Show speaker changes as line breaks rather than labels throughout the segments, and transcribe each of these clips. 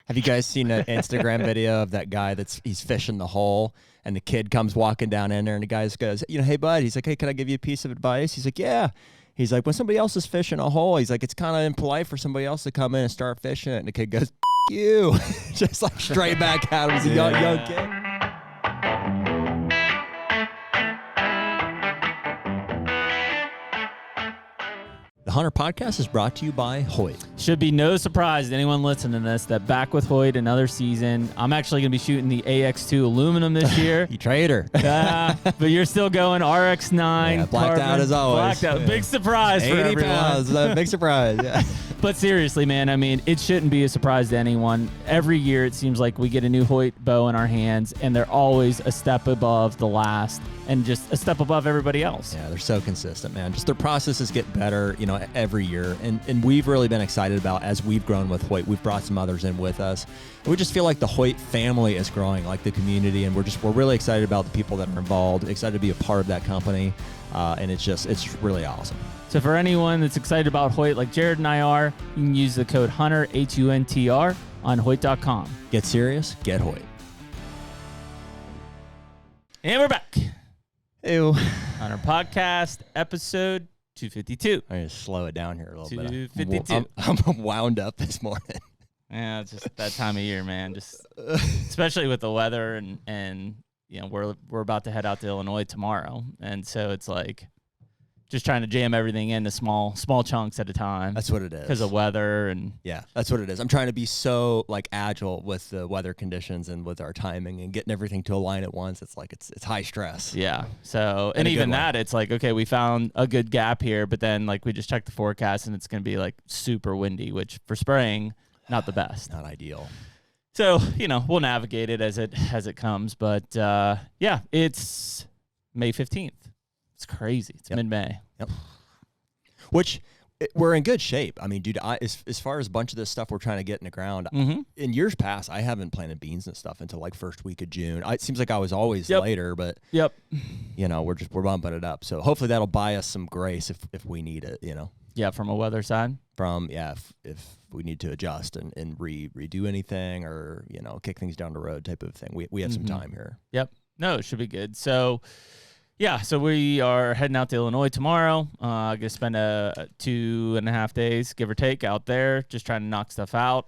Have you guys seen an Instagram video of that guy he's fishing the hole and the kid comes walking down in there and the guy goes, hey, bud. He's like, hey, can I give you a piece of advice? He's like, yeah. He's like, when somebody else is fishing a hole, he's like, it's kind of impolite for somebody else to come in and start fishing it. And the kid goes, you. Just like straight back at him as a young kid. The HUNTR Podcast is brought to you by Hoyt.
Should be no surprise to anyone listening to this that back with Hoyt another season. I'm actually going to be shooting the AX2 aluminum this year.
You traitor.
But you're still going RX9.
Yeah, blacked
carbon,
out as always.
Blacked out.
Yeah.
Big surprise for
80
everyone.
pounds. Big surprise. Yeah.
But seriously, man, I mean, it shouldn't be a surprise to anyone. Every year it seems like we get a new Hoyt bow in our hands, and they're always a step above the last and just a step above everybody else.
Yeah, they're so consistent, man. Just their processes get better, every year. And we've really been excited about, as we've grown with Hoyt, we've brought some others in with us. We just feel like the Hoyt family is growing, like the community, and we're really excited about the people that are involved, excited to be a part of that company. And it's really awesome.
So for anyone that's excited about Hoyt like Jared and I are, you can use the code HUNTR, HUNTR, on Hoyt.com.
Get serious, get Hoyt.
And we're back.
Ew.
HUNTR Podcast, episode 252.
I'm going to slow it down here a little
252.
bit. I'm wound up this morning.
Yeah, it's just that time of year, man. Just especially with the weather and we're about to head out to Illinois tomorrow. And so it's like just trying to jam everything into small chunks at a time.
That's what it is.
Because of weather and
yeah, that's what it is. I'm trying to be so agile with the weather conditions and with our timing and getting everything to align at once. It's like it's high stress.
Yeah. So and even that, it's like, okay, we found a good gap here, but then we just checked the forecast and it's gonna be super windy, which for spraying, not the best.
Not ideal.
So, we'll navigate it as it comes. But yeah, it's May 15th. It's crazy. It's mid-May.
Yep. Which we're in good shape. I mean, dude, as far as a bunch of this stuff we're trying to get in the ground, in years past, I haven't planted beans and stuff until first week of June. It seems like I was always later, but we're bumping it up. So hopefully that'll buy us some grace if we need it,
Yeah, from a weather side.
If we need to adjust and redo anything or, kick things down the road type of thing. We have some time here.
Yep. No, it should be good. So yeah, so we are heading out to Illinois tomorrow. Going to spend 2.5 days, give or take, out there, just trying to knock stuff out.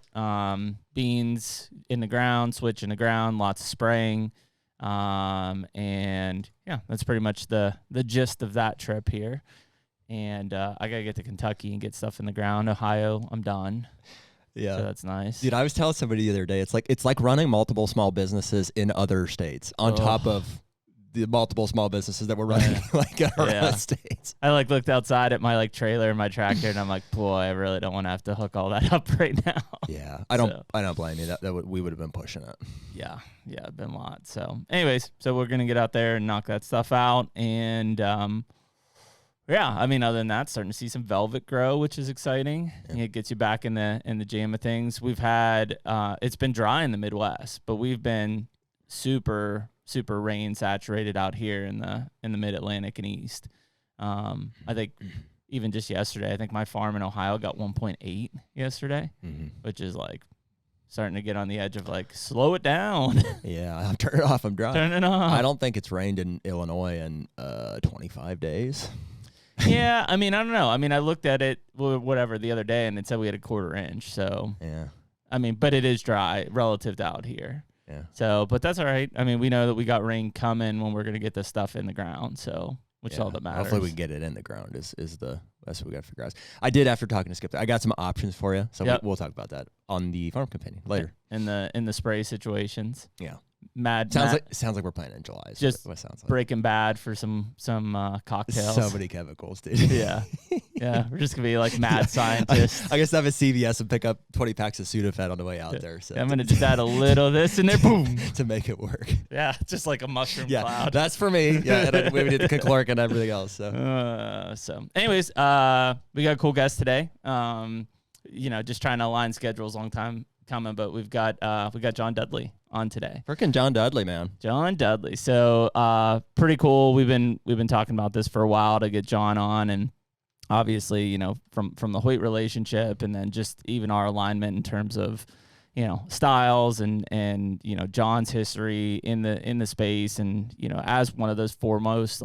Beans in the ground, switch in the ground, lots of spraying. And yeah, that's pretty much the gist of that trip here. And I got to get to Kentucky and get stuff in the ground. Ohio, I'm done. Yeah. So that's nice.
Dude, I was telling somebody the other day, it's like running multiple small businesses in other states on top of the multiple small businesses that we're running around the states.
I looked outside at my trailer and my tractor and I'm like, boy, I really don't want to have to hook all that up right now.
Yeah. I don't blame you. We would have been pushing it.
Yeah. Yeah, it'd been a lot. So anyways, we're going to get out there and knock that stuff out. And yeah, I mean, other than that, starting to see some velvet grow, which is exciting. Yeah. It gets you back in the jam of things. We've had it's been dry in the Midwest, but we've been super rain saturated out here in the mid-Atlantic and east. I think even just yesterday, I think my farm in Ohio got 1.8 yesterday, which is starting to get on the edge of slow it down.
Yeah, I'll turn it off. I'm dry.
Turn it off.
I don't think it's rained in Illinois in 25 days.
Yeah, I mean, I don't know. I mean, I looked at it, the other day, and it said we had a 1/4 inch. So
yeah,
I mean, but it is dry relative to out here.
Yeah.
So, but that's all right. I mean, we know that we got rain coming when we're going to get this stuff in the ground. So, which is all that matters.
Hopefully we can get it in the ground that's what we got to figure out. I did, after talking to Skip, I got some options for you. So we'll talk about that on the Farm Companion later.
In the spray situations.
Yeah.
Sounds
like we're playing in July.
Just
what sounds like.
Breaking Bad for some cocktails.
So many chemicals, dude.
Yeah. We're just gonna be mad scientists.
I guess have a CVS and pick up 20 packs of Sudafed on the way out there. So
I'm gonna just add a little of this in there, boom,
to make it work.
Yeah, just like a mushroom cloud.
That's for me. Yeah, and we did the caloric and everything else.
So anyways, we got a cool guest today. Just trying to align schedules, long time coming, but we've got John Dudley on today.
Freaking John Dudley, man.
John Dudley. So pretty cool. We've been talking about this for a while to get John on, and obviously, from the Hoyt relationship, and then just even our alignment in terms of, styles and John's history in the space, and as one of those foremost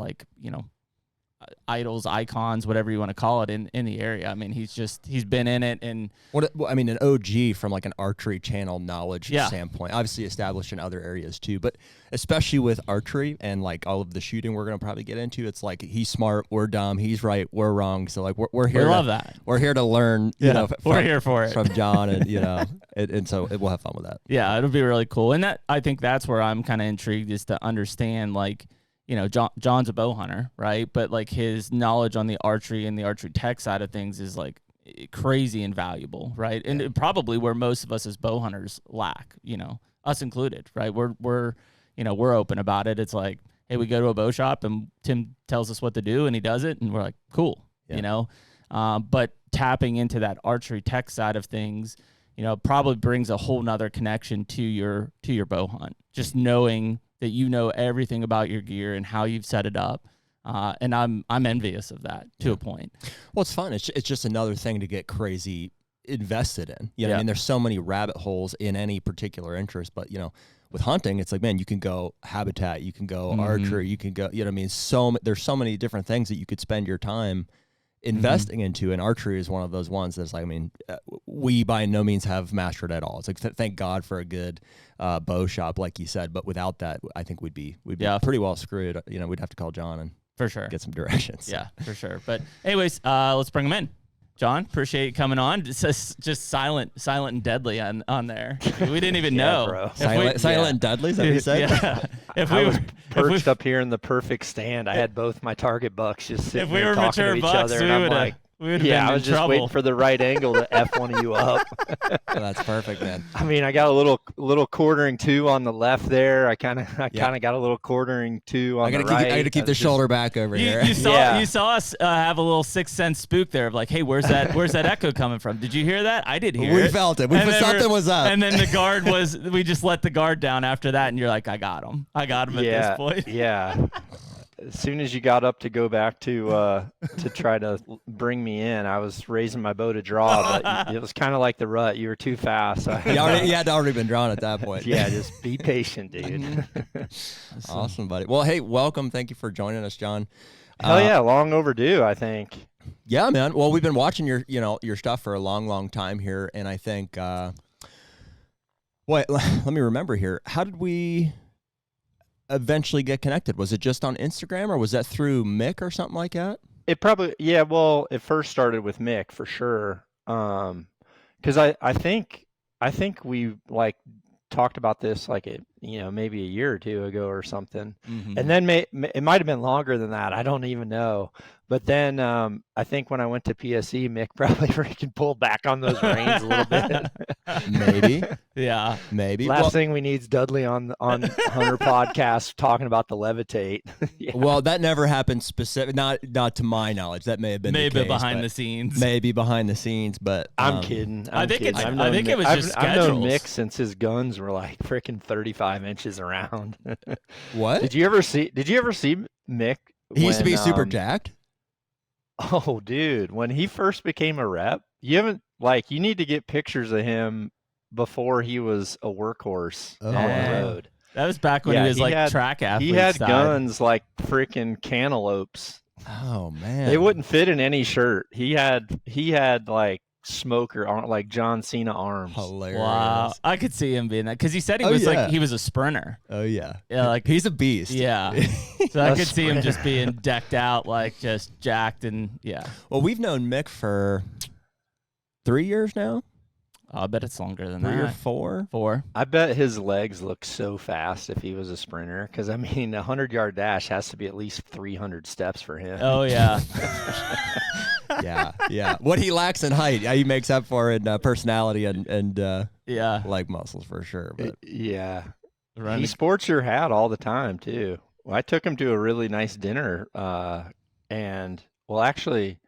idols, icons, whatever you want to call it in the area. I mean, he's been in it, and
an OG from like an archery channel knowledge standpoint, obviously established in other areas too, but especially with archery and like all of the shooting we're going to probably get into, it's like he's smart, we're dumb, he's right, we're wrong. So like we're here.
We love that.
We're here to learn.
We're here for it
from John, and and so we'll have fun with that.
Yeah, it'll be really cool, and I think that's where I'm kind of intrigued, is to understand like. John's a bow hunter, right? But like his knowledge on the archery and the archery tech side of things is like crazy and valuable, right? And probably where most of us as bow hunters lack, us included, right? We're open about it. It's like, hey, we go to a bow shop and Tim tells us what to do and he does it, and we're like, cool, but tapping into that archery tech side of things, probably brings a whole nother connection to your bow hunt. Just knowing that everything about your gear and how you've set it up, and I'm envious of that to a point.
Well, it's fun. It's just another thing to get crazy invested in. I mean, there's so many rabbit holes in any particular interest, but with hunting, it's like, man, you can go habitat, you can go archery, you can go, what I mean? There's so many different things that you could spend your time investing into, and archery is one of those ones that's like, I mean, we by no means have mastered at all. It's like, thank God for a good bow shop, like you said, but without that, I think we'd be pretty well screwed. We'd have to call John and
for sure
get some directions.
Yeah, for sure. But anyways, let's bring him in. John, appreciate you coming on. Just silent and deadly on there. We didn't even know.
Bro.
Silent and deadly, is that what you said?
Yeah.
I was perched up here in the perfect stand. I had both my target bucks just sitting there talking to each other, and I'm like, I was just waiting for the right angle to F one of you up.
Well, that's perfect, man.
I mean, I got a little quartering two on the left there. I kind of got a little quartering two on the right.
I got to keep the shoulder back over here.
You saw us have a little Sixth Sense spook there of like, hey, where's that echo coming from? Did you hear that? I did hear it.
We felt it. Something was up.
And then the guard we just let the guard down after that, and you're like, I got him at this point.
Yeah. As soon as you got up to go back to try to bring me in, I was raising my bow to draw, but it was kind of like the rut. You were too fast.
You had already been drawn at that point.
Yeah, just be patient, dude.
Awesome, buddy. Well, hey, welcome. Thank you for joining us, John.
Hell yeah, long overdue, I think.
Yeah, man. Well, we've been watching your stuff for a long, long time here, and I think let me remember here. How did we eventually get connected? Was it just on Instagram, or was that through Mick or something like that?
It probably, well, it first started with Mick for sure. Cause I think we like talked about this like maybe a year or two ago or something. Mm-hmm. And then it might've been longer than that. I don't even know. But then I think when I went to PSE, Mick probably freaking pulled back on those reins a little bit.
Maybe.
Yeah.
Maybe.
Last thing we need is Dudley on HUNTR Podcast talking about the levitate. Yeah.
Well, that never happened specific. Not to my knowledge. That may have been
behind the scenes.
Maybe behind the scenes, but
I'm kidding.
I think it was just schedules.
I've known Mick since his guns were like freaking 35 inches around.
What?
Did you ever see Mick?
He used to be super jacked.
Oh, dude, when he first became a rep, you need to get pictures of him before he was a workhorse on the road.
That was back when he was track athlete.
He had guns like freaking cantaloupes.
Oh man.
They wouldn't fit in any shirt. He had like smoker on, like John Cena arms.
Hilarious.
Wow. I could see him being that, because he said he was a sprinter.
Oh yeah.
Yeah, like
he's a beast.
Yeah. So I could see him just being decked out, like just jacked, and yeah.
Well, we've known Mick for 3 years now.
Oh, I bet it's longer than
3
that.
or 4.
4.
I bet his legs look so fast if he was a sprinter, because I mean, a 100-yard dash has to be at least 300 steps for him.
Oh yeah.
Yeah. What he lacks in height, he makes up for in personality and leg muscles for sure. But
yeah, he sports your hat all the time too. Well, I took him to a really nice dinner, and actually,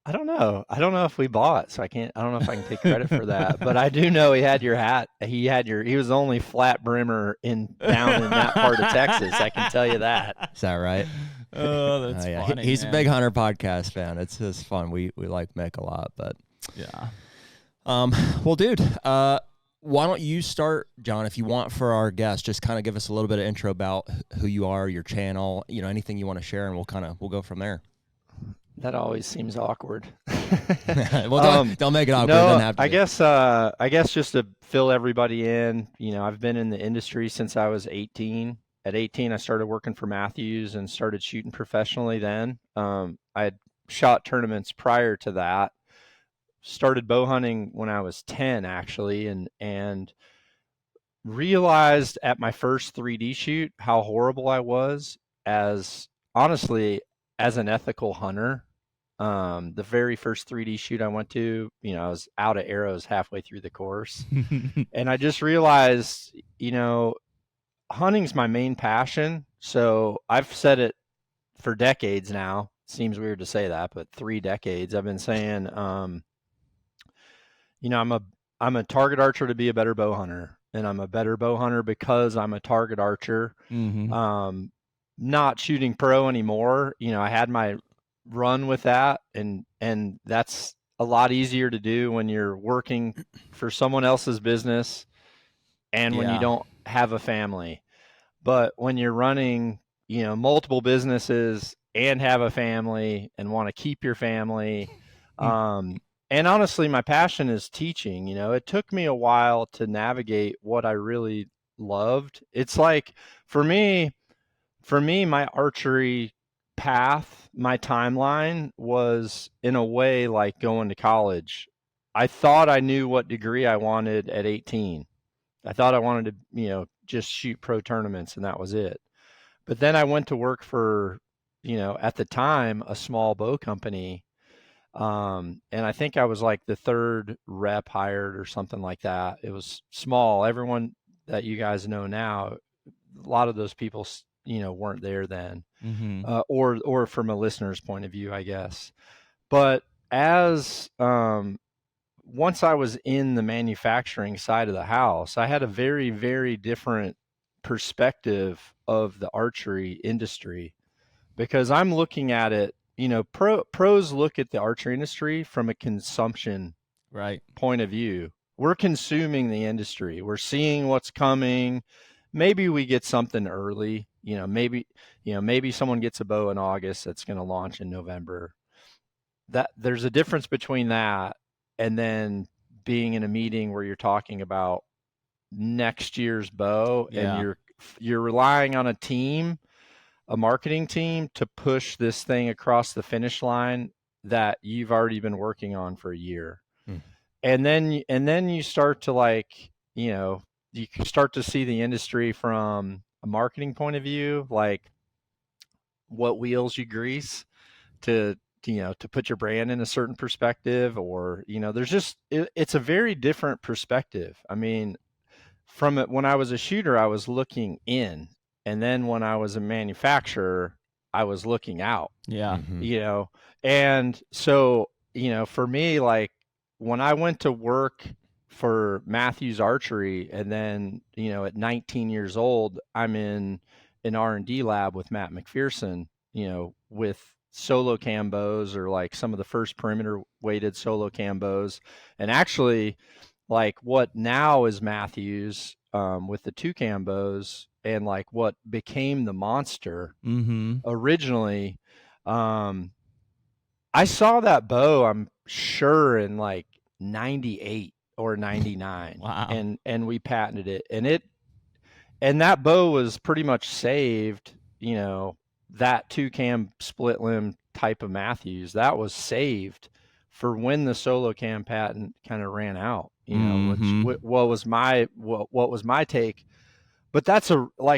I don't know if we bought, so I don't know if I can take credit for that, but I do know he had your hat. He was the only flat brimmer down in that part of Texas. I can tell you that.
Is that right?
Oh, that's funny.
He's a big HUNTR Podcast fan. It's just fun. We like Mick a lot, but
yeah.
Well, dude, why don't you start, John, if you want, for our guests, just kind of give us a little bit of intro about who you are, your channel, anything you want to share, and we'll go from there.
That always seems awkward.
Well, don't make it awkward.
No,
It doesn't have to
I
be.
guess just to fill everybody in, I've been in the industry since I was 18. At 18, I started working for Matthews and started shooting professionally then. I had shot tournaments prior to that. Started bow hunting when I was 10, actually, and realized at my first 3D shoot how horrible I was honestly, as an ethical hunter. The very first 3D shoot I went to, I was out of arrows halfway through the course. And I just realized, hunting's my main passion. So I've said it for decades now. Seems weird to say that, but 3 decades I've been saying, I'm a target archer to be a better bow hunter. And I'm a better bow hunter because I'm a target archer.
Mm-hmm.
Not shooting pro anymore. I had my run with that, and that's a lot easier to do when you're working for someone else's business and when you don't have a family. But when you're running, multiple businesses and have a family and want to keep your family, and honestly, my passion is teaching. It took me a while to navigate what I really loved. It's like, for me, my archery path, my timeline was in a way like going to college. I thought I knew what degree I wanted at 18. I thought I wanted to, just shoot pro tournaments, and that was it. But then I went to work for, at the time, a small bow company. And I think I was like the 3rd rep hired or something like that. It was small. Everyone that you guys know now, a lot of those people, weren't there then.
Mm-hmm.
Or from a listener's point of view, I guess. But as once I was in the manufacturing side of the house, I had a very, very different perspective of the archery industry, because I'm looking at it, pros look at the archery industry from a consumption point of view. We're consuming the industry. We're seeing what's coming. Maybe we get something early, maybe someone gets a bow in August that's going to launch in November. That there's a difference between that and then being in a meeting where you're talking about next year's bow, and you're relying on a marketing team to push this thing across the finish line that you've already been working on for a year. And then you start to you start to see the industry from a marketing point of view, like what wheels you grease to put your brand in a certain perspective, or, there's just, it's a very different perspective. I mean, from it, when I was a shooter, I was looking in, and then when I was a manufacturer, I was looking out.
Yeah.
Mm-hmm.
And so, for me, like when I went to work for Matthews Archery, and then, at 19 years old, I'm in an R&D lab with Matt McPherson, with solo cam bows, or like some of the first perimeter weighted solo cam bows. And actually, like what now is Matthews, with the 2-cam bows, and like what became the Monster originally. I saw that bow, I'm sure, in like 98 or 99.
Wow.
And we patented it, and that bow was pretty much saved, that 2-cam split limb type of Matthews, that was saved for when the solo cam patent kind of ran out, which what was my take. But that's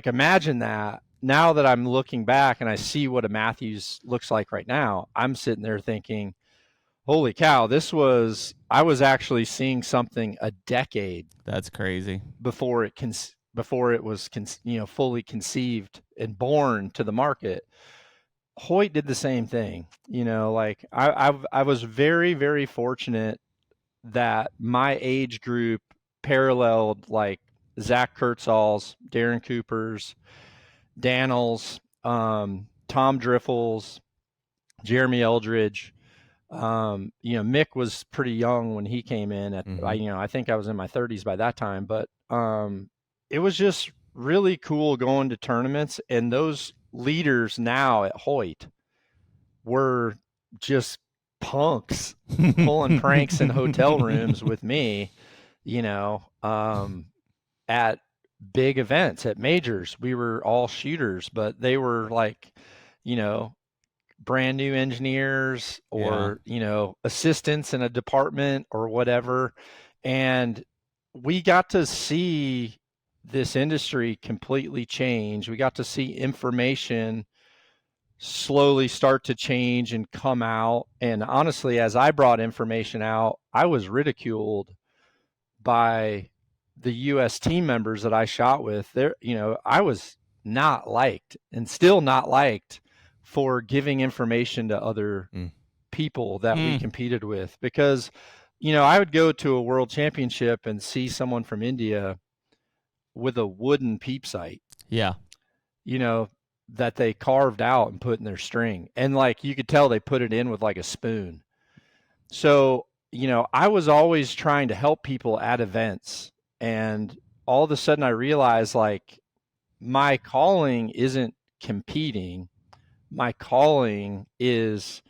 imagine that now that I'm looking back and I see what a Matthews looks like right now, I'm sitting there thinking, holy cow, I was actually seeing something a decade.
That's crazy.
Before it was fully conceived and born to the market. Hoyt did the same thing. I was very, very fortunate that my age group paralleled like Zach Kurtzall's, Darren Cooper's, Daniels, Tom Driffles, Jeremy Eldridge, Mick was pretty young when he came in.
Mm-hmm.
I think I was in my 30s by that time, but it was just really cool going to tournaments. And those leaders now at Hoyt were just punks pulling pranks in hotel rooms with me, at big events, at majors. We were all shooters, but they were like, brand new engineers or, assistants in a department or whatever. And we got to see this industry completely change. We got to see information slowly start to change and come out. And honestly, as I brought information out, I was ridiculed by the US team members that I shot with. I was not liked and still not liked for giving information to other people that we competed with, because I would go to a world championship and see someone from India with a wooden peep sight.
Yeah.
That they carved out and put in their string. And like, you could tell they put it in with like a spoon. So, I was always trying to help people at events. And all of a sudden I realized, like, my calling isn't competing. My calling is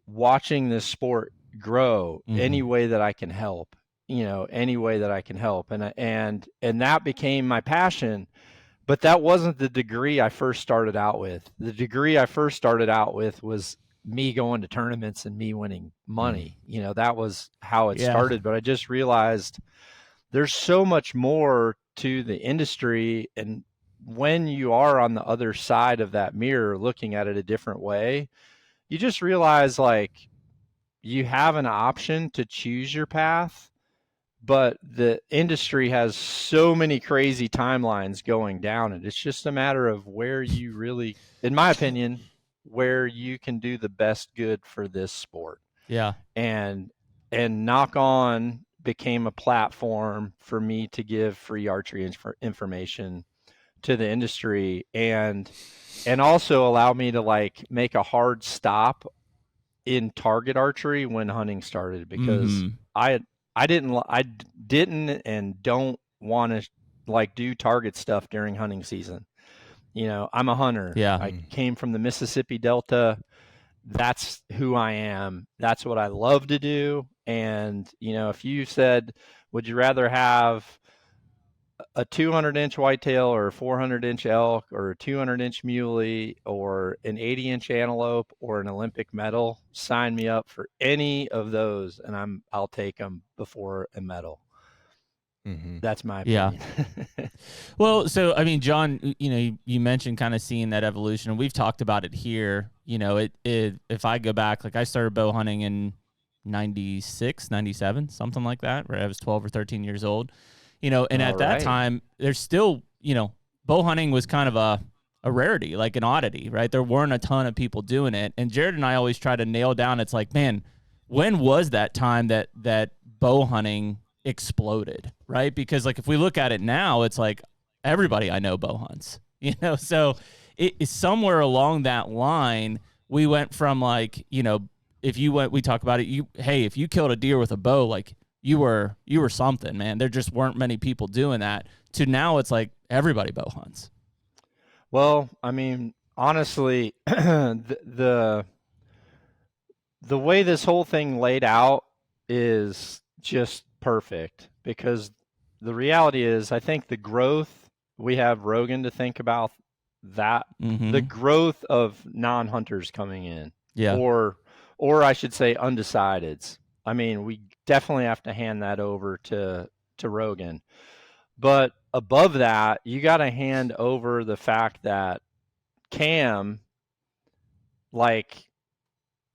watching this sport grow any way that I can help, any way that I can help. And that became my passion. But that wasn't the degree I first started out with. The degree I first started out with was me going to tournaments and me winning money. That was how it started. But I just realized there's so much more to the industry. And when you are on the other side of that mirror, looking at it a different way, you just realize, like, you have an option to choose your path. But the industry has so many crazy timelines going down, and it's just a matter of where you really, in my opinion, where you can do the best good for this sport.
Yeah.
And Nock On became a platform for me to give free archery information to the industry, and also allow me to, like, make a hard stop in target archery when hunting started, because I didn't and don't want to, like, do target stuff during hunting season. I'm a hunter.
Yeah.
I came from the Mississippi Delta. That's who I am. That's what I love to do. And, if you said, would you rather have a 200-inch whitetail or a 400-inch elk or a 200-inch muley or an 80-inch antelope or an Olympic medal, sign me up for any of those, and I'll take them before a medal. That's my opinion.
Yeah. Well, so, I mean, John, you mentioned kind of seeing that evolution, and we've talked about it here. If I go back, like, I started bow hunting in 96, 97, something like that, where I was 12 or 13 years old. And at that time, there's still, bow hunting was kind of a rarity, like an oddity, right? There weren't a ton of people doing it. And Jared and I always try to nail down, it's like, man, when was that time that bow hunting exploded, right? Because, like, if we look at it now, it's like everybody I know bow hunts, so it's somewhere along that line, we went from, like, we talk about it, if you killed a deer with a bow, like, you were something, man. There just weren't many people doing that, to now it's like everybody bow hunts.
Well, I mean, honestly, the way this whole thing laid out is just perfect, because the reality is, I think the growth, we have Rogan to think about that, the growth of non-hunters coming in, or I should say undecideds. I mean, we definitely have to hand that over to Rogan. But above that, you got to hand over the fact that Cam, like,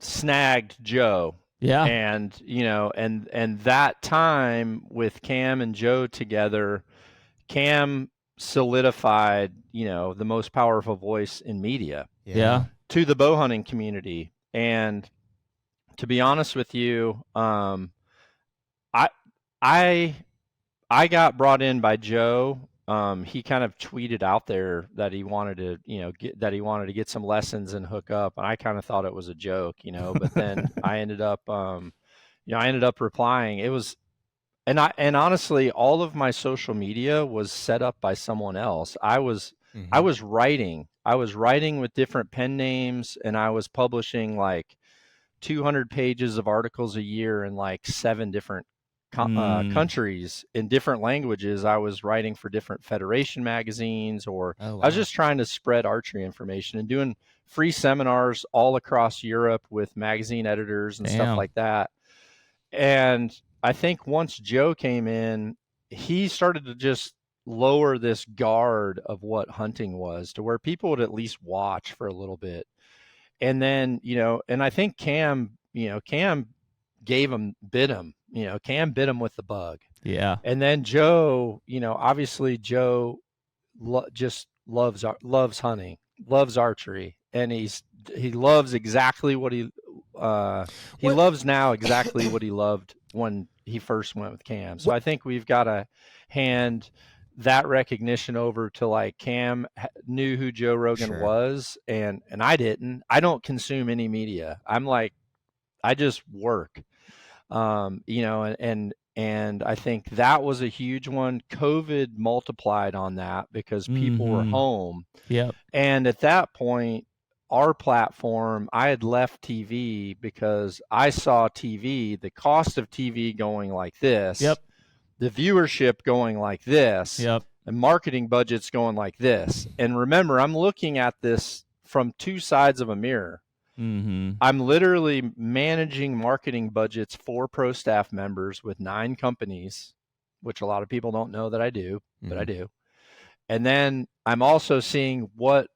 snagged Joe.
Yeah.
And, and that time with Cam and Joe together, Cam solidified, the most powerful voice in media.
Yeah.
To the bow hunting community. And to be honest with you, I got brought in by Joe he kind of tweeted out there that he wanted to, get some lessons and hook up. And I kind of thought it was a joke, but then I ended up, replying. It was, and honestly, all of my social media was set up by someone else. I was writing with different pen names, and I was publishing like 200 pages of articles a year in like 7 different countries in different languages. I was writing for different federation magazines, or
Oh, wow.
I was just trying to spread archery information and doing free seminars all across Europe with magazine editors and stuff like that. And I think once Joe came in, he started to just lower this guard of what hunting was, to where people would at least watch for a little bit. And then, and I think Cam bit him, Cam bit him with the bug.
Yeah.
And then Joe, obviously Joe just loves hunting, loves archery, and he loves exactly what he loves now, exactly what he loved when he first went with Cam. So I think we've got to hand that recognition over to, like, Cam knew who Joe Rogan was, and I didn't. I don't consume any media. I'm like, I just work, and I think that was a huge one. COVID multiplied on that because people were home.
Yep.
And at that point, our platform, I had left TV because I saw TV, the cost of TV going like this.
Yep.
The viewership going like this.
Yep.
And marketing budgets going like this. And remember, I'm looking at this from 2 sides of a mirror.
Mm-hmm.
I'm literally managing marketing budgets for pro staff members with 9 companies, which a lot of people don't know that I do, but I do. And then I'm also seeing what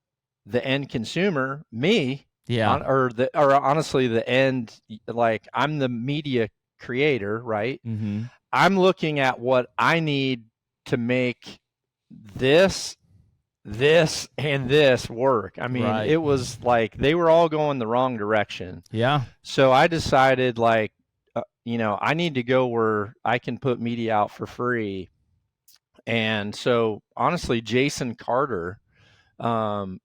the end consumer, me, or honestly the end, like, I'm the media creator, right?
Mm-hmm.
I'm looking at what I need to make this and this work. I mean, It was like they were all going the wrong direction.
Yeah.
So I decided, like, I need to go where I can put media out for free. And so honestly, Jason Carter, I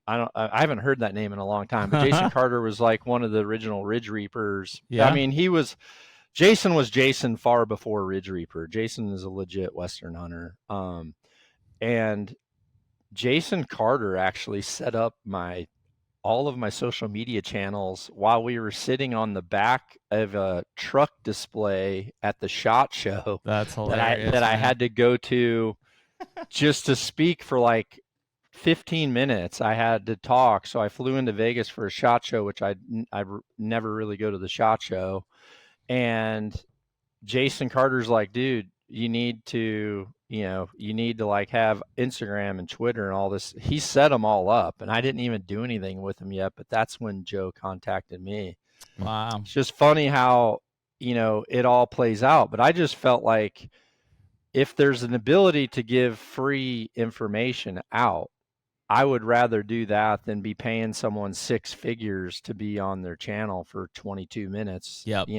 haven't heard that name in a long time, but Jason Carter was like one of the original Ridge Reapers.
Yeah.
I mean, Jason was Jason far before Ridge Reaper. Jason is a legit Western hunter. And Jason Carter actually set up all of my social media channels while we were sitting on the back of a truck display at the SHOT Show.
That's hilarious.
That I had to go to just to speak for like 15 minutes. I had to talk. So I flew into Vegas for a SHOT Show, which I never really go to the SHOT Show. And Jason Carter's like, dude, you need to like have Instagram and Twitter and all this. He set them all up, and I didn't even do anything with them yet, but that's when Joe contacted me.
Wow.
It's just funny how, it all plays out. But I just felt like if there's an ability to give free information out, I would rather do that than be paying someone 6 figures to be on their channel for 22 minutes.
Yep.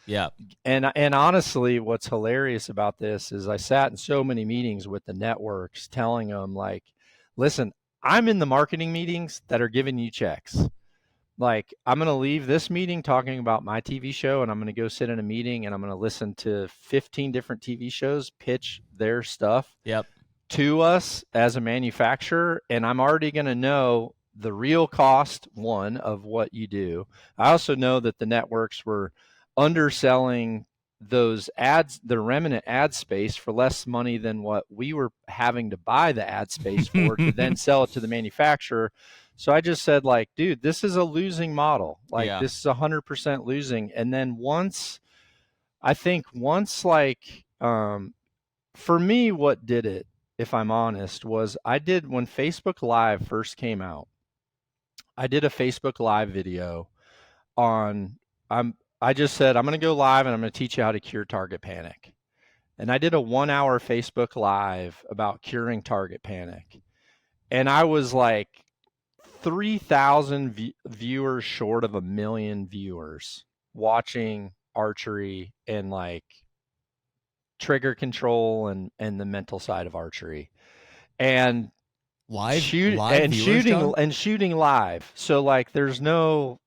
Yeah.
And honestly, what's hilarious about this is I sat in so many meetings with the networks telling them, like, listen, I'm in the marketing meetings that are giving you checks. Like, I'm going to leave this meeting talking about my TV show, and I'm going to go sit in a meeting and I'm going to listen to 15 different TV shows pitch their stuff.
Yep.
To us as a manufacturer, and I'm already going to know the real cost, one, of what you do. I also know that the networks were underselling those ads, the remnant ad space, for less money than what we were having to buy the ad space for to then sell it to the manufacturer. So I just said, like, dude, this is a losing model. Like, this is 100% losing. And then once, for me, what did it, if I'm honest, was when Facebook Live first came out, I did a Facebook Live video on, I just said, I'm going to go live and I'm going to teach you how to cure target panic. And I did a 1-hour Facebook Live about curing target panic. And I was like 3,000 viewers short of 1 million viewers watching archery and like trigger control and the mental side of archery, and shooting live. So like there's no,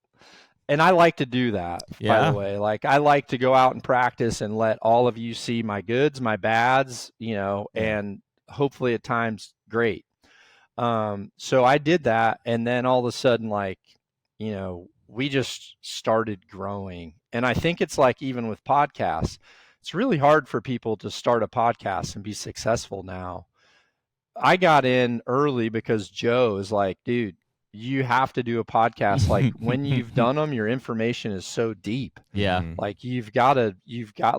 and I like to do that, by the way. Like I like to go out and practice and let all of you see my goods, my bads, and hopefully at times great. So I did that, and then all of a sudden, like, we just started growing. And I think it's like, even with podcasts, it's really hard for people to start a podcast and be successful now. I got in early because Joe is like, dude, you have to do a podcast. Like when you've done them, your information is so deep.
Yeah.
Like you've got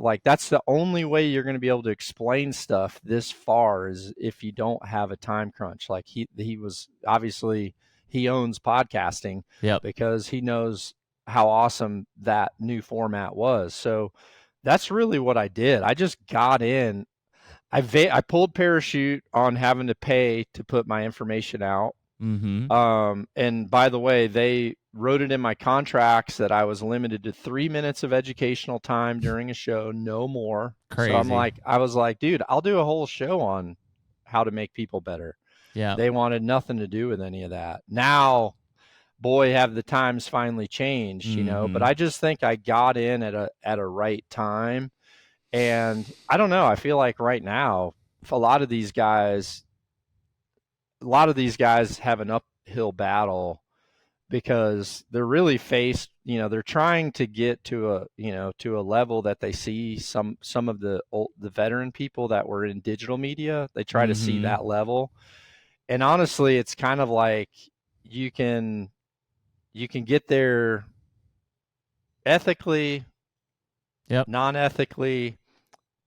like, that's the only way you're going to be able to explain stuff this far, is if you don't have a time crunch. Like he was obviously, he owns podcasting because he knows how awesome that new format was. So that's really what I did. I just got in. I pulled parachute on having to pay to put my information out.
Mm-hmm.
And by the way, they wrote it in my contracts that I was limited to 3 minutes of educational time during a show, no more.
Crazy.
So I was like, dude, I'll do a whole show on how to make people better.
Yeah.
They wanted nothing to do with any of that. Now, boy, have the times finally changed, but I just think I got in at a right time. And I don't know, I feel like right now, a lot of these guys have an uphill battle because they're really faced, they're trying to get to a level that they see some of the veteran people that were in digital media. They try to see that level. And honestly, it's kind of like you can get there ethically, non-ethically,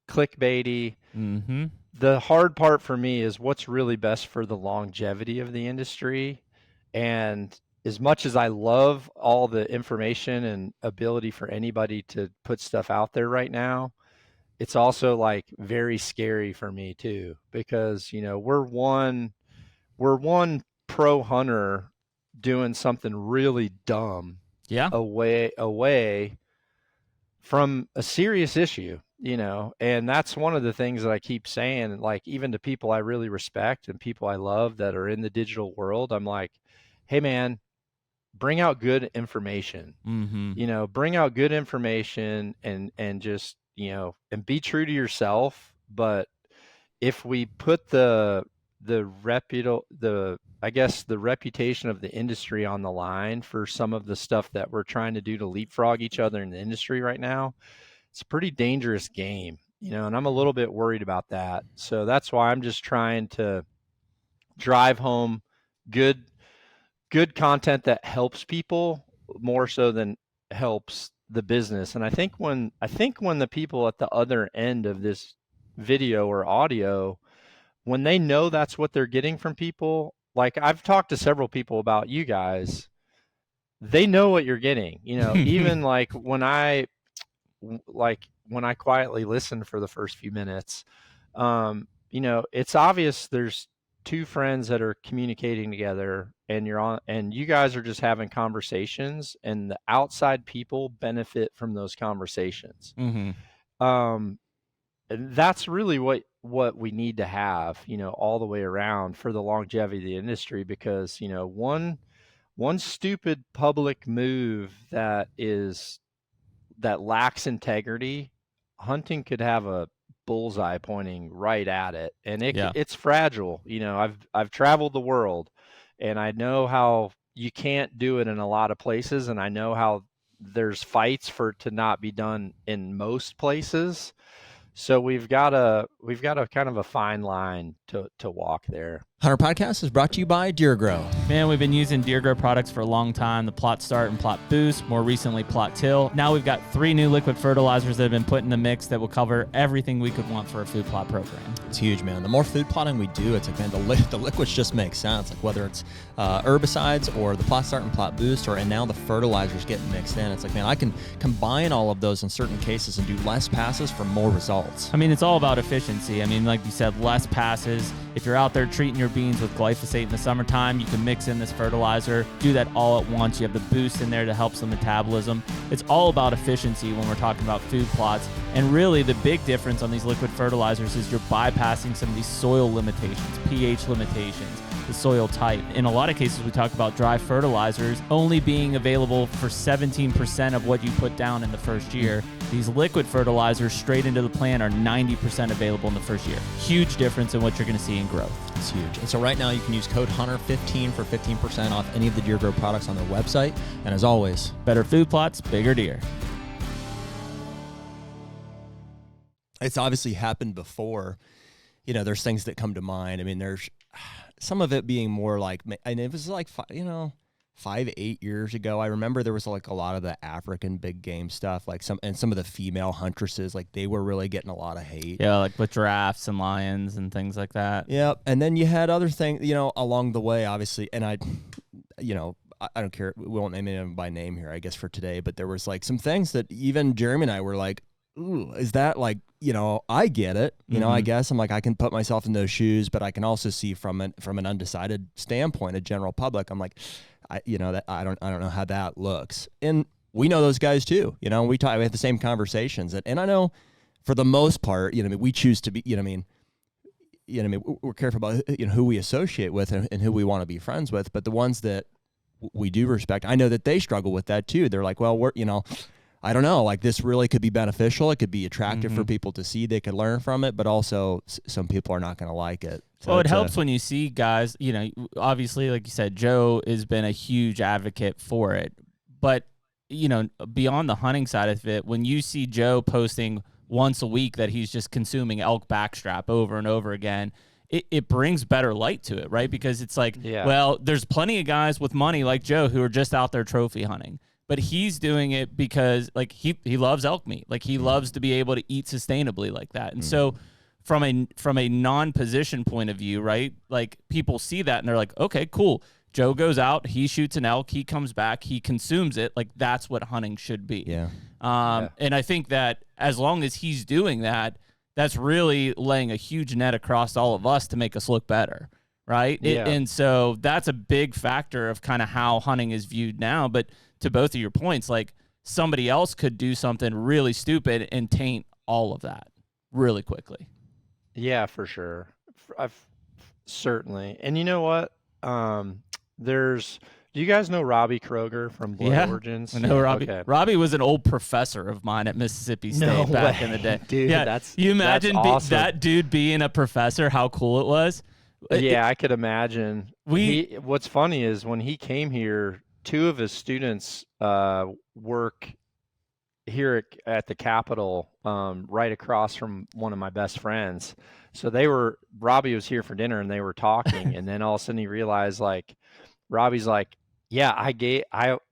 clickbaity.
Mm-hmm.
The hard part for me is what's really best for the longevity of the industry. And as much as I love all the information and ability for anybody to put stuff out there right now, it's also like very scary for me too, because we're one pro hunter doing something really dumb away from a serious issue, and that's one of the things that I keep saying, like even to people I really respect and people I love that are in the digital world. I'm like, hey man, bring out good information, bring out good information and just, and be true to yourself. But if we put the reputation of the industry on the line for some of the stuff that we're trying to do to leapfrog each other in the industry right now, it's a pretty dangerous game, and I'm a little bit worried about that. So that's why I'm just trying to drive home good content that helps people more so than helps the business. And I think when the people at the other end of this video or audio, when they know that's what they're getting from people, like I've talked to several people about you guys, they know what you're getting, even like when I quietly listen for the first few minutes, it's obvious there's two friends that are communicating together, and you guys are just having conversations, and the outside people benefit from those conversations. That's really what we need to have, all the way around for the longevity of the industry, because, one stupid public move that lacks integrity, hunting could have a bullseye pointing right at it, and it's fragile. I've traveled the world, and I know how you can't do it in a lot of places, and I know how there's fights for it to not be done in most places. So we've got a kind of a fine line to walk there.
HUNTR Podcast is brought to you by Deer Grow.
Man, we've been using Deer Grow products for a long time. The Plot Start and Plot Boost, more recently Plot Till. Now we've got 3 new liquid fertilizers that have been put in the mix that will cover everything we could want for a food plot program.
It's huge, man. The more food plotting we do, it's like, man, the liquids just make sense. Like whether it's herbicides or the Plot Start and Plot Boost, and now the fertilizers getting mixed in. It's like, man, I can combine all of those in certain cases and do less passes for more results.
I mean, it's all about efficiency. I mean, like you said, less passes. If you're out there treating your beans with glyphosate in the summertime, you can mix in this fertilizer, do that all at once. You have the boost in there to help some metabolism. It's all about efficiency when we're talking about food plots. And really the big difference on these liquid fertilizers is you're bypassing some of these soil limitations, pH limitations, the soil type. In a lot of cases, we talk about dry fertilizers only being available for 17% of what you put down in the first year. These liquid fertilizers straight into the plant are 90% available in the first year. Huge difference in what you're going to see in growth.
It's huge. And so right now you can use code HUNTR15 for 15% off any of the Deer Grow products on their website. And as always,
better food plots, bigger deer.
It's obviously happened before. You know, there's things that come to mind. I mean, there's some of it being more like, and it was like, 5-8 years ago, I remember there was like a lot of the African big game stuff, like some of the female huntresses, like they were really getting a lot of hate.
Yeah, like with giraffes and lions and things like that.
Yep. And then you had other things, you know, along the way, obviously, and I don't care. We won't name them by name here, I guess, for today, but there was like some things that even Jeremy and I were like, ooh, is that like, you know, I get it. You know, I guess I'm like, I can put myself in those shoes, but I can also see from an undecided standpoint, a general public, I'm like, I don't know how that looks. And we know those guys too. You know, we have the same conversations. And I know for the most part, you know, we choose to be, we're careful about, you know, who we associate with and who we want to be friends with. But the ones that we do respect, I know that they struggle with that too. They're like, well, I don't know, like this really could be beneficial. It could be attractive for people to see. They could learn from it, but also some people are not going to like it. So
well, it helps when you see guys, you know, obviously, like you said, Joe has been a huge advocate for it. But, you know, beyond the hunting side of it, when you see Joe posting once a week that he's just consuming elk backstrap over and over again, it brings better light to it, right? Because it's like, well, there's plenty of guys with money like Joe who are just out there trophy hunting. But he's doing it because, like, he loves elk meat. Like, he loves to be able to eat sustainably like that. And so from a non-position point of view, right, like, people see that and they're like, okay, cool. Joe goes out, he shoots an elk, he comes back, he consumes it. Like, that's what hunting should be. And I think that as long as he's doing that, that's really laying a huge net across all of us to make us look better, right? And so that's a big factor of kind of how hunting is viewed now. But to both of your points, like, somebody else could do something really stupid and taint all of that really quickly.
Yeah, for sure. Certainly. And you know what? Do you guys know Robbie Kroger from Blood Origins?
I know Robbie. Okay. Robbie was an old professor of mine at Mississippi State back in the day.
Dude,
you imagine
that's awesome.
That dude being a professor, how cool it was?
Yeah, I could imagine. What's funny is when he came here, two of his students work here at the Capitol, right across from one of my best friends. So Robbie was here for dinner and they were talking, and then all of a sudden he realized, like, Robbie's like, yeah,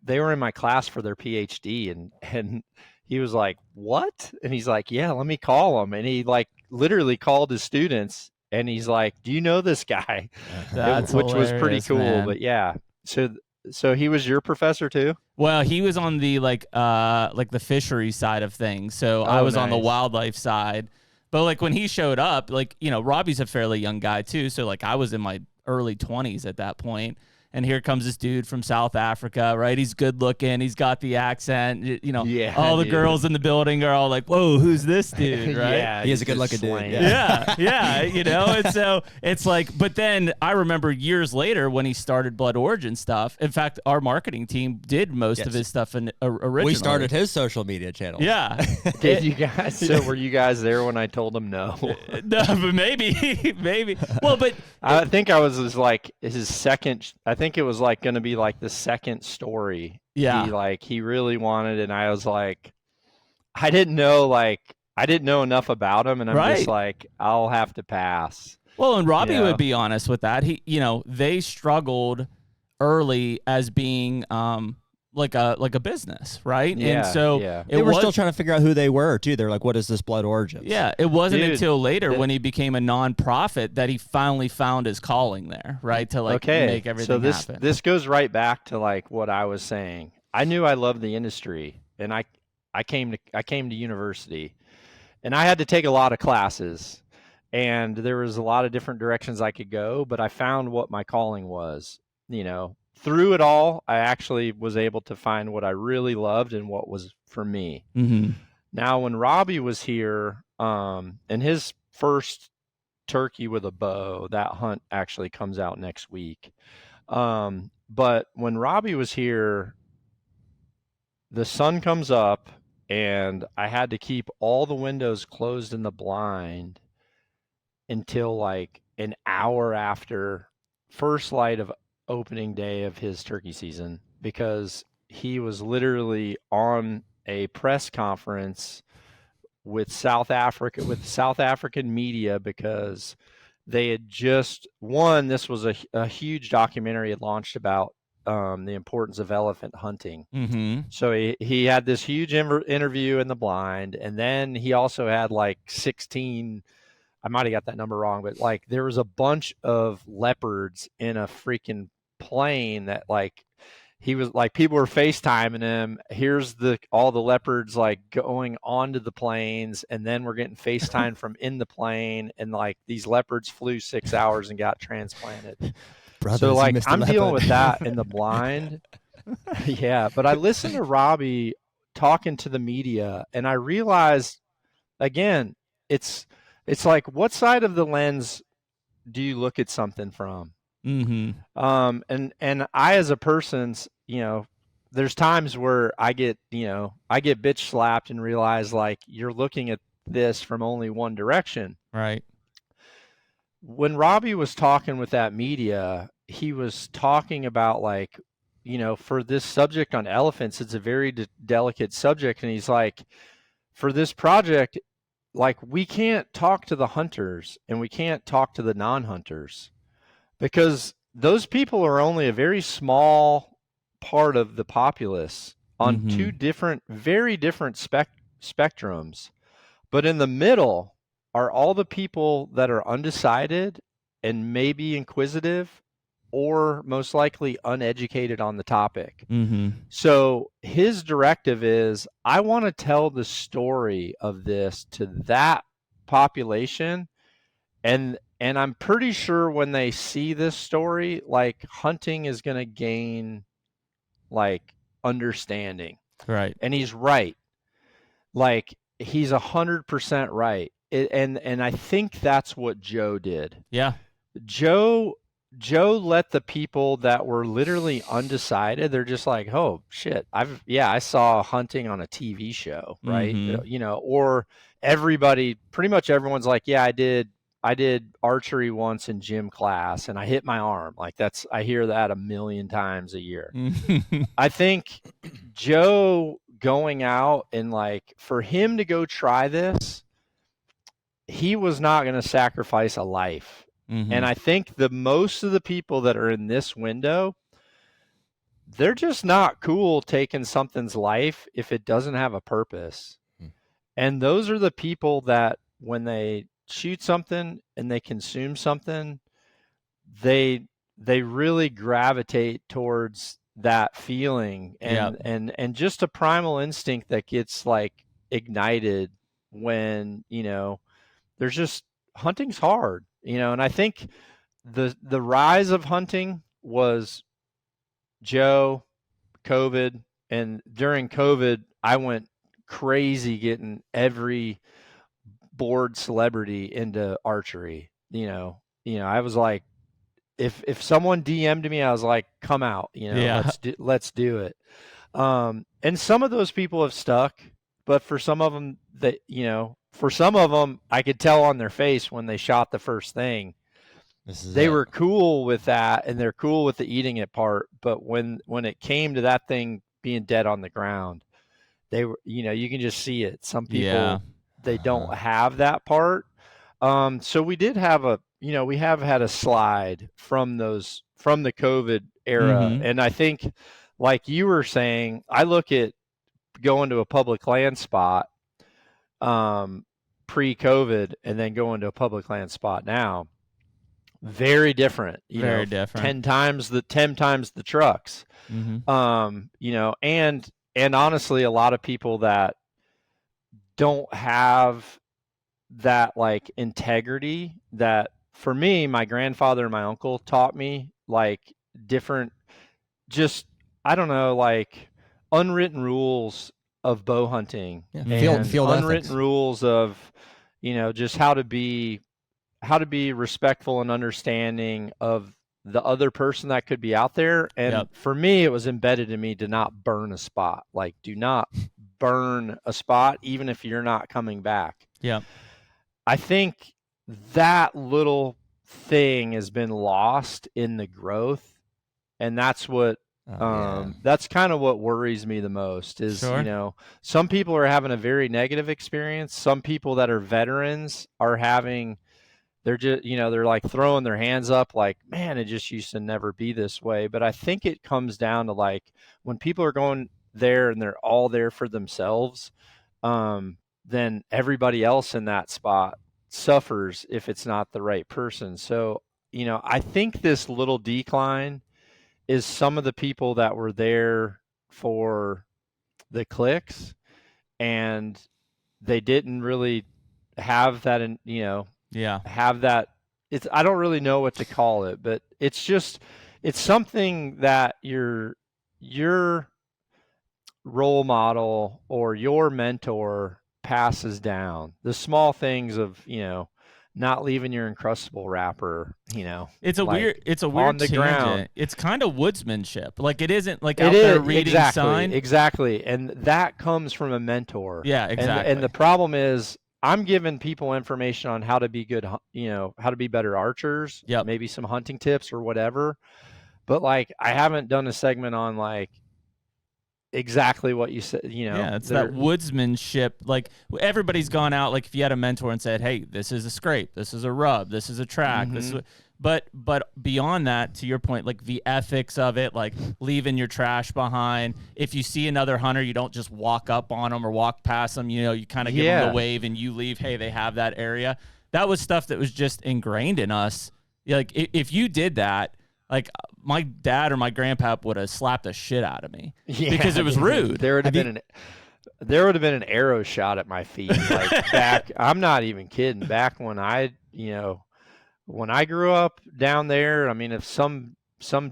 they were in my class for their PhD, and he was like, what? And he's like, yeah, let me call them. And he like literally called his students and he's like, do you know this guy? Which was pretty cool, man. But yeah. So he was your professor too?
Well, he was on the like the fishery side of things. So I was on the wildlife side. But like when he showed up, like, you know, Robbie's a fairly young guy too. So like I was in my early 20s at that point. And here comes this dude from South Africa, right? He's good looking. He's got the accent. You know, all the girls in the building are all like, whoa, who's this dude, right?
Yeah,
he is a good looking dude.
Yeah, you know, and so it's like, but then I remember years later when he started Blood Origin stuff. In fact, our marketing team did most of his stuff originally.
We started his social media channel.
Yeah.
Did you guys? So were you guys there when I told him no?
No, but maybe. Well, but
I think I was like his second. I think it was like going to be like the second story.
Yeah.
He really wanted it. And I was like, I didn't know enough about him. And I'm just like, I'll have to pass.
Well, and Robbie would be honest with that. They struggled early as being, like a business, right?
Yeah,
and so
they were still trying to figure out who they were too. They're like, what is this Blood Origins?
Yeah, it wasn't until later when he became a nonprofit that he finally found his calling there, right? To make everything happen.
So this goes right back to like what I was saying. I knew I loved the industry, and I came to university, and I had to take a lot of classes. and there was a lot of different directions I could go, but I found what my calling was. Through it all, I actually was able to find what I really loved and what was for me.
Mm-hmm.
Now, when Robbie was here, and his first turkey with a bow, that hunt actually comes out next week. But when Robbie was here, the sun comes up and I had to keep all the windows closed in the blind until like an hour after first light of opening day of his turkey season, because he was literally on a press conference with South African media, because they had just this was a huge documentary had launched about the importance of elephant hunting.
Mm-hmm.
So he had this huge interview in the blind, and then he also had like 16, I might have got that number wrong, but like there was a bunch of leopards in a freaking plane that like he was like, people were FaceTiming him. Here's all the leopards like going onto the planes, and then we're getting FaceTime from in the plane, and like these leopards flew 6 hours and got transplanted.
Brothers,
so like I'm dealing with that in
in
the blind. Yeah, but I listened to Robbie talking to the media, and I realized again, it's like, what side of the lens do you look at something from?
Mm-hmm.
And I, as a person, there's times where I get bitch slapped and realize like you're looking at this from only one direction.
Right.
When Robbie was talking with that media, he was talking about like, for this subject on elephants, it's a very delicate subject. And he's like, for this project, like we can't talk to the hunters and we can't talk to the non-hunters, because those people are only a very small part of the populace on two very different spectrums. But in the middle are all the people that are undecided and maybe inquisitive, or most likely uneducated on the topic.
Mm-hmm.
So his directive is, I want to tell the story of this to that population. And I'm pretty sure when they see this story, like hunting is going to gain like understanding.
Right.
And he's right. Like he's 100% right. And I think that's what Joe did.
Yeah.
Joe let the people that were literally undecided, they're just like, oh shit, I saw hunting on a TV show, right?
Mm-hmm.
Or pretty much everyone's like, yeah, I did archery once in gym class and I hit my arm. Like I hear that 1 million times a year. I think Joe going out and like, for him to go try this, he was not going to sacrifice a life.
Mm-hmm.
And I think most of the people that are in this window, they're just not cool taking something's life if it doesn't have a purpose. And those are the people that when they shoot something and they consume something, they really gravitate towards that feeling and just a primal instinct that gets like ignited when, there's just, hunting's hard. And I think the rise of hunting was Joe, COVID, and during COVID, I went crazy getting every bored celebrity into archery. I was like, if someone DM'd me, I was like, come out, let's do it. And some of those people have stuck, but for some of them I could tell on their face when they shot the first thing, they were cool with that and they're cool with the eating it part. But when it came to that thing being dead on the ground, they were, you can just see it. Some people, they don't have that part. So we did have we have had a slide from the COVID era.
Mm-hmm.
And I think, like you were saying, I look at going to a public land spot pre-COVID and then going to a public land spot now, very different.
Very different.
10 times the trucks.
Mm-hmm.
And honestly, a lot of people that don't have that like integrity that for me, my grandfather and my uncle taught me, like different, just, I don't know, like unwritten rules of bow hunting and
Field
unwritten
ethics.
rules of, just how to be respectful and understanding of the other person that could be out there. And for me, it was embedded in me to not burn a spot. Like, do not burn a spot, even if you're not coming back.
Yeah.
I think that little thing has been lost in the growth. And that's what, that's kind of what worries me the most is, some people are having a very negative experience. Some people that are veterans are having, they're just, they're like throwing their hands up like, man, it just used to never be this way. But I think it comes down to like when people are going there and they're all there for themselves, then everybody else in that spot suffers if it's not the right person. So, I think this little decline is some of the people that were there for the clicks and they didn't really have that, have that. I don't really know what to call it, but it's something that your role model or your mentor passes down. The small things of, not leaving your Encrustable wrapper,
It's a
like
weird
on the
tangent.
ground.
It's kind of woodsmanship. Like it isn't like out there reading sign.
Exactly. And that comes from a mentor.
Yeah, exactly.
And the problem is I'm giving people information on how to be good, how to be better archers, maybe some hunting tips or whatever. But like, I haven't done a segment on like exactly what you said,
Yeah, it's that woodsmanship. Like everybody's gone out. Like if you had a mentor and said, "Hey, this is a scrape, this is a rub, this is a track, this is," but beyond that, to your point, like the ethics of it, like leaving your trash behind. If you see another hunter, you don't just walk up on them or walk past them. You kind of give them the wave and you leave. Hey, they have that area. That was stuff that was just ingrained in us. Like if you did that, like my dad or my grandpa would have slapped the shit out of me because it was rude.
There would have been an arrow shot at my feet. Like back, I'm not even kidding. Back when when I grew up down there, I mean, if some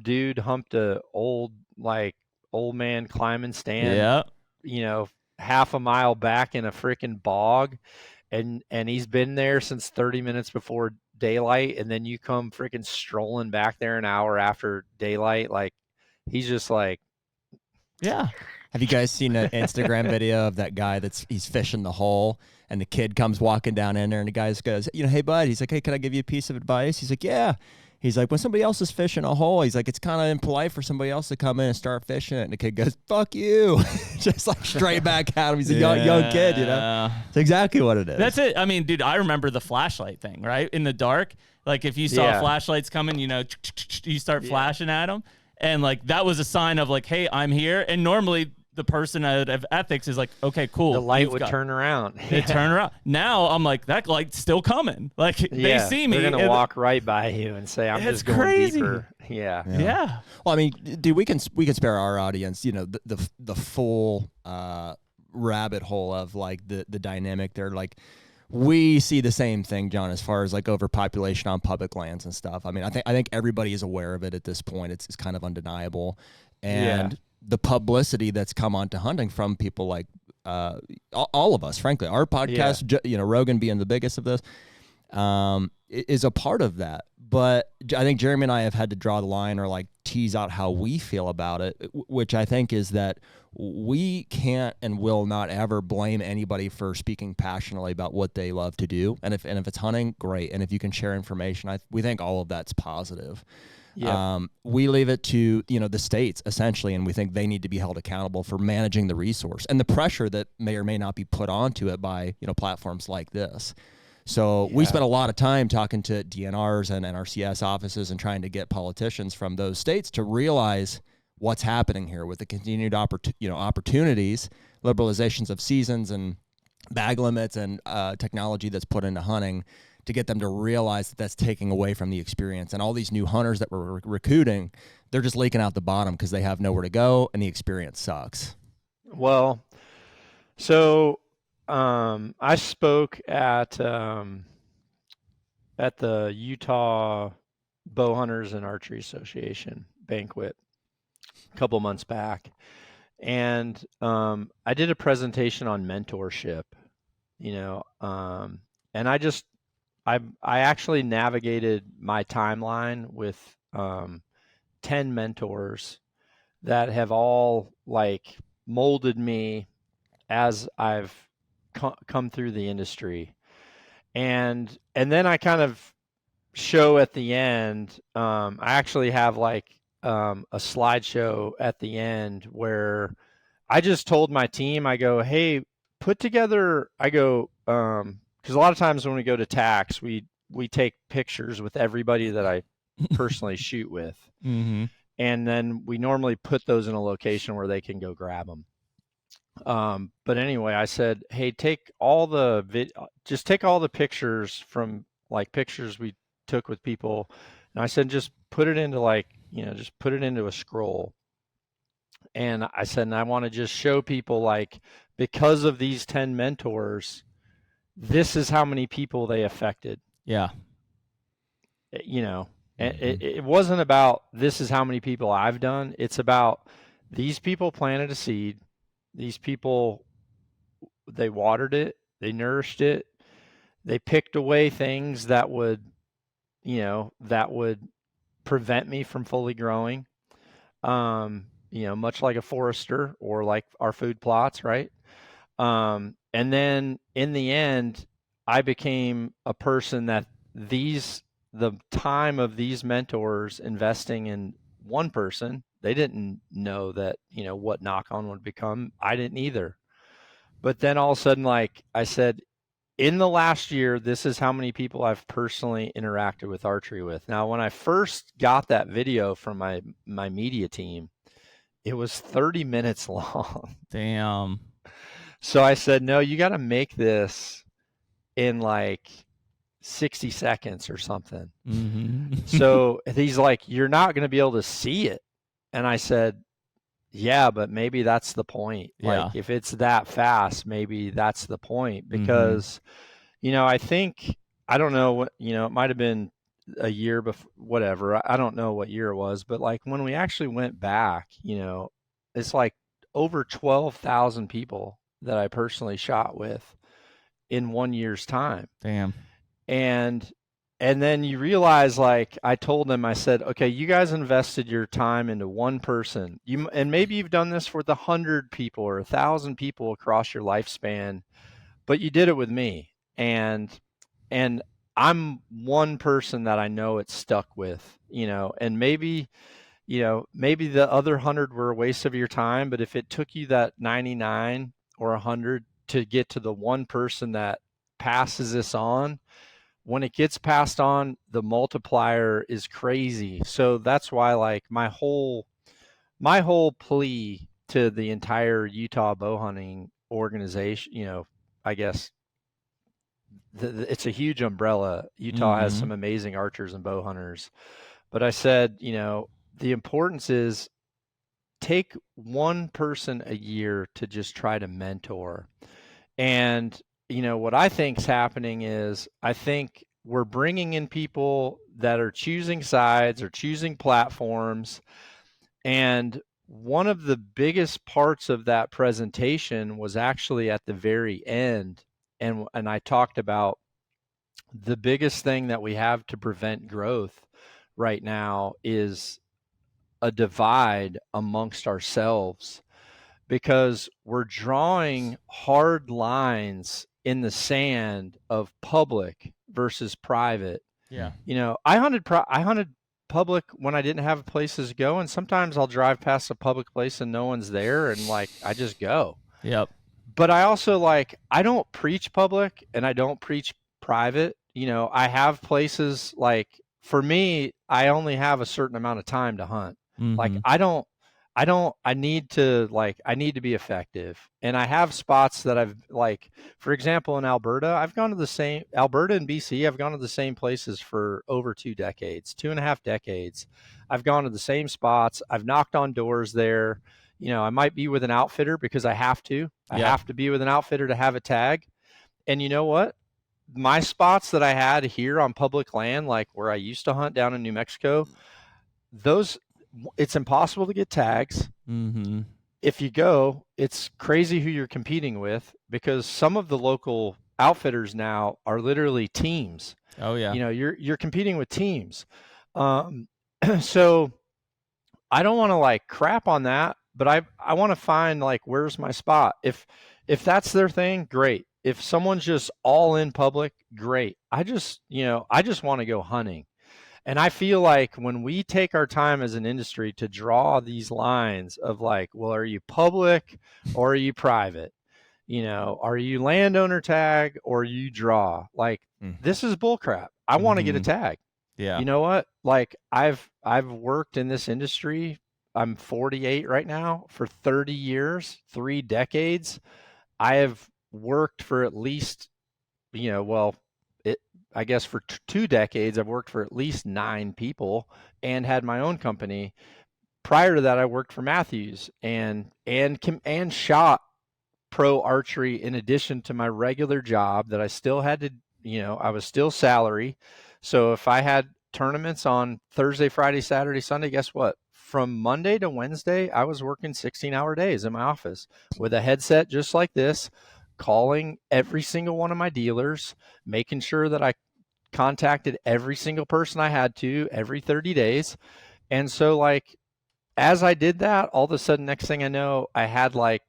dude humped a old man climbing stand, half a mile back in a freaking bog, and he's been there since 30 minutes before daylight, and then you come freaking strolling back there an hour after daylight, like he's just like,
yeah. Have you guys seen an Instagram video of that guy he's fishing the hole and the kid comes walking down in there and the guy goes, hey bud, he's like, hey, can I give you a piece of advice? He's like, yeah. He's like, when somebody else is fishing a hole, he's like, it's kind of impolite for somebody else to come in and start fishing it. And the kid goes, fuck you. Just like straight back at him. He's a young kid, It's exactly what it is.
That's it. I mean, dude, I remember the flashlight thing, right? In the dark, like if you saw flashlights coming, you start flashing at them. And like, that was a sign of like, hey, I'm here. And normally the person out of ethics is like, okay, cool.
The light would turn around.
It turn around. Now I'm like, that light's still coming. Like they see me.
They're going to walk right by you and say, I'm just going
crazy.
deeper. Yeah.
Well, I mean, dude, we can spare our audience, the full rabbit hole of like the dynamic there. Like we see the same thing, John, as far as like overpopulation on public lands and stuff. I mean, I think everybody is aware of it at this point. It's kind of undeniable. And the publicity that's come onto hunting from people like all of us, frankly, our podcast, Rogan being the biggest of this, is a part of that. But I think Jeremy and I have had to draw the line or like tease out how we feel about it, which I think is that we can't and will not ever blame anybody for speaking passionately about what they love to do. And if it's hunting, great. And if you can share information, we think all of that's positive. Yeah. We leave it to, the states essentially, and we think they need to be held accountable for managing the resource and the pressure that may or may not be put onto it by, platforms like this. So we spent a lot of time talking to DNRs and NRCS offices and trying to get politicians from those states to realize what's happening here with the continued opportunities, liberalizations of seasons and bag limits and technology that's put into hunting, to get them to realize that that's taking away from the experience. And all these new hunters that we're recruiting, they're just leaking out the bottom because they have nowhere to go and the experience sucks.
Well, so I spoke at the Utah Bowhunters and Archery Association banquet a couple months back, and I did a presentation on mentorship. And I actually navigated my timeline with 10 mentors that have all like molded me as I've come through the industry. And then I kind of show at the end, I actually have like a slideshow at the end where I just told my team, I go, hey, put together, I go, because a lot of times when we go to tax, we take pictures with everybody that I personally shoot with.
Mm-hmm.
And then we normally put those in a location where they can go grab them. But anyway, I said, hey, take all the pictures from like pictures we took with people. And I said, just put it into just put it into a scroll. And I said, and I want to just show people like, because of these 10 mentors, this is how many people they affected.
Yeah.
It wasn't about this is how many people I've done. It's about these people planted a seed. These people, they watered it, they nourished it, they picked away things that would prevent me from fully growing. Much like a forester or like our food plots, right? And then in the end, I became a person that the time of these mentors investing in one person, they didn't know that, what Nock On would become. I didn't either. But then all of a sudden, like I said, in the last year, this is how many people I've personally interacted with archery with. Now, when I first got that video from my media team, it was 30 minutes long.
Damn.
So I said, no, you got to make this in like 60 seconds or something.
Mm-hmm.
So he's like, you're not going to be able to see it. And I said, yeah, but maybe that's the point.
Yeah.
Like if it's that fast, maybe that's the point because, I think, I don't know what, it might've been a year before, whatever. I don't know what year it was, but like when we actually went back, it's like over 12,000 people that I personally shot with in 1 year's time.
Damn.
And then you realize, like I told them, I said, okay, you guys invested your time into one person. And maybe you've done this for the 100 people or 1,000 people across your lifespan, but you did it with me. And I'm one person that I know it's stuck with, and maybe the other 100 were a waste of your time, but if it took you that 99 or 100 to get to the one person that passes this on, when it gets passed on, the multiplier is crazy. So that's why like my whole plea to the entire Utah bow hunting organization, I guess it's a huge umbrella. Utah has some amazing archers and bow hunters, but I said, the importance is take one person a year to just try to mentor. And what I think is happening is I think we're bringing in people that are choosing sides or choosing platforms. And one of the biggest parts of that presentation was actually at the very end. And I talked about the biggest thing that we have to prevent growth right now is a divide amongst ourselves, because we're drawing hard lines in the sand of public versus private.
Yeah.
I hunted public when I didn't have places to go, and sometimes I'll drive past a public place and no one's there, and like I just go.
Yep.
But I also I don't preach public and I don't preach private. I have places like, for me, I only have a certain amount of time to hunt. Like I need to be effective. And I have spots that I've for example, in Alberta and BC, I've gone to the same places for over 2 decades, 2.5 decades. I've gone to the same spots. I've knocked on doors there. I might be with an outfitter because I have to. I have to be with an outfitter to have a tag. And you know what? My spots that I had here on public land, like where I used to hunt down in New Mexico, it's impossible to get tags.
Mm-hmm.
If you go, it's crazy who you're competing with, because some of the local outfitters now are literally teams.
Oh yeah.
You're competing with teams. So I don't want to like crap on that, but I want to find like, where's my spot? If that's their thing, great. If someone's just all in public, great. I just want to go hunting. And I feel like when we take our time as an industry to draw these lines of like, well, are you public or are you private? Are you landowner tag or you draw? Like, this is bullcrap. I want to get a tag.
Yeah.
You know what? Like, I've worked in this industry. I'm 48 right now, for 30 years, 3 decades. I have worked for at least, I guess for 2 decades, I've worked for at least 9 people and had my own company. Prior to that, I worked for Matthews and shot pro archery in addition to my regular job that I still had to, I was still salary. So if I had tournaments on Thursday, Friday, Saturday, Sunday, guess what? From Monday to Wednesday, I was working 16-hour days in my office with a headset just like this, calling every single one of my dealers, making sure that I contacted every single person I had to every 30 days. And so like, as I did that, all of a sudden, next thing I know, I had like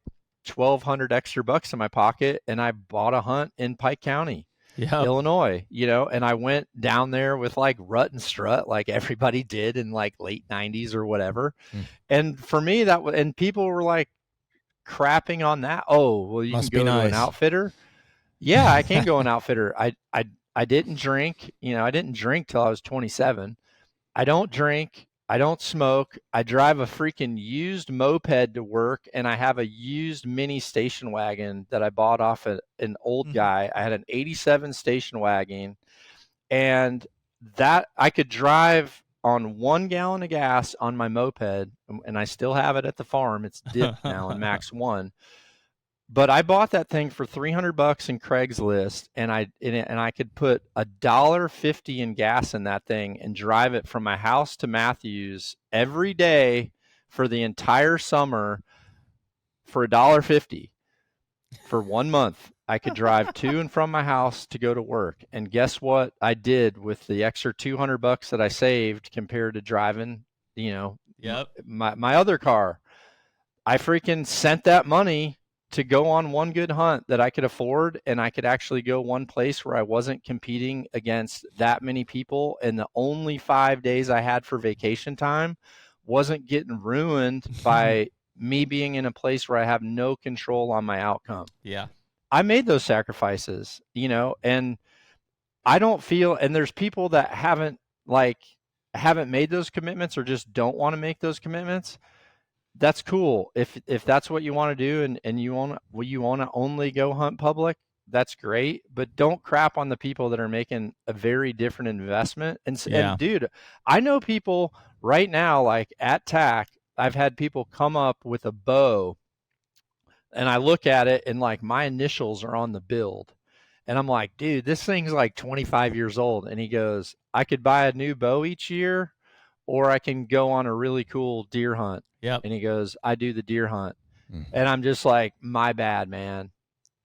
1,200 extra bucks in my pocket, and I bought a hunt in Pike County, Illinois, and I went down there with like rut and strut, like everybody did in like late 90s or whatever. And for me, and people were like crapping on that. Oh, well, you can go to an outfitter. Yeah, I can go an outfitter. I didn't drink, I didn't drink till I was 27. I don't drink. I don't smoke. I drive a freaking used moped to work, and I have a used mini station wagon that I bought off an old guy. I had an 87 station wagon, and that I could drive on 1 gallon of gas on my moped, and I still have it at the farm. It's dipped now in Max 1. But I bought that thing for $300 in Craigslist, and I could put $1.50 in gas in that thing and drive it from my house to Matthews every day for the entire summer for $1.50 for 1 month. I could drive to and from my house to go to work. And guess what I did with the extra $200 that I saved compared to driving, my other car? I freaking sent that money to go on one good hunt that I could afford, and I could actually go one place where I wasn't competing against that many people, and the only 5 days I had for vacation time wasn't getting ruined by me being in a place where I have no control on my outcome.
Yeah.
I made those sacrifices, and I don't feel, and there's people that haven't made those commitments or just don't want to make those commitments. That's cool. If that's what you want to do, and you want to only go hunt public, that's great. But don't crap on the people that are making a very different investment. And dude, I know people right now, like at TAC, I've had people come up with a bow, and I look at it, and like my initials are on the build, and I'm like, dude, this thing's like 25 years old. And he goes, I could buy a new bow each year, or I can go on a really cool deer hunt.
Yep.
And he goes, I do the deer hunt. And I'm just like, my bad, man.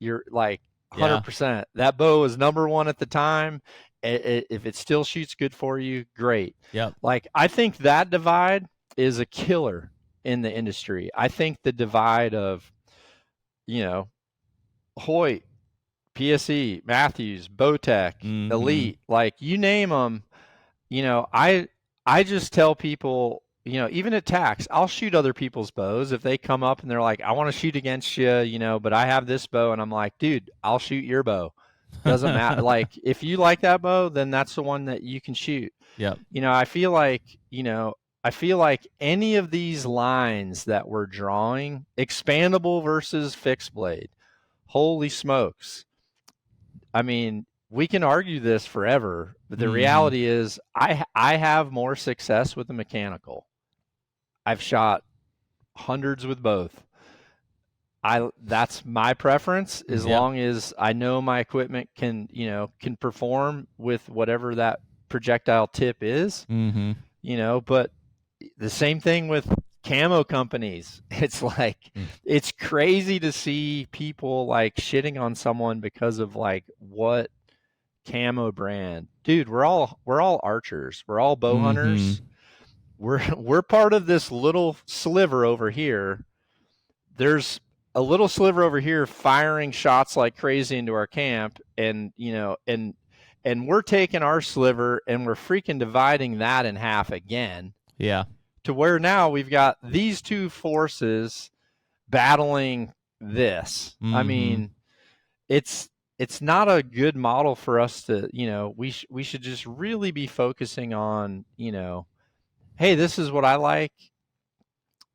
You're like 100%. Yeah. That bow was number 1 at the time. If it still shoots good for you, great.
Yep.
Like, I think that divide is a killer in the industry. I think the divide of, Hoyt, PSE, Matthews, Bowtech, Elite, like you name them, I just tell people, even at TACs, I'll shoot other people's bows if they come up and they're like, I want to shoot against you, but I have this bow. And I'm like, dude, I'll shoot your bow. Doesn't matter. Like, if you like that bow, then that's the one that you can shoot.
Yeah.
I feel like any of these lines that we're drawing, expandable versus fixed blade, holy smokes. I mean, we can argue this forever, but the reality is I have more success with the mechanical. I've shot hundreds with both. That's my preference, as long as I know my equipment can perform with whatever that projectile tip is. But the same thing with camo companies. It's like it's crazy to see people like shitting on someone because of like what camo brand. Dude, we're all archers. We're all bow hunters. We're part of this little sliver over here. There's a little sliver over here firing shots like crazy into our camp, and we're taking our sliver and we're freaking dividing that in half again.
Yeah.
To where now we've got these two forces battling this. I mean, it's not a good model for us to, we should just really be focusing on, hey, this is what I like.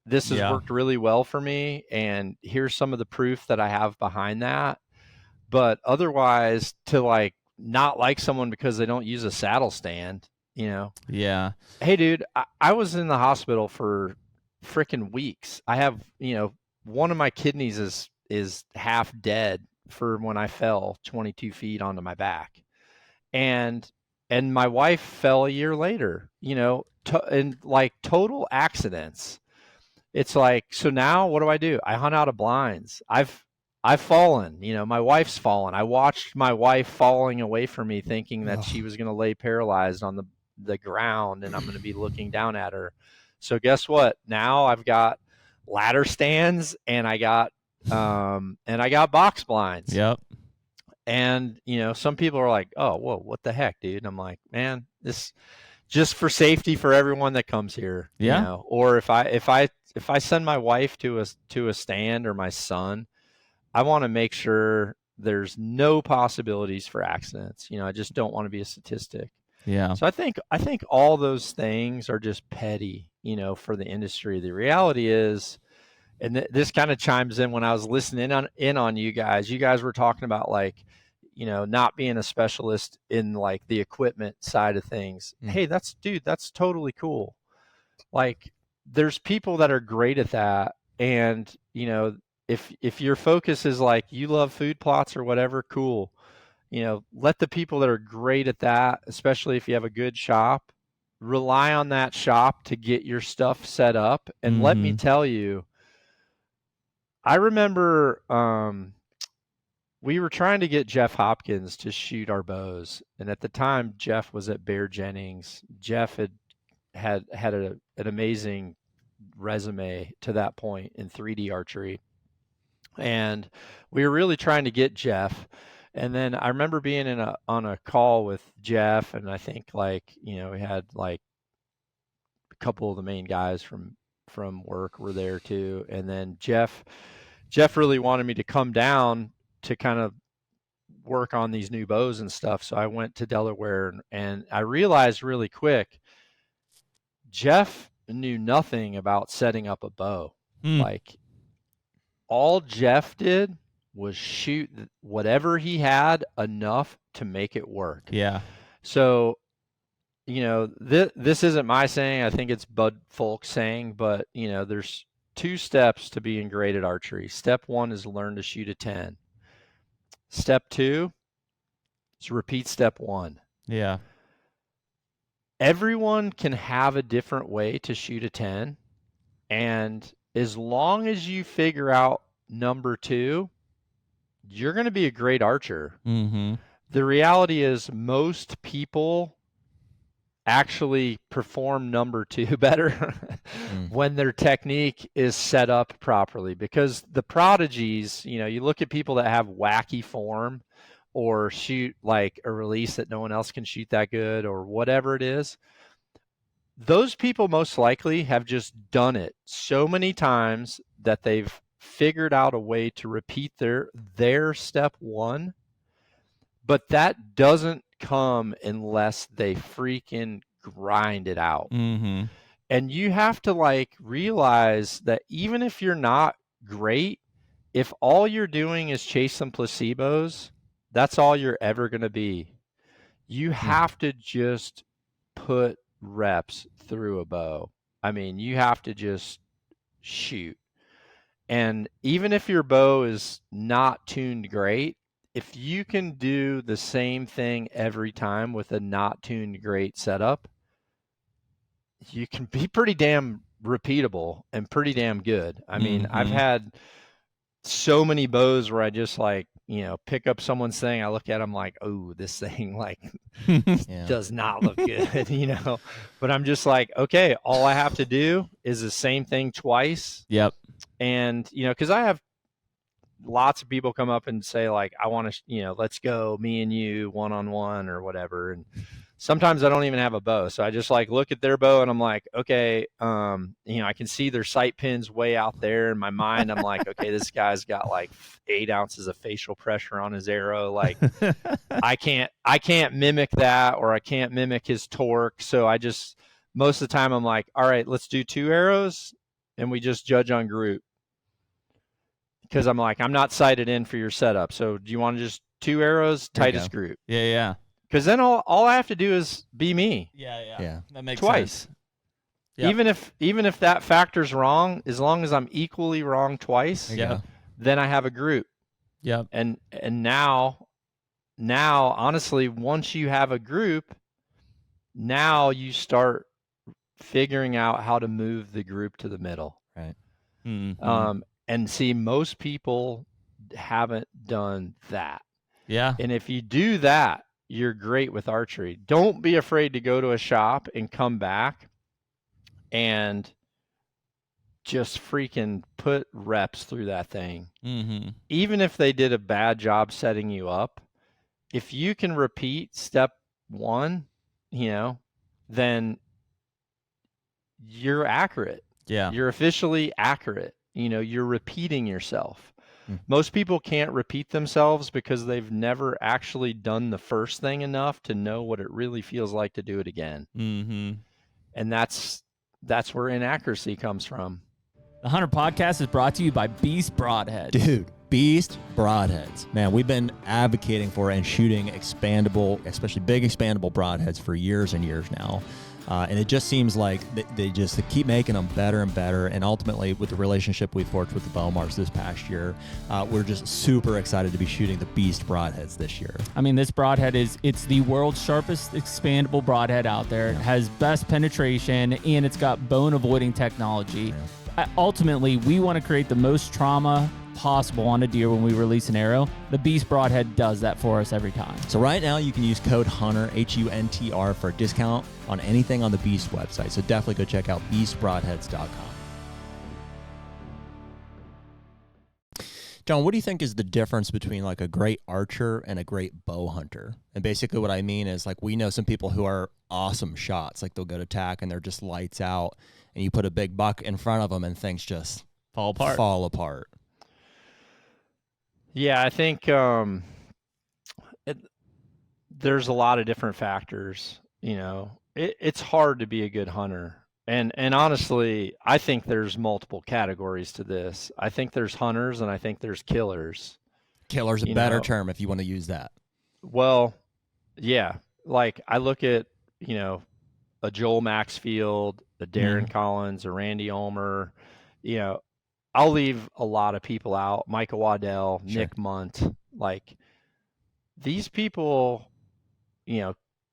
This has worked really well for me, and here's some of the proof that I have behind that. But otherwise, to like not like someone because they don't use a saddle stand,
Yeah.
Hey, dude, I was in the hospital for freaking weeks. I have, one of my kidneys is half dead for when I fell 22 feet onto my back, and my wife fell a year later. And like total accidents. It's like, so now what do? I hunt out of blinds. I've fallen, my wife's fallen. I watched my wife falling away from me thinking that she was going to lay paralyzed on the ground and I'm going to be looking down at her. So guess what? Now I've got ladder stands and I got box blinds.
Yep.
And, some people are like, oh, whoa, what the heck, dude? And I'm like, man, this just for safety for everyone that comes here.
Yeah.
Or if I send my wife to a stand or my son, I want to make sure there's no possibilities for accidents. I just don't want to be a statistic.
Yeah.
So I think all those things are just petty, for the industry. The reality is, and this kind of chimes in when I was listening in on you guys. You guys were talking about like, not being a specialist in like the equipment side of things. Hey, that's totally cool. Like, there's people that are great at that, and if your focus is like you love food plots or whatever, cool. Let the people that are great at that, especially if you have a good shop, rely on that shop to get your stuff set up. And let me tell you, I remember we were trying to get Jeff Hopkins to shoot our bows, and at the time Jeff was at Bear Jennings. Jeff had an amazing resume to that point in 3D archery, and we were really trying to get Jeff. And then I remember being on a call with Jeff, and I think like we had like a couple of the main guys from work were there too. And then Jeff really wanted me to come down to kind of work on these new bows and stuff. So I went to Delaware, and I realized really quick, Jeff knew nothing about setting up a bow. Like, all Jeff did was shoot whatever he had enough to make it work.
Yeah.
So, this isn't my saying. I think it's Bud Folk's saying, but there's 2 steps to being great at archery. Step 1 is learn to shoot a 10. Step 2 is repeat step 1.
Yeah.
Everyone can have a different way to shoot a 10. And as long as you figure out number 2, you're going to be a great archer. The reality is most people actually perform number 2 better when their technique is set up properly, because the prodigies, you look at people that have wacky form or shoot like a release that no one else can shoot that good or whatever it is. Those people most likely have just done it so many times that they've figured out a way to repeat their step 1, but that doesn't come unless they freaking grind it out. And you have to like realize that even if you're not great, if all you're doing is chase some placebos, that's all you're ever going to be. You have to just put reps through a bow. I mean, you have to just shoot. And even if your bow is not tuned great, if you can do the same thing every time with a not tuned great setup, you can be pretty damn repeatable and pretty damn good. I mean, I've had so many bows where I just like, pick up someone's thing. I look at them like, oh, this thing like does not look good, but I'm just like, okay, all I have to do is the same thing twice.
Yep.
And, cause I have lots of people come up and say like, I want to, let's go me and you one-on-one or whatever. And sometimes I don't even have a bow. So I just like look at their bow and I'm like, okay, I can see their sight pins way out there in my mind. I'm like, okay, this guy's got like 8 ounces of facial pressure on his arrow. Like I can't mimic that, or I can't mimic his torque. So I just, most of the time I'm like, all right, let's do 2 arrows and we just judge on group. Because I'm like, I'm not sighted in for your setup. So do you want to just 2 arrows, tightest group?
Yeah.
Because then all I have to do is be me.
Yeah. That makes
twice.
sense. Yep.
Even if that factor's wrong, as long as I'm equally wrong twice, then I have a group.
Yep.
And now honestly, once you have a group, now you start figuring out how to move the group to the middle.
Right.
Mm-hmm.
And see, most people haven't done that.
Yeah.
And if you do that, you're great with archery. Don't be afraid to go to a shop and come back and just freaking put reps through that thing.
Mm-hmm.
Even if they did a bad job setting you up, if you can repeat step 1, then you're accurate.
Yeah.
You're officially accurate. You're repeating yourself. Most people can't repeat themselves because they've never actually done the first thing enough to know what it really feels like to do it again.
Mm-hmm.
And that's where inaccuracy comes from.
The HUNTR Podcast is brought to you by Beast Broadheads.
Dude, Beast Broadheads. Man, we've been advocating for and shooting expandable, especially big expandable broadheads for years and years now. And it just seems like they just keep making them better and better. And ultimately, with the relationship we've forged with the Bowmars this past year, we're just super excited to be shooting the Beast broadheads this year.
I mean, this broadhead it's the world's sharpest expandable broadhead out there. It has best penetration, and it's got bone avoiding technology. Ultimately, we want to create the most trauma possible on a deer when we release an arrow. The Beast Broadhead does that for us every time.
So right now you can use code HUNTR, HUNTR, for a discount on anything on the Beast website. So definitely go check out beastbroadheads.com. John, what do you think is the difference between like a great archer and a great bow hunter? And basically what I mean is like we know some people who are awesome shots, like they'll go to tack and they're just lights out, and you put a big buck in front of them and things just
fall apart.
Yeah, I think there's a lot of different factors. It's hard to be a good hunter. And honestly, I think there's multiple categories to this. I think there's hunters and I think there's killers.
Killer's a better term if you want to use that.
Well, yeah. Like I look at, a Joel Maxfield, a Darren Collins, a Randy Ulmer, I'll leave a lot of people out. Michael Waddell,
Sure.
Nick Munt. Like these people,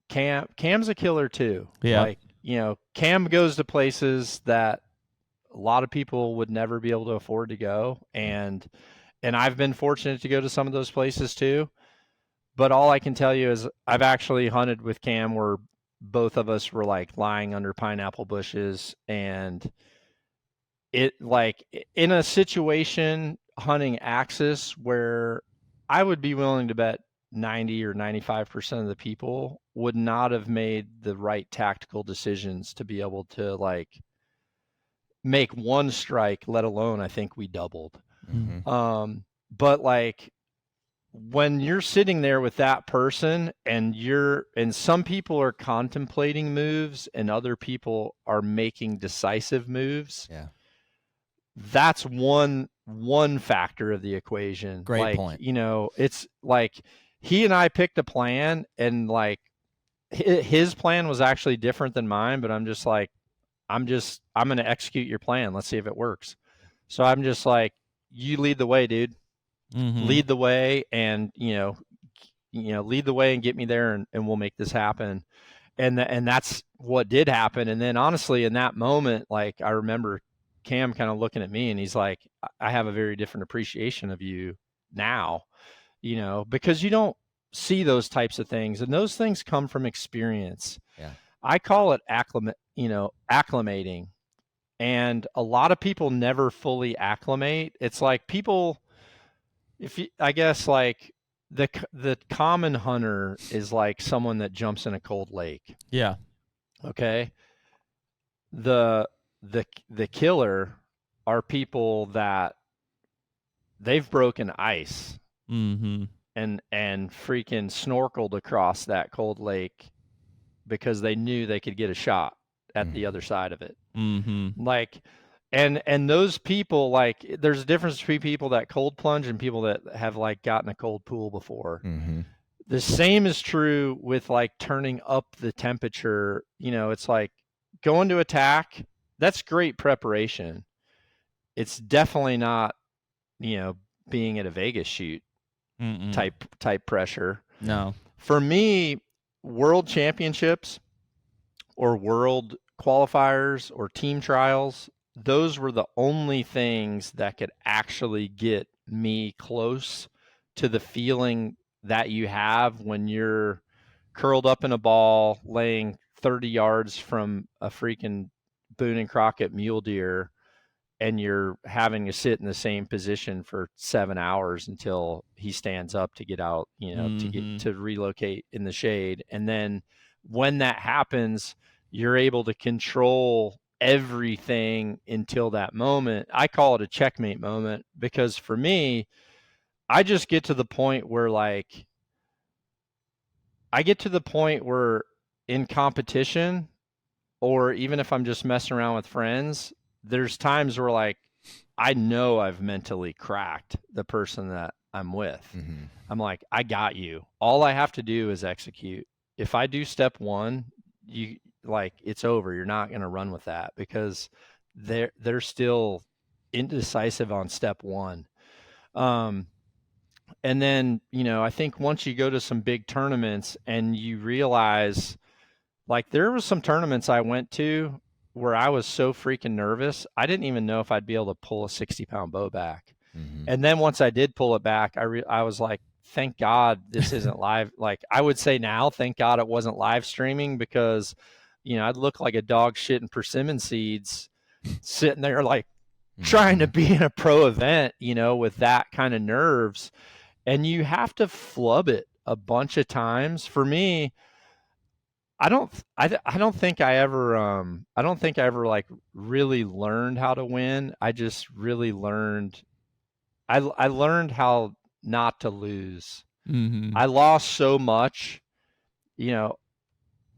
Cam's a killer too.
Yeah.
Like, Cam goes to places that a lot of people would never be able to afford to go. And I've been fortunate to go to some of those places too. But all I can tell you is I've actually hunted with Cam where both of us were like lying under pineapple bushes, and it like in a situation hunting axis where I would be willing to bet 90 or 95% of the people would not have made the right tactical decisions to be able to like make one strike, let alone I think we doubled.
Mm-hmm.
But like when you're sitting there with that person and some people are contemplating moves and other people are making decisive moves.
Yeah.
That's one factor of the equation.
Great point.
It's like he and I picked a plan, and like his plan was actually different than mine, but I'm just like, I'm going to execute your plan. Let's see if it works. So I'm just like, you lead the way, dude.
Mm-hmm.
Lead the way, and lead the way and get me there, and we'll make this happen. And that's what did happen. And then honestly, in that moment, like, I remember Cam kind of looking at me, and he's like, I have a very different appreciation of you now, because you don't see those types of things, and those things come from experience.
Yeah.
I call it acclimating. And a lot of people never fully acclimate. It's like people, I guess, like, the common hunter is like someone that jumps in a cold lake.
Yeah.
Okay. The killer are people that they've broken ice
Mm-hmm.
and freaking snorkeled across that cold lake because they knew they could get a shot at the other side of it.
Mm-hmm.
Like, and those people, like, there's a difference between people that cold plunge and people that have, like, gotten a cold pool before.
Mm-hmm.
The same is true with, like, turning up the temperature. It's like going to attack. That's great preparation. It's definitely not, being at a Vegas shoot type pressure.
No.
For me, world championships or world qualifiers or team trials, those were the only things that could actually get me close to the feeling that you have when you're curled up in a ball laying 30 yards from a freaking Boone and Crockett mule deer, and you're having to sit in the same position for 7 hours until he stands up to get out, to relocate in the shade. And then when that happens, you're able to control everything until that moment. I call it a checkmate moment, because for me, I just get to the point where, like, in competition, or even if I'm just messing around with friends, there's times where, like, I know I've mentally cracked the person that I'm with.
Mm-hmm.
I'm like, I got you. All I have to do is execute. If I do step one, it's over. You're not going to run with that, because they're still indecisive on step one. And then, I think once you go to some big tournaments and you realize, like, there was some tournaments I went to where I was so freaking nervous, I didn't even know if I'd be able to pull a 60-pound bow back.
Mm-hmm.
And then once I did pull it back, I was like, thank God this isn't live. Like, I would say now, thank God it wasn't live streaming, because, I'd look like a dog shitting persimmon seeds sitting there, like, trying to be in a pro event, with that kind of nerves. And you have to flub it a bunch of times. For me, I don't think I ever like really learned how to win. I just really learned, I learned how not to lose.
Mm-hmm.
I lost so much,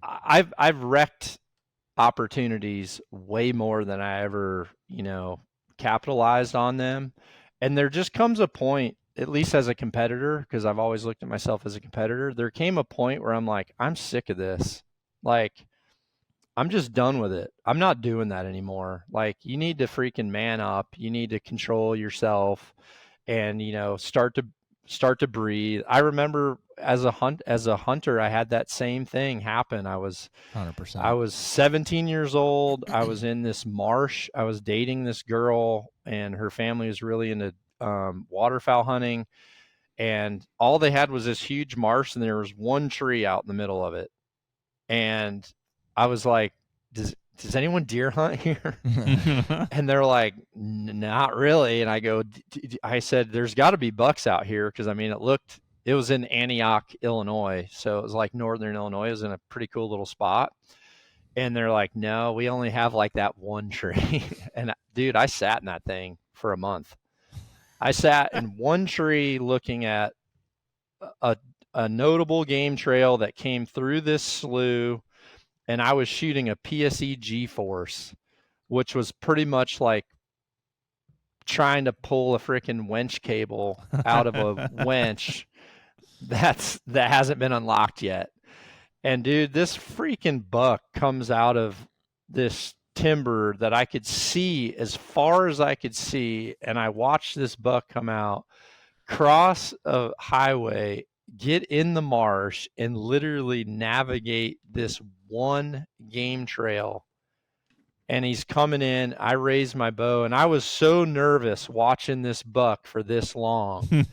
I've wrecked opportunities way more than I ever, capitalized on them. And there just comes a point, at least as a competitor, because I've always looked at myself as a competitor, there came a point where I'm like, I'm sick of this. Like, I'm just done with it. I'm not doing that anymore. Like, you need to freaking man up. You need to control yourself and, start to breathe. I remember as a hunter, I had that same thing happen. I was
100%.
I was 17 years old. I was in this marsh. I was dating this girl, and her family was really into waterfowl hunting. And all they had was this huge marsh, and there was one tree out in the middle of it. And I was like, does anyone deer hunt here? And they're like, not really. And I said, there's got to be bucks out here, because, I mean, it was in Antioch, Illinois. So it was like northern Illinois. It was in a pretty cool little spot. And they're like, no, we only have like that one tree. And dude, I sat in that thing for a month. I sat in one tree looking at a notable game trail that came through this slough, and I was shooting a PSE G-Force, which was pretty much like trying to pull a freaking winch cable out of a winch that hasn't been unlocked yet. And dude, this freaking buck comes out of this timber that I could see as far as I could see. And I watched this buck come out, cross a highway, get in the marsh, and literally navigate this one game trail. And he's coming in. I raised my bow, and I was so nervous watching this buck for this long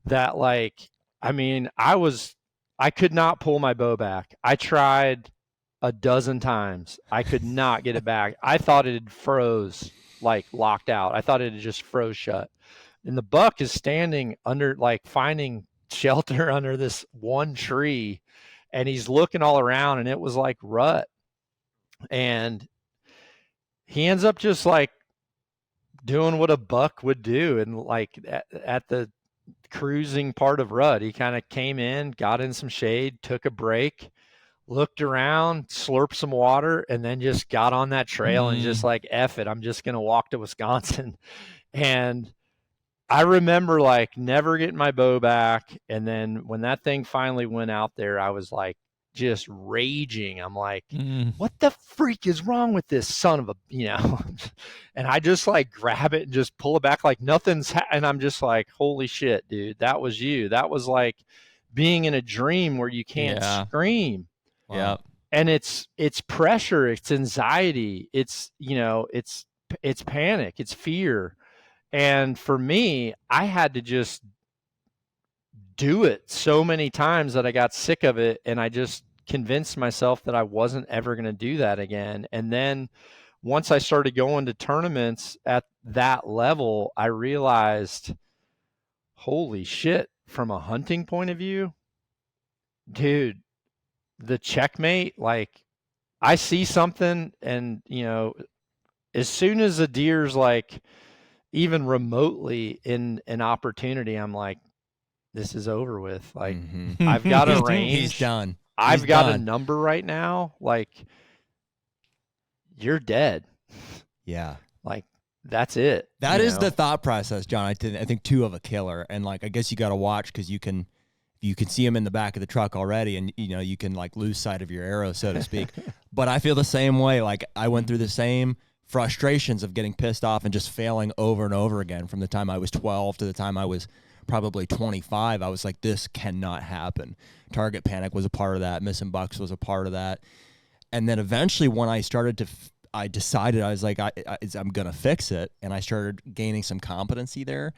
that, like, I mean, I could not pull my bow back. I tried a dozen times. I could not get it back. I thought it had froze, like locked out. I thought it had just froze shut. And the buck is standing under, like, finding shelter under this one tree, and he's looking all around, and it was like rut. And he ends up just like doing what a buck would do. And like at the cruising part of rut, he kind of came in, got in some shade, took a break, looked around, slurped some water, and then just got on that trail and just like, F it, I'm just going to walk to Wisconsin. And I remember like never getting my bow back. And then when that thing finally went out there, I was like just raging. I'm like, what the freak is wrong with this son of a, and I just like grab it and just pull it back like nothing's and I'm just like, holy shit, dude, that was you. That was like being in a dream where you can't scream.
Wow. Yeah.
And it's pressure, it's anxiety, it's panic, it's fear. And for me, I had to just do it so many times that I got sick of it, and I just convinced myself that I wasn't ever going to do that again. And then once I started going to tournaments at that level, I realized, holy shit, from a hunting point of view, dude, the checkmate, like I see something and, as soon as a deer's like even remotely in an opportunity, I'm like, this is over with. Like I've got a range.
He's done.
I've got a number right now. Like you're dead.
Yeah.
Like that's it.
That is the thought process, John. I think too of a killer. And like, I guess you got to watch because you can see him in the back of the truck already, and you can like lose sight of your arrow, so to speak. But I feel the same way. Like I went through the same frustrations of getting pissed off and just failing over and over again from the time I was 12 to the time I was probably 25. I was like, this cannot happen. Target panic was a part of that. Missing bucks was a part of that. And then eventually when I started to, I decided, I was like, I'm going to fix it. And I started gaining some competency there.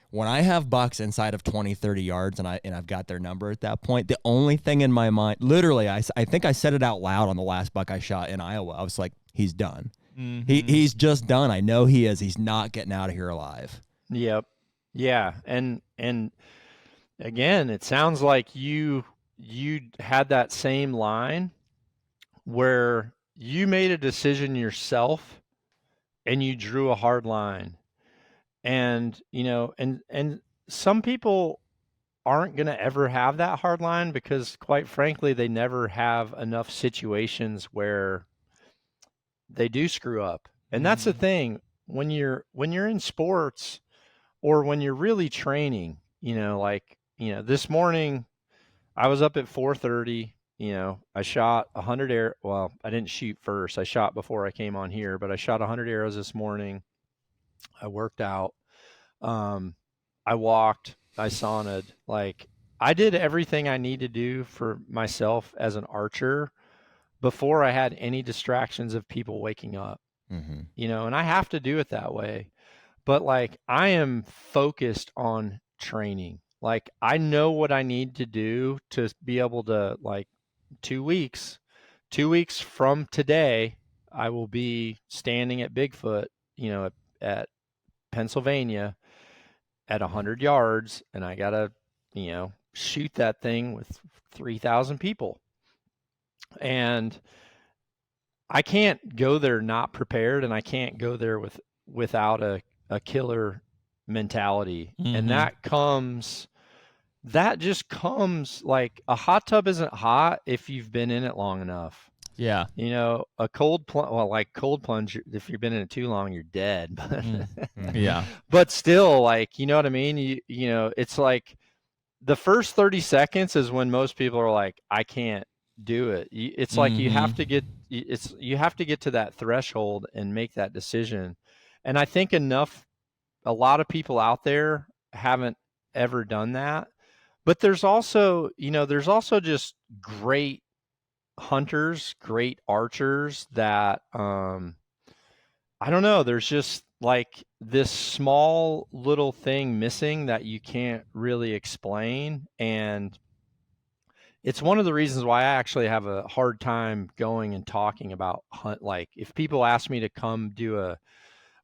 When I have bucks inside of 20, 30 yards and I've got their number at that point, the only thing in my mind, literally, I think I said it out loud on the last buck I shot in Iowa. I was like, he's done. He's just done. I know he is. He's not getting out of here alive.
Yep. Yeah. And again, it sounds like you had that same line where you made a decision yourself and you drew a hard line. And, and some people aren't going to ever have that hard line because quite frankly, they never have enough situations where they do screw up. And that's the thing when you're in sports or when you're really training, this morning I was up at 4:30, I shot 100 arrows. Well, I didn't shoot first. I shot before I came on here, but I shot 100 arrows this morning. I worked out. I walked, I saunaed, like I did everything I need to do for myself as an archer before I had any distractions of people waking up, and I have to do it that way. But like, I am focused on training. Like I know what I need to do to be able to, like 2 weeks from today, I will be standing at Bigfoot, at Pennsylvania at 100 yards. And I got to, shoot that thing with 3,000 people. And I can't go there not prepared, and I can't go there without a killer mentality. And that just comes like a hot tub isn't hot if you've been in it long enough.
Yeah.
A cold plunge, if you've been in it too long, you're dead.
Yeah.
But still, like, you know what I mean? It's like the first 30 seconds is when most people are like, I can't do it. It's like you have to get to that threshold and make that decision. And I think a lot of people out there haven't ever done that. But there's also just great hunters, great archers that I don't know, there's just like this small little thing missing that you can't really explain. And it's one of the reasons why I actually have a hard time going and talking about hunt. Like if people ask me to come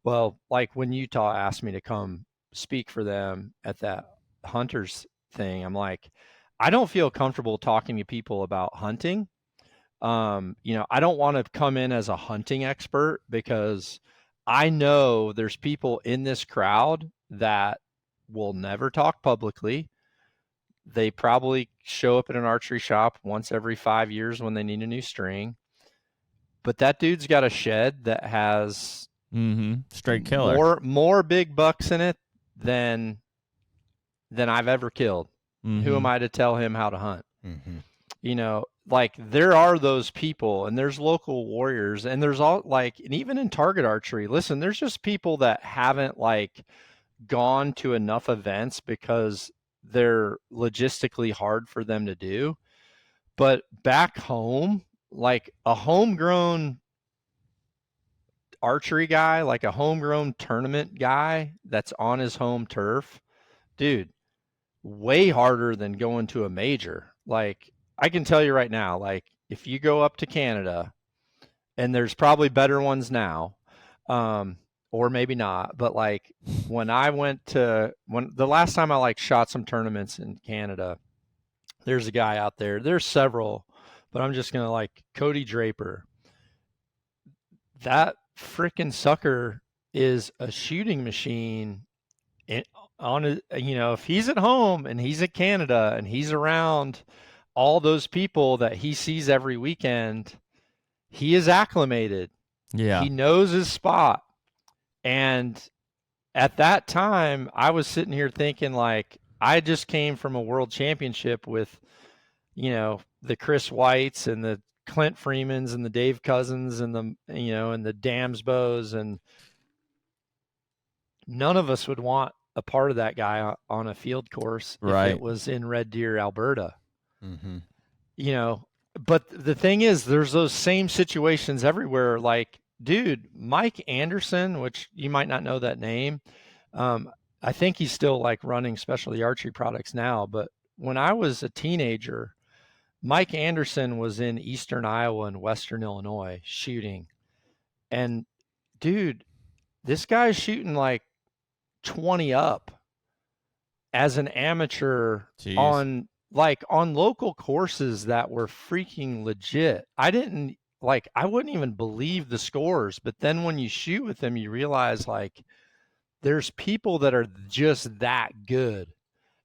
like when Utah asked me to come speak for them at that hunters thing, I'm like, I don't feel comfortable talking to people about hunting. I don't want to come in as a hunting expert because I know there's people in this crowd that will never talk publicly. They probably show up at an archery shop once every 5 years when they need a new string. But that dude's got a shed that has
straight killer.
More big bucks in it than I've ever killed. Who am I to tell him how to hunt? Like there are those people, and there's local warriors, and there's and even in target archery, listen, there's just people that haven't like gone to enough events because they're logistically hard for them to do. But back home, like a homegrown archery guy, like a homegrown tournament guy that's on his home turf, dude, way harder than going to a major. Like I can tell you right now, like if you go up to Canada, and there's probably better ones now, or maybe not, but like when the last time I like shot some tournaments in Canada, there's a guy out there, there's several, but I'm just going to like Cody Draper. That freaking sucker is a shooting machine if he's at home and he's at Canada and he's around all those people that he sees every weekend, he is acclimated.
Yeah.
He knows his spot. And at that time, I was sitting here thinking like, I just came from a world championship with, the Chris Whites and the Clint Freemans and the Dave Cousins and and the Damsbows, and none of us would want a part of that guy on a field course if it was in Red Deer, Alberta. But the thing is, there's those same situations everywhere. Like, dude, Mike Anderson, which you might not know that name. I think he's still like running specialty archery products now. But when I was a teenager, Mike Anderson was in Eastern Iowa and Western Illinois shooting. And dude, this guy's shooting like 20 up as an amateur.
Jeez.
on local courses that were freaking legit. I wouldn't even believe the scores, but then when you shoot with them, you realize like there's people that are just that good.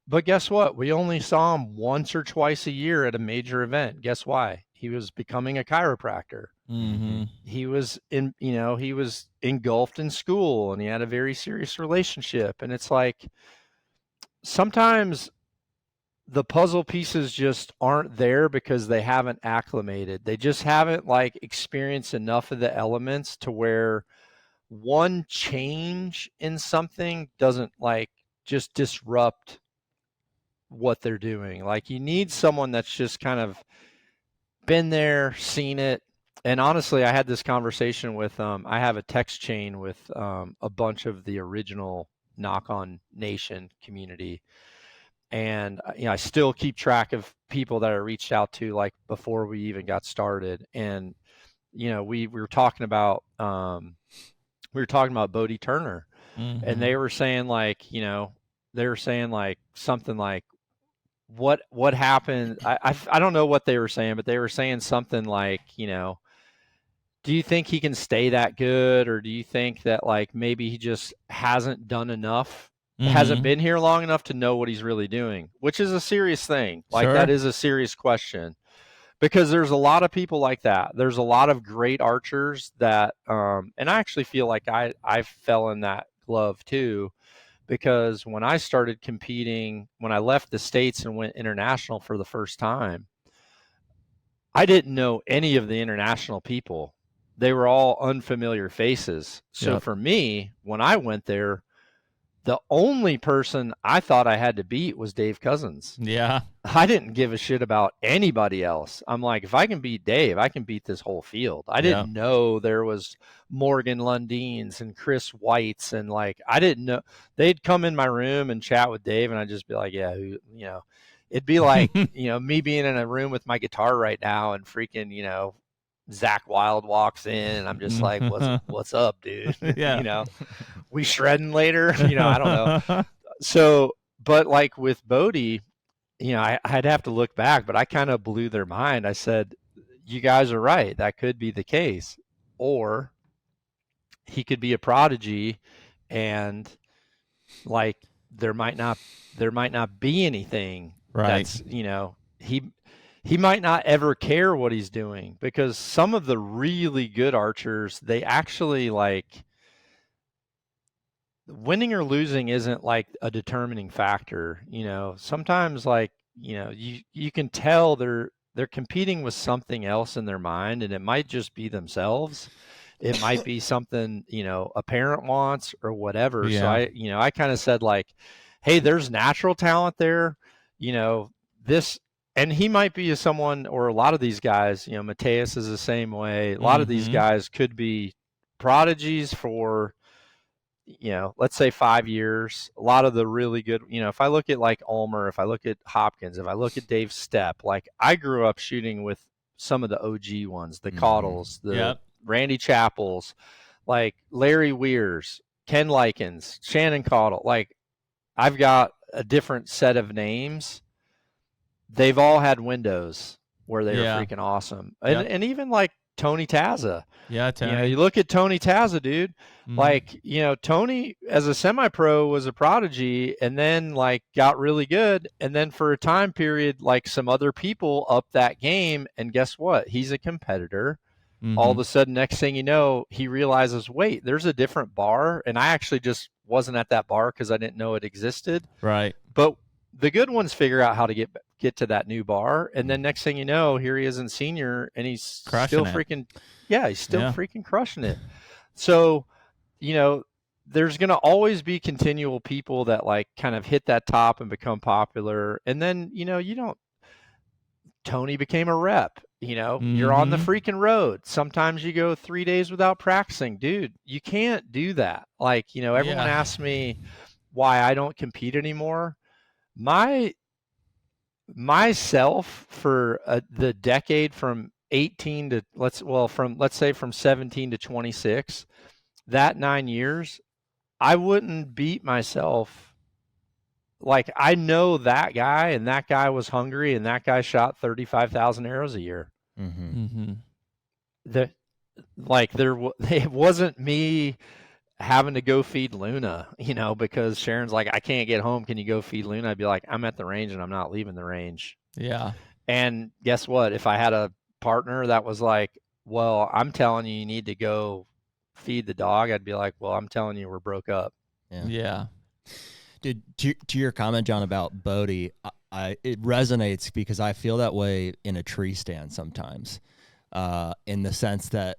But guess what? We only saw him once or twice a year at a major event. Guess why? He was becoming a chiropractor. He was he was engulfed in school, and he had a very serious relationship. And it's like sometimes the puzzle pieces just aren't there because they haven't acclimated. They just haven't like experienced enough of the elements to where one change in something doesn't like just disrupt what they're doing. Like you need someone that's just kind of been there, seen it. And honestly, I had this conversation with, I have a text chain with a bunch of the original Nock On Nation community. And, I still keep track of people that I reached out to like before we even got started. And, we were talking about, Bodie Turner, and they were saying like, something like, what happened? I don't know what they were saying, but they were saying something like, do you think he can stay that good? Or do you think that like maybe he just hasn't done enough, hasn't been here long enough to know what he's really doing, which is a serious thing. Like that is a serious question, because there's a lot of people like that. There's a lot of great archers that, and I actually feel like I fell in that glove too, because when I started competing, when I left the States and went international for the first time, I didn't know any of the international people. They were all unfamiliar faces. So for me, when I went there, the only person I thought I had to beat was Dave Cousins.
Yeah.
I didn't give a shit about anybody else. I'm like, if I can beat Dave, I can beat this whole field. I didn't know there was Morgan Lundins and Chris Whites, and like, I didn't know. They'd come in my room and chat with Dave, and I'd just be like, yeah, it'd be like, me being in a room with my guitar right now and freaking, Zach Wild walks in, and I'm just like, what's up, dude?
Yeah.
We shredding later, I don't know. So, but like with Bodie, I'd have to look back, but I kind of blew their mind. I said, you guys are right. That could be the case. Or he could be a prodigy, and like there might not be anything.
Right.
That's, he might not ever care what he's doing, because some of the really good archers, they actually like, winning or losing isn't like a determining factor. Sometimes like, you can tell they're competing with something else in their mind, and it might just be themselves. It might be something, a parent wants or whatever.
Yeah.
So I kind of said like, hey, there's natural talent there, this, and he might be someone, or a lot of these guys, Mateus is the same way. A lot of these guys could be prodigies for, let's say 5 years. A lot of the really good, if I look at like Ulmer, if I look at Hopkins, if I look at Dave Stepp, like I grew up shooting with some of the OG ones, the Caudles, the Randy Chappells, like Larry Weirs, Ken Likens, Shannon Caudle. Like I've got a different set of names. They've all had windows where they were freaking awesome. And even like Tony Tazza.
Yeah, Tony.
You look at Tony Tazza, dude. Like, Tony as a semi-pro was a prodigy, and then like got really good, and then for a time period, like some other people upped that game, and guess what? He's a competitor. All of a sudden, next thing you know, he realizes, wait, there's a different bar, and I actually just wasn't at that bar because I didn't know it existed.
Right.
But the good ones figure out how to get to that new bar, and then next thing you know, here he is in senior, and he's
crushing
he's still freaking crushing it. So, there's going to always be continual people that like kind of hit that top and become popular, and then Tony became a rep. You're on the freaking road. Sometimes you go 3 days without practicing, dude. You can't do that. Like, everyone asks me why I don't compete anymore. Myself for the decade from 18 to let's say from 17 to 26, that 9 years, I wouldn't beat myself. Like, I know that guy, and that guy was hungry, and that guy shot 35,000 arrows a year. It wasn't me having to go feed Luna, because Sharon's like, I can't get home. Can you go feed Luna? I'd be like, I'm at the range and I'm not leaving the range.
Yeah.
And guess what? If I had a partner that was like, well, I'm telling you need to go feed the dog, I'd be like, well, I'm telling you we're broke up.
Yeah.
Dude, to your comment, John, about Bodie, it resonates because I feel that way in a tree stand sometimes, in the sense that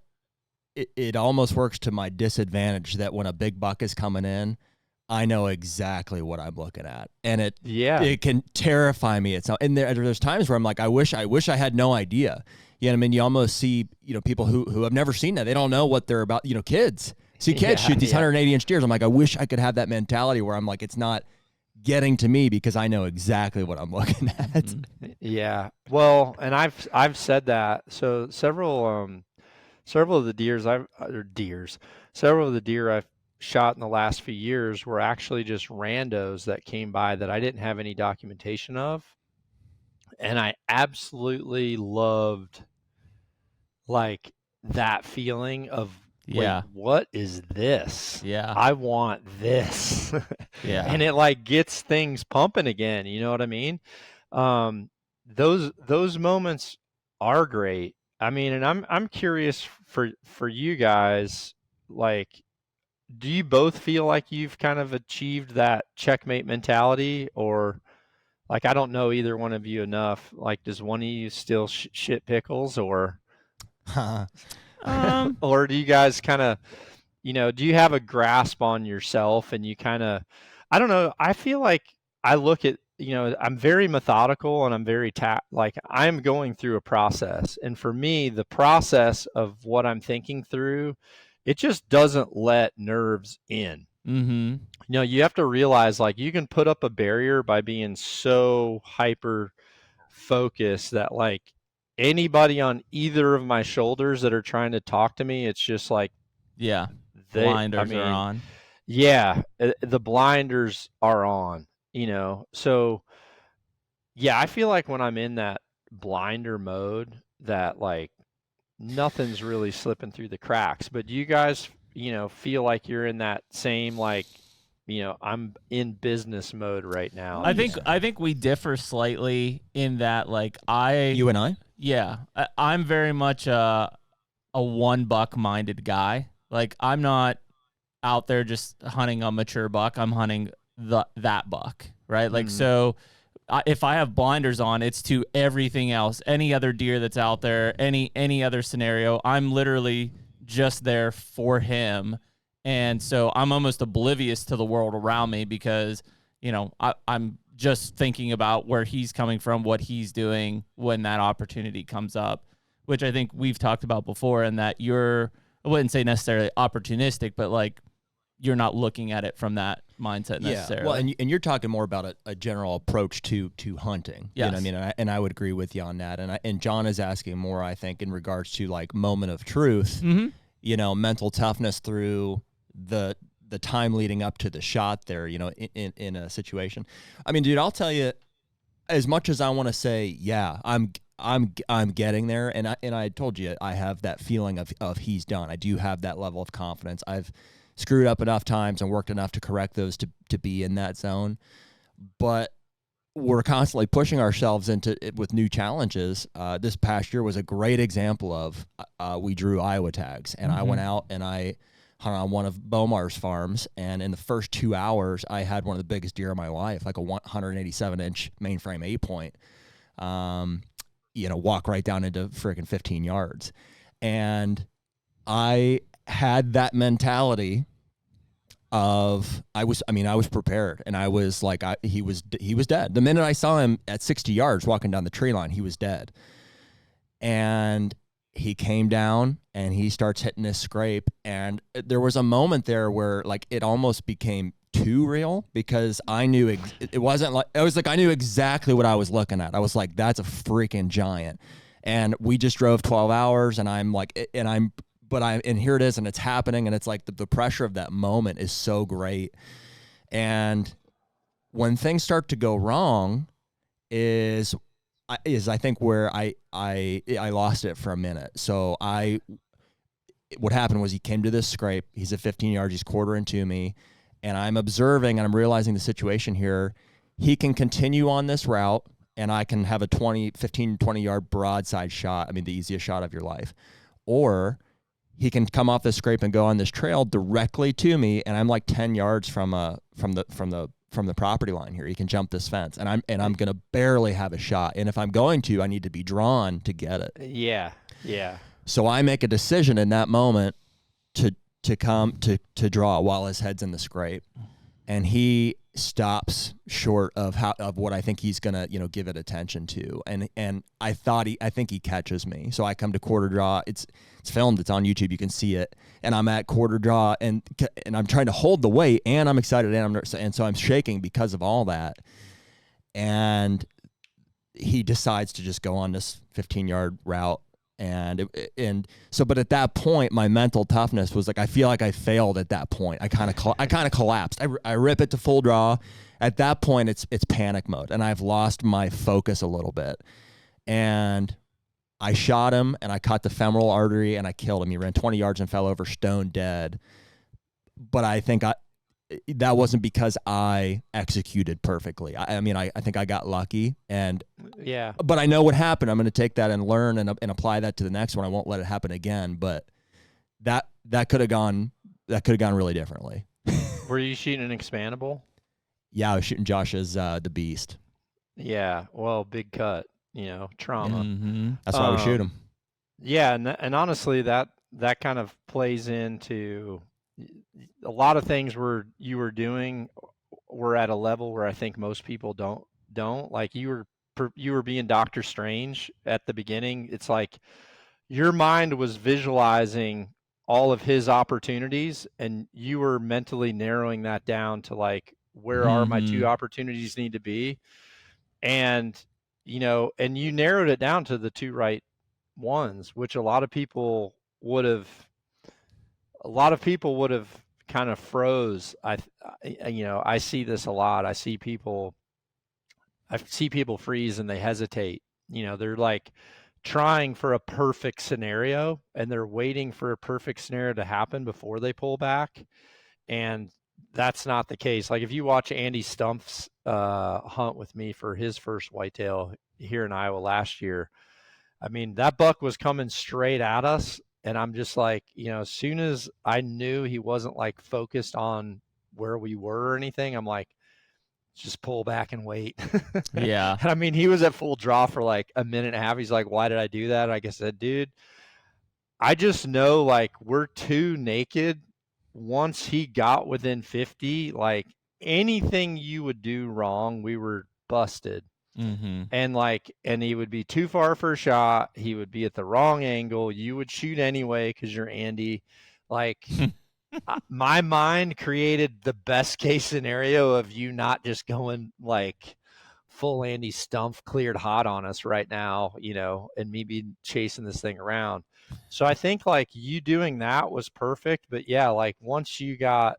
it almost works to my disadvantage that when a big buck is coming in, I know exactly what I'm looking at, and it can terrify me. And there's times where I'm like, I wish I had no idea. You know what I mean? You almost see people who have never seen that. They don't know what they're about. Kids. See kids shoot these 180-inch deers. I'm like, I wish I could have that mentality where I'm like, it's not getting to me because I know exactly what I'm looking at.
Yeah. Well, and I've said that. So several of the deer I've shot in the last few years were actually just randos that came by that I didn't have any documentation of. And I absolutely loved like that feeling of, wait, what is this?
Yeah.
I want this.
Yeah.
And it like gets things pumping again. You know what I mean? Those moments are great. I mean, and I'm curious for you guys, like, do you both feel like you've kind of achieved that checkmate mentality, or Like, I don't know either one of you enough. Like, does one of you still shit pickles, or or do you guys kind of, do you have a grasp on yourself and you kind of, I don't know. I feel like I look at, I'm very methodical and I'm very like I'm going through a process. And for me, the process of what I'm thinking through, it just doesn't let nerves in.
Mm-hmm.
You have to realize, like, you can put up a barrier by being so hyper focused that, like, anybody on either of my shoulders that are trying to talk to me, it's just like,
Yeah. Blinders are on.
Yeah, the blinders are on, So, yeah, I feel like when I'm in that blinder mode, that, like, nothing's really slipping through the cracks. But do you guys, feel like you're in that same, like, I'm in business mode right now?
I think we differ slightly in that, like,
You and I?
Yeah, I'm very much a one buck minded guy. Like, I'm not out there just hunting a mature buck. I'm hunting that buck, right? Like, so if I have blinders on, it's to everything else, any other deer that's out there, any other scenario. I'm literally just there for him. And so I'm almost oblivious to the world around me because, I'm just thinking about where he's coming from, what he's doing when that opportunity comes up, which I think we've talked about before, and that I wouldn't say necessarily opportunistic, but, like, you're not looking at it from that mindset necessarily.
Well, and you're talking more about a general approach to hunting.
Yes.
You know what I mean? And I would agree with you on that. And John is asking more, I think, in regards to, like, moment of truth, mental toughness through the time leading up to the shot there, in a situation. I mean, dude, I'll tell you, as much as I want to say, yeah, I'm getting there, and I told you I have that feeling of he's done. I do have that level of confidence. I've screwed up enough times and worked enough to correct those to be in that zone. But we're constantly pushing ourselves into it with new challenges. This past year was a great example of we drew Iowa tags, and I went out and I hunted on one of Bomar's farms, and in the first 2 hours, I had one of the biggest deer of my life, like a 187-inch mainframe 8-point. Walk right down into freaking 15 yards. And I had that mentality of I was prepared, and I was like, he was dead. The minute I saw him at 60 yards walking down the tree line, he was dead. And he came down and he starts hitting this scrape, and there was a moment there where, like, it almost became too real because I knew it wasn't like, it was like I knew exactly what I was looking at. I was like, that's a freaking giant. And we just drove 12 hours, and I'm like, and here it is, and it's happening, and it's like the pressure of that moment is so great. And when things start to go wrong is I think where I lost it for a minute. So what happened was he came to this scrape. He's at 15 yards. He's quartering to me, and I'm observing, and I'm realizing the situation here. He can continue on this route, and I can have a 15, 20-yard broadside shot. I mean, the easiest shot of your life. Or he can come off this scrape and go on this trail directly to me, and I'm like 10 yards from the property line here. He can jump this fence, and I'm gonna barely have a shot. And if I'm going to, I need to be drawn to get it.
Yeah.
So I make a decision in that moment to come to draw while his head's in the scrape, and he stops short of what I think he's gonna give it attention to, and I think he catches me. So I come to quarter draw. It's filmed. It's on YouTube. You can see it. And I'm at quarter draw, and I'm trying to hold the weight, and I'm excited, and so I'm shaking because of all that. And he decides to just go on this 15-yard route. But at that point, my mental toughness was like, I feel like I failed at that point. I kind of collapsed. I rip it to full draw. At that point, it's panic mode, and I've lost my focus a little bit. And I shot him, and I caught the femoral artery, and I killed him. He ran 20 yards and fell over stone dead. But I think that wasn't because I executed perfectly. I mean, I think I got lucky,
yeah.
But I know what happened. I'm going to take that and learn and apply that to the next one. I won't let it happen again. But that could have gone really differently.
Were you shooting an expandable?
Yeah, I was shooting Josh's The Beast.
Yeah, well, big cut, trauma.
Mm-hmm.
That's why we shoot
Um,
them.
yeah, and honestly, that kind of plays into a lot of things where you were doing were at a level where I think most people don't like you were being Doctor Strange at the beginning. It's like your mind was visualizing all of his opportunities and you were mentally narrowing that down to like where are my
Mm-hmm.
two opportunities need to be, and and you narrowed it down to the two right ones, which a lot of people would have kind of froze. I see this a lot. I see people freeze and they hesitate. They're like trying for a perfect scenario and they're waiting for a perfect scenario to happen before they pull back. And that's not the case. Like if you watch Andy Stumpf's hunt with me for his first whitetail here in Iowa last year, I mean, that buck was coming straight at us. And I'm just like, as soon as I knew he wasn't like focused on where we were or anything, I'm like, just pull back and wait.
Yeah.
And I mean, he was at full draw for like a minute and a half. He's like, why did I do that? Like I said, dude, I just know like we're too naked. Once he got within 50, like anything you would do wrong, we were busted.
Mm-hmm.
And he would be too far for a shot. He would be at the wrong angle. You would shoot anyway because you're Andy. Like my mind created the best case scenario of you not just going like full Andy Stumpf cleared hot on us right now, and me be chasing this thing around. So I think like you doing that was perfect. But yeah, like once you got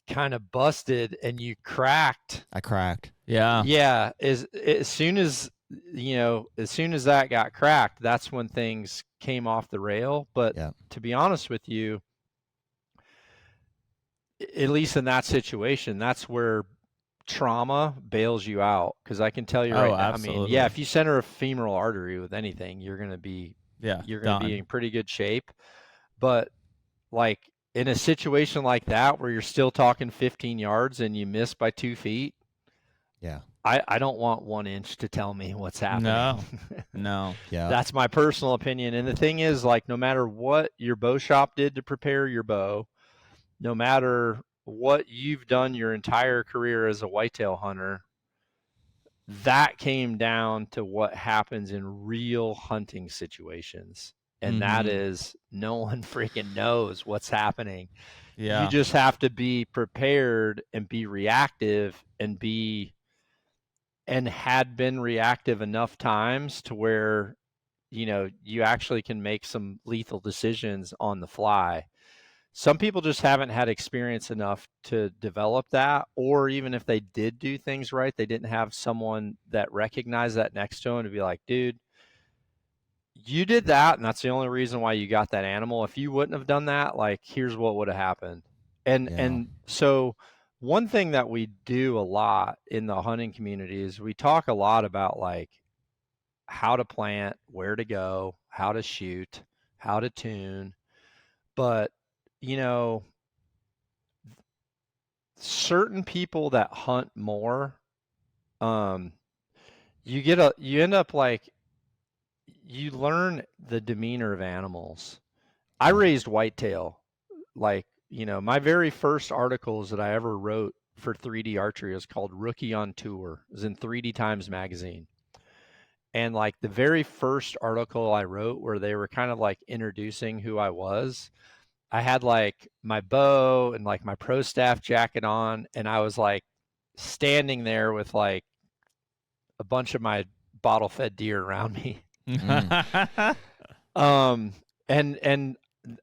kind of busted and you cracked,
I cracked.
Yeah.
yeah, as soon as that got cracked, that's when things came off the rail. But
Yeah.
to be honest with you, at least in that situation, that's where trauma bails you out. Because I can tell you right now,
Absolutely.
I mean, yeah, if you center a femoral artery with anything, you're going to be
done.
in pretty good shape. But like in a situation like that where you're still talking 15 yards and you miss by 2 feet,
Yeah.
I don't want 1 inch to tell me what's happening.
No.
Yeah.
That's my personal opinion. And the thing is, like, no matter what your bow shop did to prepare your bow, no matter what you've done your entire career as a whitetail hunter, that came down to what happens in real hunting situations. And that is no one freaking knows what's happening.
Yeah.
You just have to be prepared and be reactive and had been reactive enough times to where, you actually can make some lethal decisions on the fly. Some people just haven't had experience enough to develop that, or even if they did do things right, they didn't have someone that recognized that next to them to be like, dude, you did that, and that's the only reason why you got that animal. If you wouldn't have done that, like, here's what would have happened. And so one thing that we do a lot in the hunting community is we talk a lot about like how to plant, where to go, how to shoot, how to tune. But, certain people that hunt more, you end up like, you learn the demeanor of animals. I raised whitetail. Like, my very first articles that I ever wrote for 3D archery was called Rookie on Tour. It was in 3D Times magazine. And like the very first article I wrote where they were kind of like introducing who I was, I had like my bow and like my pro staff jacket on, and I was like standing there with like a bunch of my bottle fed deer around me. And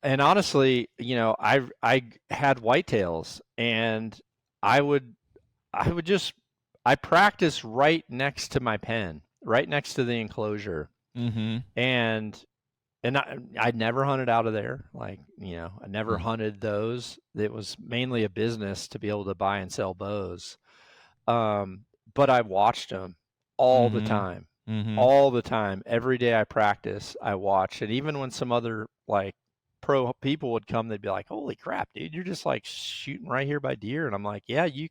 honestly, I had whitetails, and I practiced right next to my pen, right next to the enclosure. And I'd never hunted out of there. Like, I never hunted those. It was mainly a business to be able to buy and sell bows. But I watched them all the time, all the time. Every day I practice, I watch. And even when some other like pro people would come, they'd be like, holy crap, dude, you're just like shooting right here by deer. And I'm like, yeah, you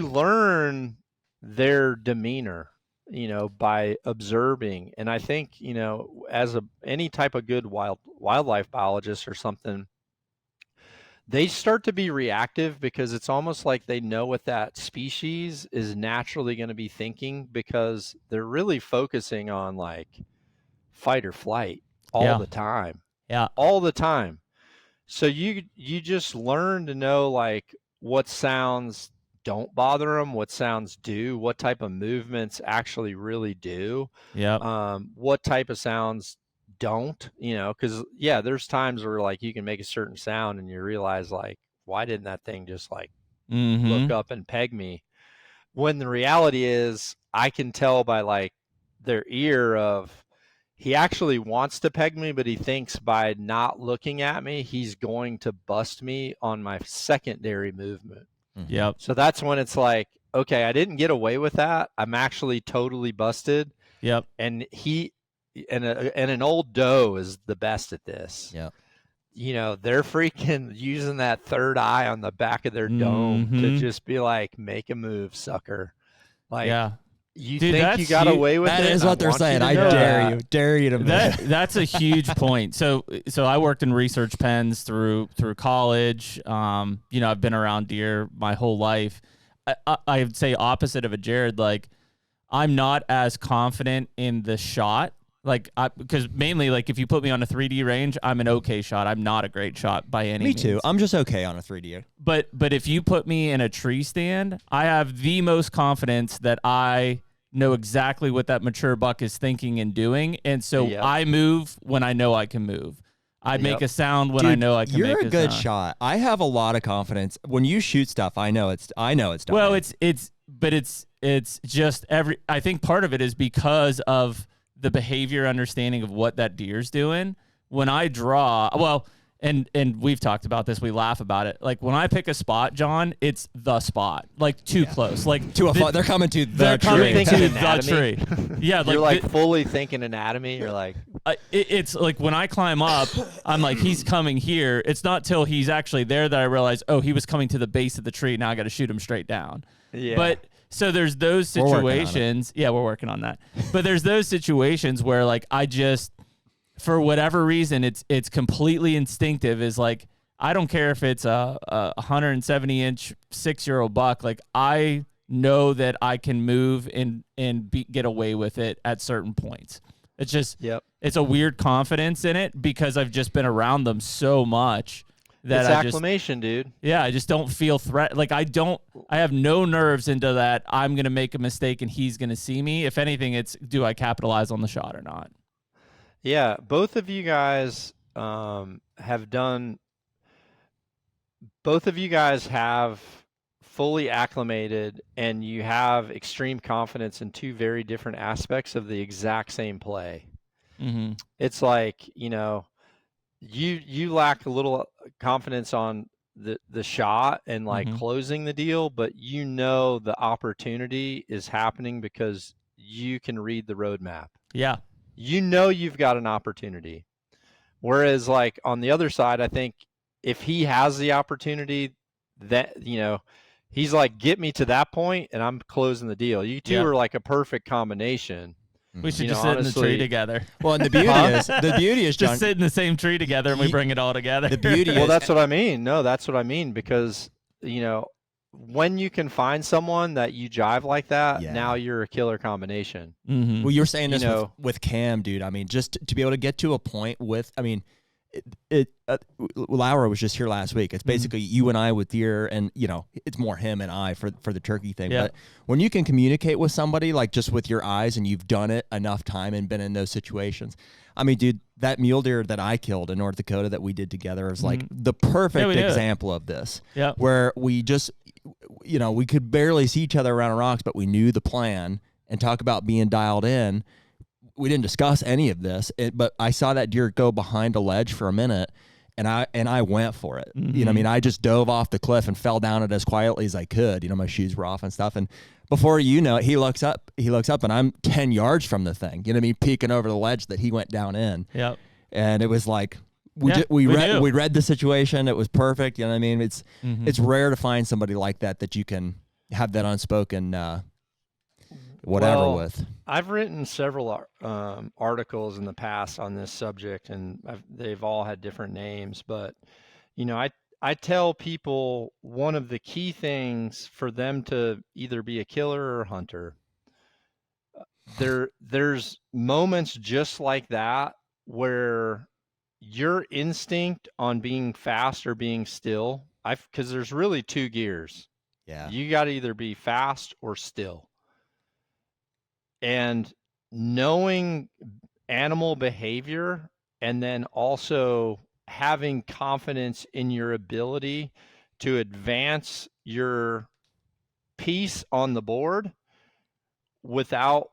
learn their demeanor, by observing. And I think, as any type of good wildlife biologist or something, they start to be reactive because it's almost like they know what that species is naturally going to be thinking, because they're really focusing on like fight or flight all the time.
Yeah.
All the time. So you just learn to know like what sounds don't bother them, what sounds do, what type of movements actually really do.
Yeah.
What type of sounds don't, because there's times where like you can make a certain sound and you realize like, why didn't that thing just like look up and peg me? When the reality is I can tell by like their ear of, he actually wants to peg me, but he thinks by not looking at me, he's going to bust me on my secondary movement.
Yep.
So that's when it's like, okay, I didn't get away with that. I'm actually totally busted.
Yep.
And an old doe is the best at this.
Yeah.
They're freaking using that third eye on the back of their dome to just be like, make a move, sucker. Like, you
Dude,
think you got away with it?
That is what they're saying. I dare you to move.
That's a huge point. So I worked in research pens through college. I've been around deer my whole life. I would say opposite of a Jared, like I'm not as confident in the shot. Like, because mainly, like, if you put me on a 3D range, I'm an okay shot. I'm not a great shot by any means.
Me too. I'm just okay on a 3D.
But if you put me in a tree stand, I have the most confidence that I know exactly what that mature buck is thinking and doing. And so I move when I know I can move. I make a sound when I know I can make a sound.
You're a good shot. I have a lot of confidence. When you shoot stuff, I know it's done.
Well, it's just I think part of it is because of the behavior understanding of what that deer's doing. When I draw, and we've talked about this, we laugh about it. Like when I pick a spot, John, it's the spot, like too close, like
they're coming to the
tree. Yeah,
you're like fully thinking anatomy. You're like,
it's like when I climb up, I'm like, he's coming here. It's not till he's actually there that I realize, oh, he was coming to the base of the tree. Now I got to shoot him straight down.
Yeah.
But so there's those situations. We're working on that. But there's those situations where like I just, for whatever reason, it's completely instinctive. Is like, I don't care if it's a 170-inch 6-year-old buck. Like I know that I can move and get away with it at certain points. It's just, it's a weird confidence in it because I've just been around them so much. That
it's acclimation, dude.
Yeah, I just don't feel threat. Like I have no nerves into that. I'm going to make a mistake and he's going to see me. If anything, it's, do I capitalize on the shot or not?
Yeah. Both of you guys have fully acclimated, and you have extreme confidence in two very different aspects of the exact same play.
Mm-hmm.
It's like, you lack a little confidence on the shot and like closing the deal, but the opportunity is happening because you can read the roadmap.
Yeah.
You've got an opportunity. Whereas like on the other side, I think if he has the opportunity, that, he's like, get me to that point and I'm closing the deal. You two are like a perfect combination.
We should just sit in the tree together.
Well, and the beauty is, John,
just sit in the same tree together and we bring it all together.
The beauty is,
that's what I mean. No, that's what I mean, because, when you can find someone that you jive like that, now you're a killer combination.
Mm-hmm.
Well, you're saying this with Cam, dude. I mean, just to be able to get to a point with, I mean, Laura was just here last week. It's basically you and I with deer, and it's more him and I for the turkey thing.
Yeah.
But when you can communicate with somebody like just with your eyes, and you've done it enough time and been in those situations, I mean, dude, that mule deer that I killed in North Dakota that we did together is like the perfect example of this.
Yeah,
where we just, we could barely see each other around rocks, but we knew the plan and talk about being dialed in. We didn't discuss any of this, but I saw that deer go behind a ledge for a minute, and I went for it.
Mm-hmm.
I mean, I just dove off the cliff and fell down it as quietly as I could. My shoes were off and stuff. And before you know it, he looks up, and I'm 10 yards from the thing. You know what I mean? Peeking over the ledge that he went down in.
Yep.
And it was like we read the situation. It was perfect. You know what I mean? It's rare to find somebody like that you can have that unspoken whatever
Well,
with.
I've written several articles in the past on this subject, and they've all had different names. But I tell people one of the key things for them to either be a killer or a hunter. There's moments just like that where your instinct on being fast or being still, because there's really two gears.
Yeah.
You got to either be fast or still. And knowing animal behavior and then also having confidence in your ability to advance your piece on the board without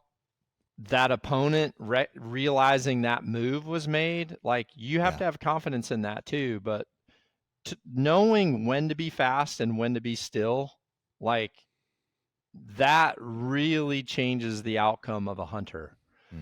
that opponent realizing that move was made, like you have to have confidence in that too. But knowing when to be fast and when to be still, like that really changes the outcome of a hunter.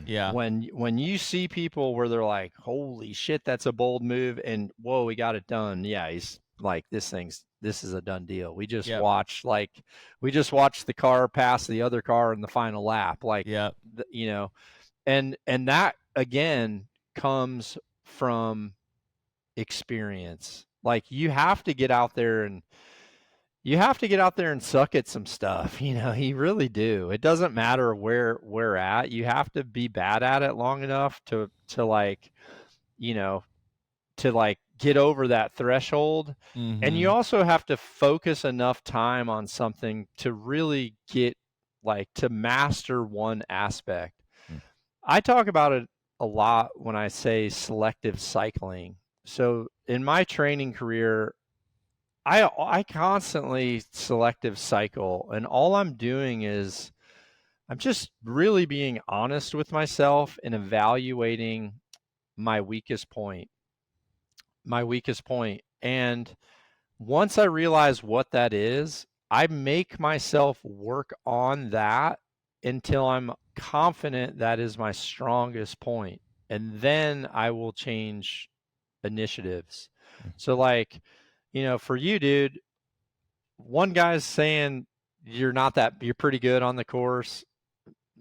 Yeah.
When you see people where they're like, holy shit, that's a bold move, and whoa, we got it done. Yeah, he's like, this is a done deal. We just watched the car pass the other car in the final lap. Like, and that again comes from experience. Like you have to get out there and suck at some stuff. You really do. It doesn't matter where we're at. You have to be bad at it long enough to get over that threshold.
Mm-hmm.
And you also have to focus enough time on something to really get to master one aspect. I talk about it a lot when I say selective cycling. So in my training career, I constantly selective cycle, and all I'm doing is I'm just really being honest with myself and evaluating my weakest point. And once I realize what that is, I make myself work on that until I'm confident that is my strongest point. And then I will change initiatives. So for you, dude, one guy's saying you're pretty good on the course.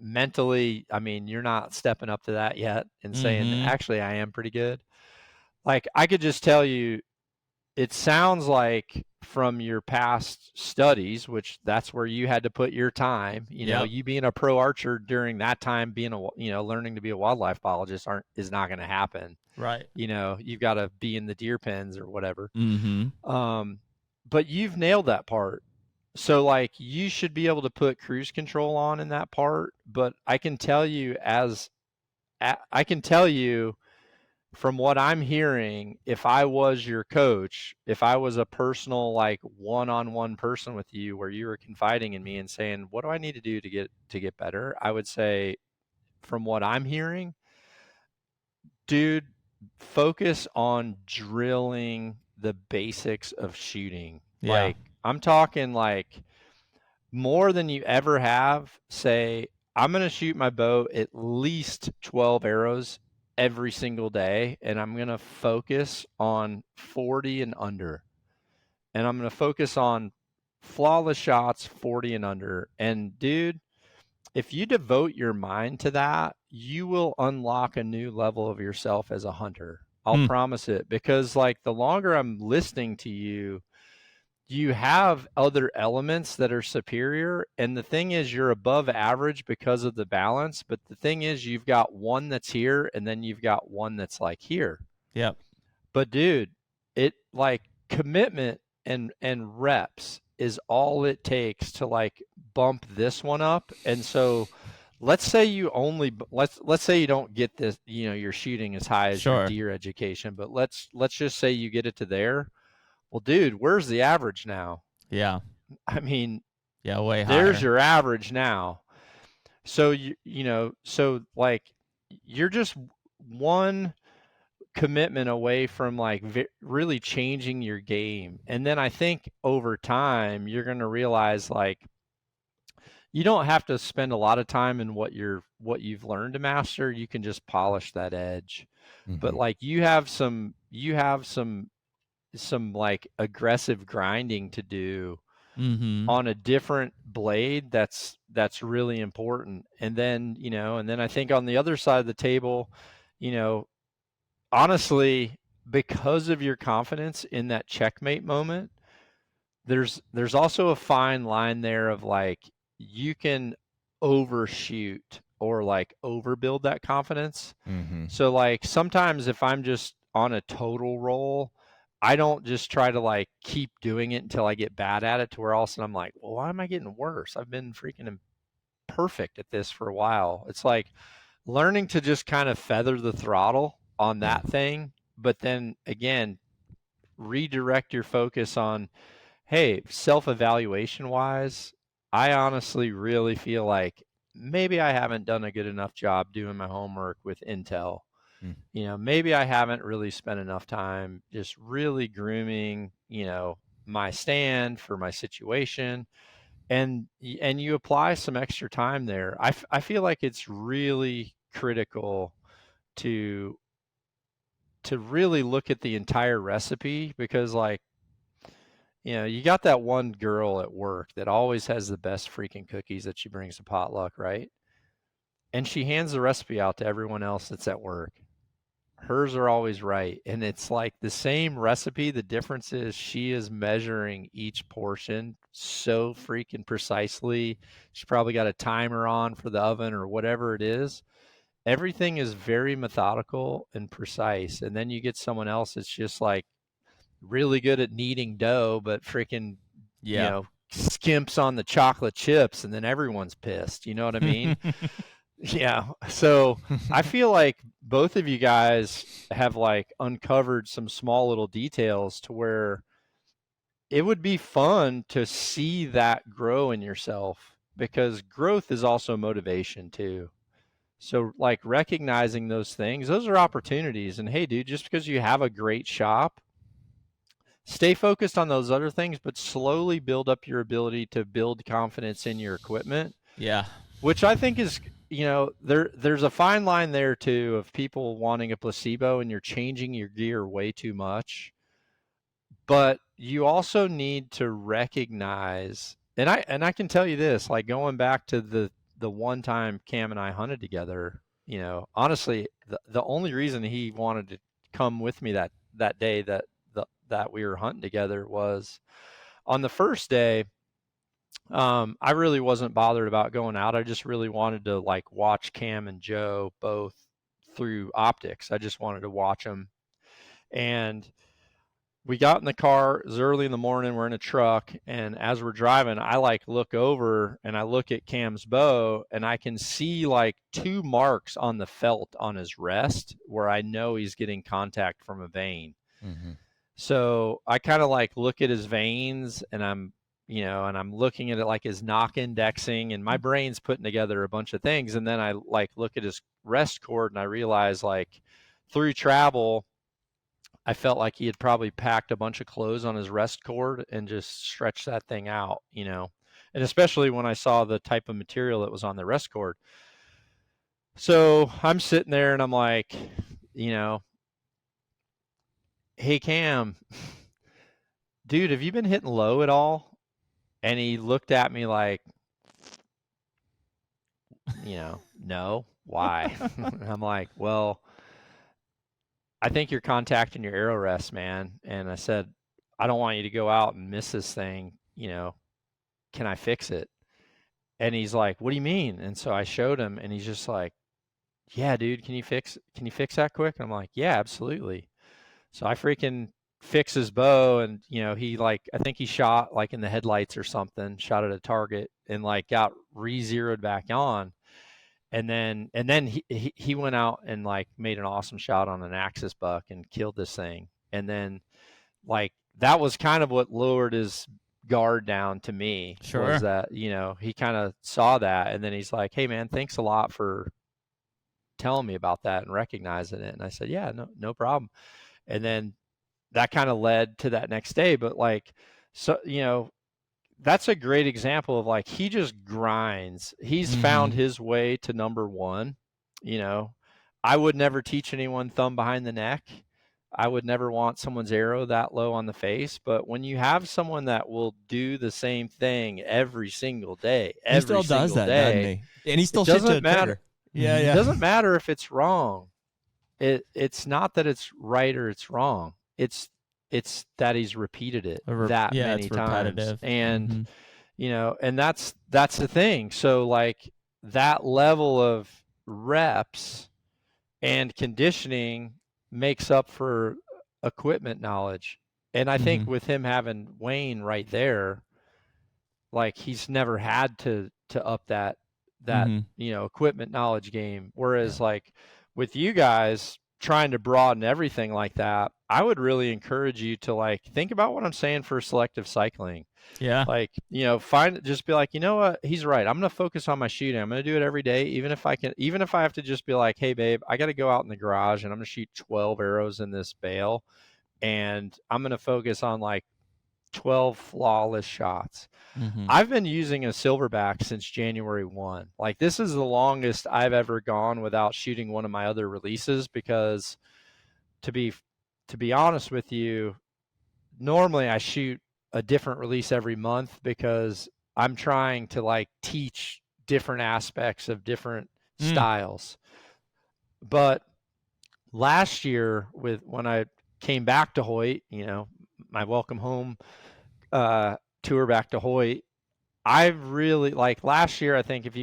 Mentally, I mean, you're not stepping up to that yet and saying, actually, I am pretty good. Like, I could just tell you, it sounds like from your past studies, which that's where you had to put your time, you being a pro archer during that time, being learning to be a wildlife biologist is not going to happen.
Right.
You've got to be in the deer pens or whatever.
Mm-hmm.
But you've nailed that part. So you should be able to put cruise control on in that part. But I can tell you from what I'm hearing, if I was your coach, if I was a personal one-on-one person with you where you were confiding in me and saying, what do I need to do to get better? I would say, from what I'm hearing, dude, focus on drilling the basics of shooting.
Yeah.
I'm talking more than you ever have. Say, I'm going to shoot my bow at least 12 arrows every single day, and I'm going to focus on 40 and under. And I'm going to focus on flawless shots 40 and under. And dude, if you devote your mind to that, you will unlock a new level of yourself as a hunter. I'll promise it, because the longer I'm listening to you, you have other elements that are superior. And the thing is, you're above average because of the balance. But the thing is, you've got one that's here, and then you've got one that's here.
Yep.
But dude, it commitment and reps is all it takes to bump this one up. And so let's say you don't get this, your shooting as high as your deer education, but let's just say you get it to there. Well, dude, where's the average now?
Yeah.
I mean,
way higher.
There's your average now. So you're just one commitment away from really changing your game. And then I think over time you're going to realize you don't have to spend a lot of time in what you've learned to master. You can just polish that edge. But you have some aggressive grinding to do on a different blade, that's really important. And then, I think on the other side of the table, honestly, because of your confidence in that checkmate moment, there's also a fine line there of like, you can overshoot or like overbuild that confidence. So like sometimes if I'm just on a total roll, I don't just try to like keep doing it until I get bad at it to where all of a sudden I'm like, well, why am I getting worse? I've been freaking perfect at this for a while. It's like learning to just kind of feather the throttle on that thing, but then again, redirect your focus on, hey, self-evaluation wise, I honestly really feel like maybe I haven't done a good enough job doing my homework with intel. Maybe I haven't really spent enough time just really grooming, my stand for my situation. And you apply some extra time there. I feel like it's really critical to really look at the entire recipe, because like, you got that one girl at work that always has the best freaking cookies that she brings to potluck, right? And she hands the recipe out to everyone else that's at work. Hers are always right. And it's like the same recipe. The difference is she is measuring each portion so freaking precisely. She's probably got a timer on for the oven or whatever it is. Everything is very methodical and precise. And then you get someone else that's just like really good at kneading dough, but freaking, skimps on the chocolate chips, and then everyone's pissed. You know what I mean? Yeah. So I feel like both of you guys have like uncovered some small little details to where it would be fun to see that grow in yourself, because growth is also motivation too. So like recognizing those things, those are opportunities. And hey, dude, just because you have a great shop, stay focused on those other things, but slowly build up your ability to build confidence in your equipment.
Yeah.
Which I think is, there's a fine line there too of people wanting a placebo and you're changing your gear way too much. But you also need to recognize, and I can tell you this, like going back to the one time Cam and I hunted together, honestly, the only reason he wanted to come with me that day that we were hunting together was on the first day. I really wasn't bothered about going out. I just really wanted to like watch Cam and Joe both through optics. I just wanted to watch them. And we got in the car. It was early in the morning. We're in a truck. And as we're driving, I like look over and I look at Cam's bow, and I can see like 2 marks on the felt on his rest where I know he's getting contact from a vein. So I kind of like look at his veins, and I'm looking at it like his knock indexing, and my brain's putting together a bunch of things. And then I like look at his rest cord, and I realize like through travel, I felt like he had probably packed a bunch of clothes on his rest cord and just stretched that thing out, and especially when I saw the type of material that was on the rest cord. So I'm sitting there and I'm like, hey, Cam, dude, have you been hitting low at all? And he looked at me like, no, why? I'm like, well, I think you're contacting your arrow rest, man. And I said, I don't want you to go out and miss this thing. Can I fix it? And he's like, what do you mean? And so I showed him, and he's just like, yeah, dude, can you fix that quick? And I'm like, yeah, absolutely. So I freaking fix his bow, and he like, I think he shot like in the headlights or something, shot at a target, and like got re-zeroed back on. And then he went out and like made an awesome shot on an axis buck and killed this thing. And then like that was kind of what lowered his guard down to me.
Sure.
Was that, he kind of saw that, and then he's like, hey man, thanks a lot for telling me about that and recognizing it. And I said, yeah, no problem. And then that kind of led to that next day. But like, so, that's a great example of like, he just grinds. He's found his way to number one. I would never teach anyone thumb behind the neck. I would never want someone's arrow that low on the face. But when you have someone that will do the same thing every single day,
He still does that, doesn't he? And he still shoots to a trigger. Yeah,
It doesn't matter if it's wrong. It's not that it's right or it's wrong. It's that he's repeated it that many times. And and that's the thing. So like that level of reps and conditioning makes up for equipment knowledge. And I think with him having Wayne right there, like he's never had to up that equipment knowledge game. Whereas like with you guys trying to broaden everything like that, I would really encourage you to like think about what I'm saying for selective cycling.
Yeah.
Like, just be like, you know what, he's right. I'm going to focus on my shooting. I'm going to do it every day. Even if I have to just be like, hey babe, I got to go out in the garage and I'm going to shoot 12 arrows in this bale. And I'm going to focus on like 12 flawless shots. I've been using a silverback since January 1. Like this is the longest I've ever gone without shooting one of my other releases, because to be honest with you, normally I shoot a different release every month because I'm trying to like teach different aspects of different styles. But last year when I came back to Hoyt, my welcome home tour back to Hoyt, I really like last year. I think if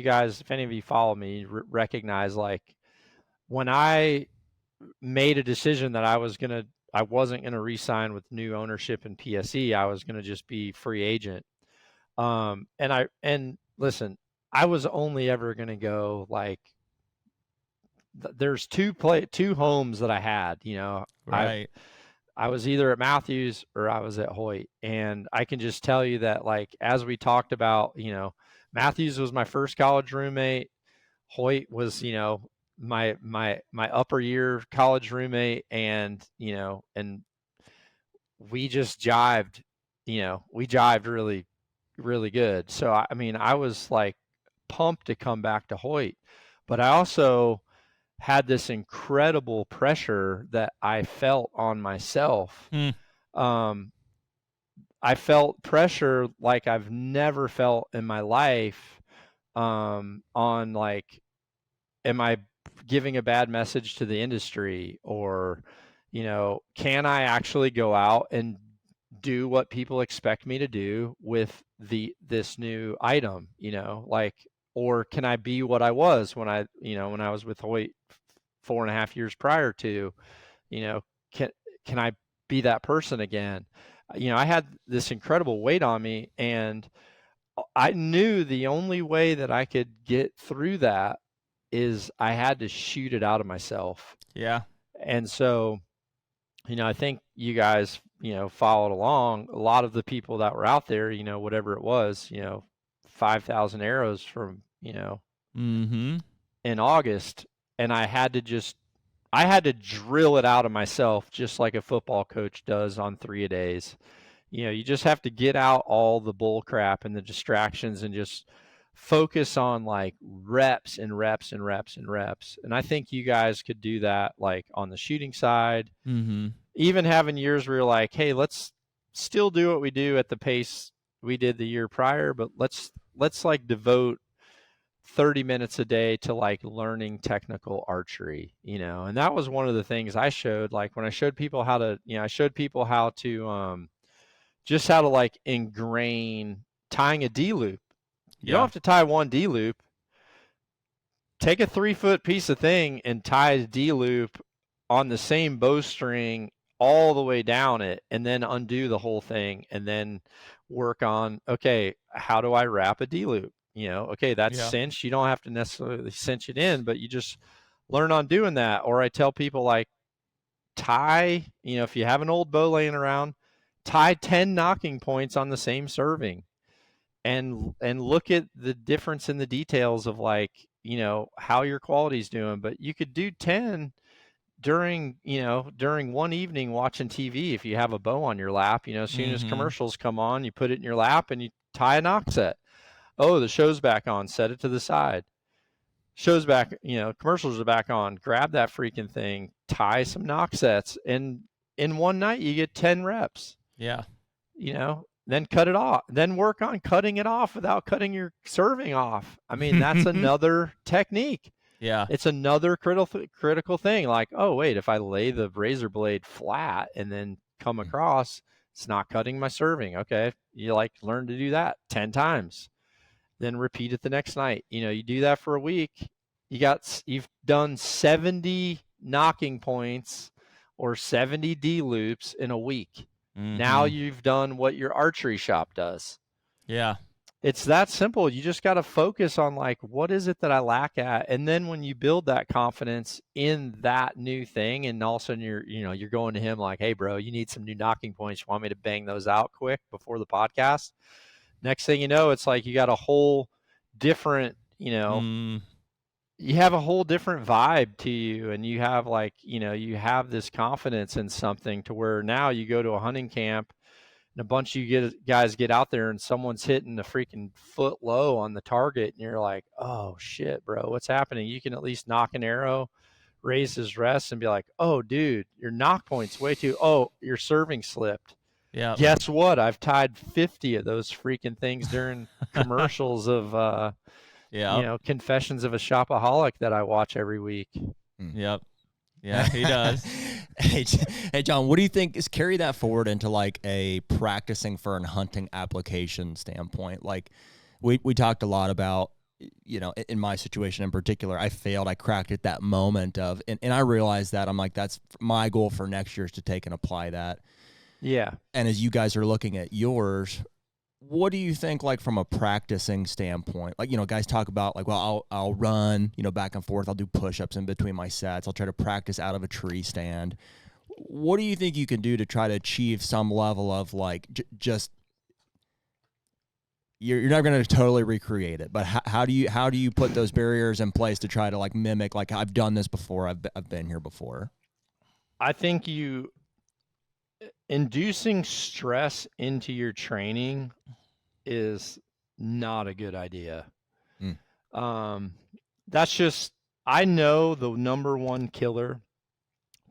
any of you follow me, recognize like when I made a decision that I wasn't going to re-sign with new ownership in PSE. I was going to just be free agent. And listen, I was only ever going to go like, there's two homes that I had,
right.
I was either at Matthews or I was at Hoyt. And I can just tell you that, like, as we talked about, Matthews was my first college roommate. Hoyt was, my upper year college roommate. And, and we just jived, we jived really, really good. So, I was like pumped to come back to Hoyt, but I also had this incredible pressure that I felt on myself. I felt pressure like I've never felt in my life, on like, am I giving a bad message to the industry? Or, can I actually go out and do what people expect me to do with this new item, like, or can I be what I was when I was with Hoyt 4.5 years prior to, can I be that person again? I had this incredible weight on me, and I knew the only way that I could get through that is I had to shoot it out of myself.
Yeah.
And so, I think you guys, followed along. A lot of the people that were out there, whatever it was, 5,000 arrows from, in August. And I had to drill it out of myself, just like a football coach does on 3-a-days. You just have to get out all the bull crap and the distractions and just focus on like reps and reps and reps and reps. And I think you guys could do that like on the shooting side, even having years where you're like, hey, let's still do what we do at the pace we did the year prior, but let's like devote 30 minutes a day to like learning technical archery, and that was one of the things I showed, like when I showed people how to, just how to like ingrain tying a D loop. You don't have to tie one D loop. Take a 3-foot piece of thing and tie a D loop on the same bowstring all the way down it, and then undo the whole thing, and then work on, okay, how do I wrap a D loop? Okay, that's cinched. You don't have to necessarily cinch it in, but you just learn on doing that. Or I tell people like tie, if you have an old bow laying around, tie 10 knocking points on the same serving, and look at the difference in the details of like, how your quality's doing. But you could do 10 during one evening watching TV. If you have a bow on your lap, as soon as commercials come on, you put it in your lap and you tie a knock set. Oh, the show's back on, set it to the side. Show's back, commercials are back on, grab that freaking thing, tie some knock sets, and in one night you get 10 reps.
Yeah.
You know, then cut it off, then work on cutting it off without cutting your serving off. I mean, that's another technique.
Yeah.
It's another critical thing. Like, oh, wait, if I lay the razor blade flat and then come across, it's not cutting my serving. Okay. You like learn to do that 10 times, then repeat it the next night. You know, you do that for a week. You've done 70 knocking points or 70 D loops in a week. Now you've done what your archery shop does.
Yeah.
It's that simple. You just got to focus on like, what is it that I lack at? And then when you build that confidence in that new thing, and all of a sudden you're going to him like, hey bro, you need some new knocking points. You want me to bang those out quick before the podcast? Next thing you know, it's like you got a whole different, you have a whole different vibe to you, and you have like, you have this confidence in something to where now you go to a hunting camp and a bunch of you guys get out there and someone's hitting a freaking foot low on the target and you're like, oh shit, bro, what's happening? You can at least knock an arrow, raise his rest, and be like, oh dude, your knock point's way too, oh, your serving slipped.
Yeah.
Guess what? I've tied 50 of those freaking things during commercials of Confessions of a Shopaholic that I watch every week.
Yep. Yeah, he does.
Hey, John, what do you think is carry that forward into like a practicing for an hunting application standpoint? Like we talked a lot about, in my situation in particular, I failed. I cracked at that moment of, and I realized that I'm like, that's my goal for next year is to take and apply that.
Yeah.
And as you guys are looking at yours, what do you think, like from a practicing standpoint? Like, guys talk about like, well, I'll run, back and forth. I'll do push-ups in between my sets. I'll try to practice out of a tree stand. What do you think you can do to try to achieve some level of like, just, you're not going to totally recreate it, but how do you put those barriers in place to try to like mimic, like I've done this before. I've been here before.
I think inducing stress into your training is not a good idea. That's just, I know the number one killer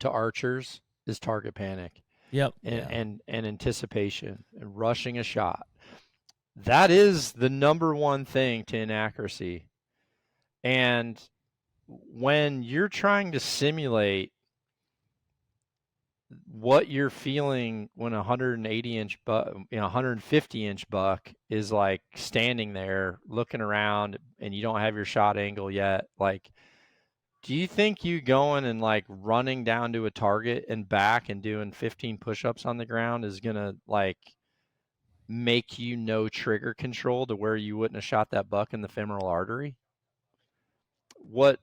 to archers is target panic.
Yep.
And anticipation and rushing a shot. That is the number one thing to inaccuracy. And when you're trying to simulate what you're feeling when a 180-inch buck, 150-inch buck is like standing there looking around and you don't have your shot angle yet, like, do you think you going and like running down to a target and back and doing 15 push-ups on the ground is gonna like make you no trigger control to where you wouldn't have shot that buck in the femoral artery? What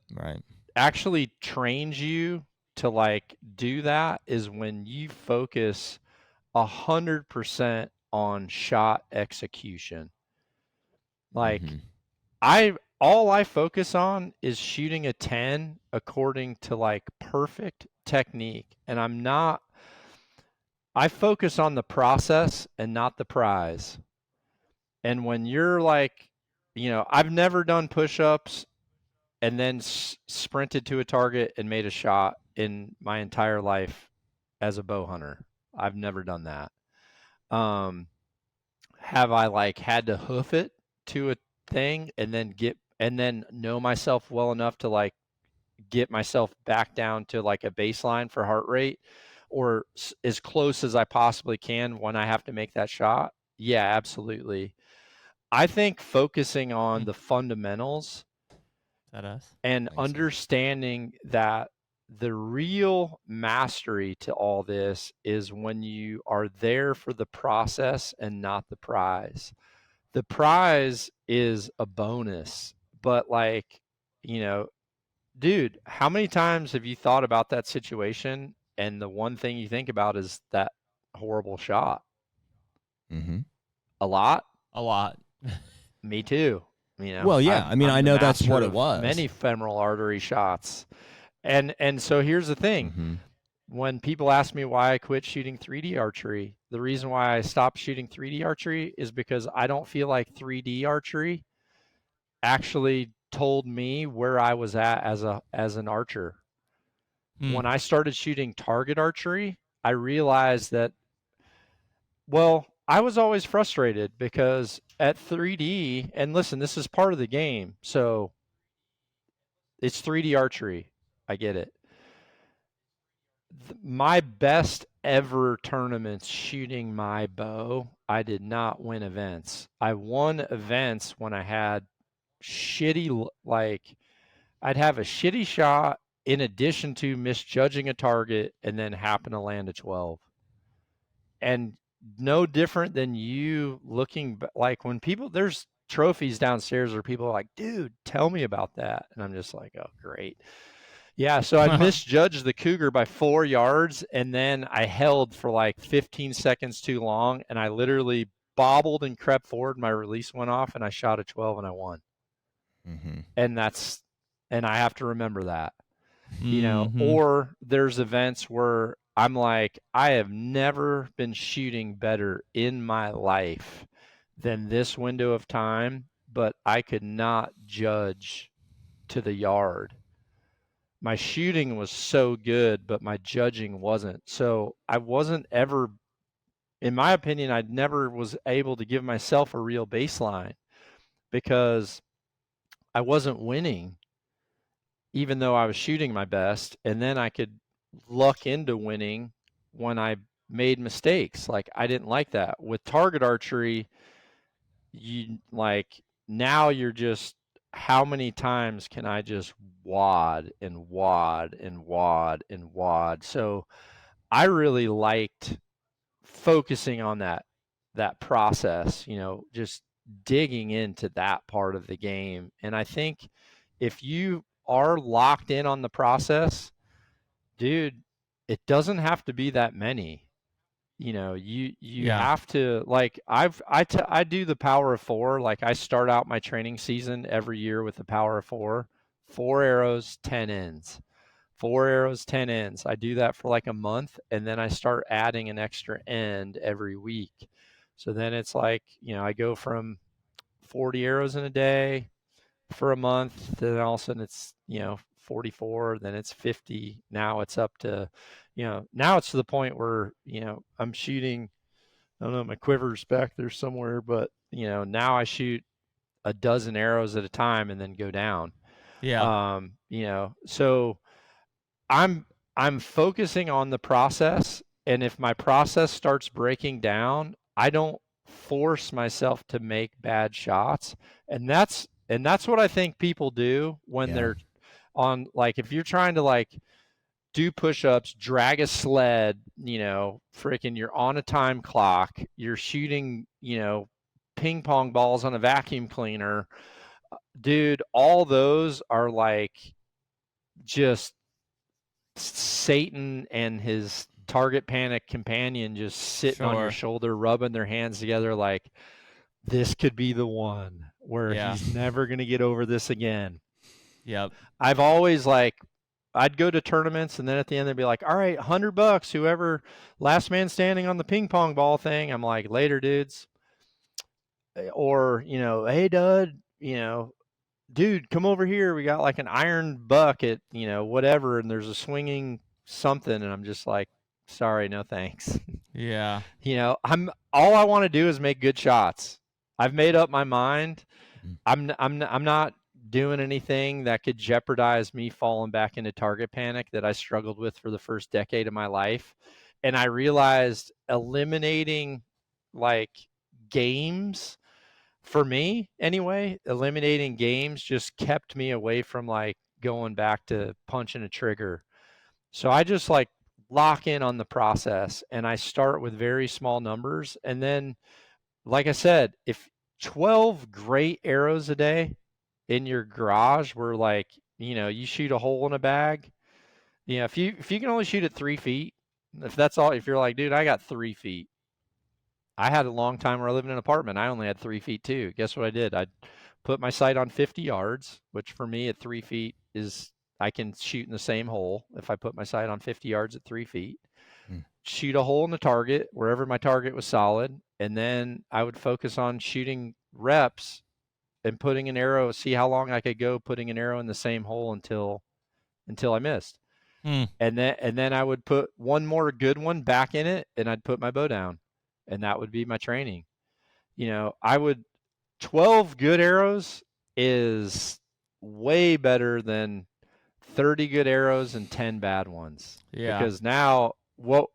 actually trains you to like do that is when you focus 100% on shot execution. Like all I focus on is shooting a 10 according to like perfect technique. And I focus on the process and not the prize. And when you're like, I've never done push-ups and then sprinted to a target and made a shot in my entire life as a bow hunter. I've never done that. Have I like had to hoof it to a thing and then know myself well enough to like get myself back down to like a baseline for heart rate or as close as I possibly can when I have to make that shot? Yeah, absolutely. I think focusing on the fundamentals and understanding that the real mastery to all this is when you are there for the process and not the prize. The prize is a bonus, but like, dude, how many times have you thought about that situation and the one thing you think about is that horrible shot? A lot?
A lot.
Me too.
Well, yeah. I know that's what it was.
Many femoral artery shots. And so here's the thing. When people ask me why I quit shooting 3D archery, the reason why I stopped shooting 3D archery is because I don't feel like 3D archery actually told me where I was at as an archer. When I started shooting target archery, I realized that, well, I was always frustrated because at 3D, and listen, this is part of the game. So it's 3D archery. I get it. My best ever tournaments shooting my bow, I did not win events. I won events when I had shitty, like, I'd have a shitty shot in addition to misjudging a target and then happen to land a 12. And no different than you looking, like when people, there's trophies downstairs where people are like, dude, tell me about that. And I'm just like, oh, great. Yeah, so I misjudged the cougar by 4 yards, and then I held for like 15 seconds too long, and I literally bobbled and crept forward. My release went off, and I shot a 12, and I won.
Mm-hmm.
And I have to remember that, you know. Or there's events where I'm like, I have never been shooting better in my life than this window of time, but I could not judge to the yard. My shooting was so good, but my judging wasn't. So I wasn't ever, in my opinion, I never was able to give myself a real baseline because I wasn't winning, even though I was shooting my best. And then I could luck into winning when I made mistakes. Like, I didn't like that. With target archery, you like, now you're just, how many times can I just wad and wad and wad and wad? So I really liked focusing on that process, you know, just digging into that part of the game. And I think if you are locked in on the process, dude, it doesn't have to be that many. You know, you have to, like, I do the power of 4. Like, I start out my training season every year with the power of 4, 4 arrows, 10 ends, 4 arrows, 10 ends. I do that for like a month, and then I start adding an extra end every week. So then it's like, you know, I go from 40 arrows in a day for a month, then all of a sudden it's, you know, 44, then it's 50. Now it's up to, you know, now it's to the point where, you know, I'm shooting, I don't know, my quiver's back there somewhere, but, you know, now I shoot a dozen arrows at a time and then go down.
Yeah.
You know, so I'm focusing on the process, and if my process starts breaking down, I don't force myself to make bad shots. And that's what I think people do when they're on, like, if you're trying to like do push-ups, drag a sled, you know, freaking, you're on a time clock, you're shooting, you know, ping pong balls on a vacuum cleaner, dude, all those are like just Satan and his target panic companion just sitting on your shoulder, rubbing their hands together like, this could be the one where he's never going to get over this again.
Yep.
I've always, like, I'd go to tournaments, and then at the end they'd be like, all right, $100, whoever last man standing on the ping pong ball thing. I'm like, later, dudes. Or, you know, hey, Dud, you know, dude, come over here. We got like an iron bucket, you know, whatever, and there's a swinging something, and I'm just like, sorry, no thanks.
Yeah.
You know, all I want to do is make good shots. I've made up my mind. I'm not doing anything that could jeopardize me falling back into target panic that I struggled with for the first decade of my life. And I realized eliminating, like, games, for me anyway, eliminating games just kept me away from like going back to punching a trigger. So I just like lock in on the process, and I start with very small numbers. And then, like I said, if 12 great arrows a day in your garage were like, you know, you shoot a hole in a bag, you know, if you can only shoot at 3 feet, if that's all, if you're like, dude, I got 3 feet. I had a long time where I lived in an apartment. I only had 3 feet too. Guess what I did? I put my sight on 50 yards, which for me at 3 feet is, I can shoot in the same hole if I put my sight on 50 yards at 3 feet. Shoot a hole in the target wherever my target was solid, and then I would focus on shooting reps and putting an arrow, see how long I could go putting an arrow in the same hole until I missed. And then I would put one more good one back in it, and I'd put my bow down, and that would be my training. 12 good arrows is way better than 30 good arrows and 10 bad ones.
Yeah.
Because now,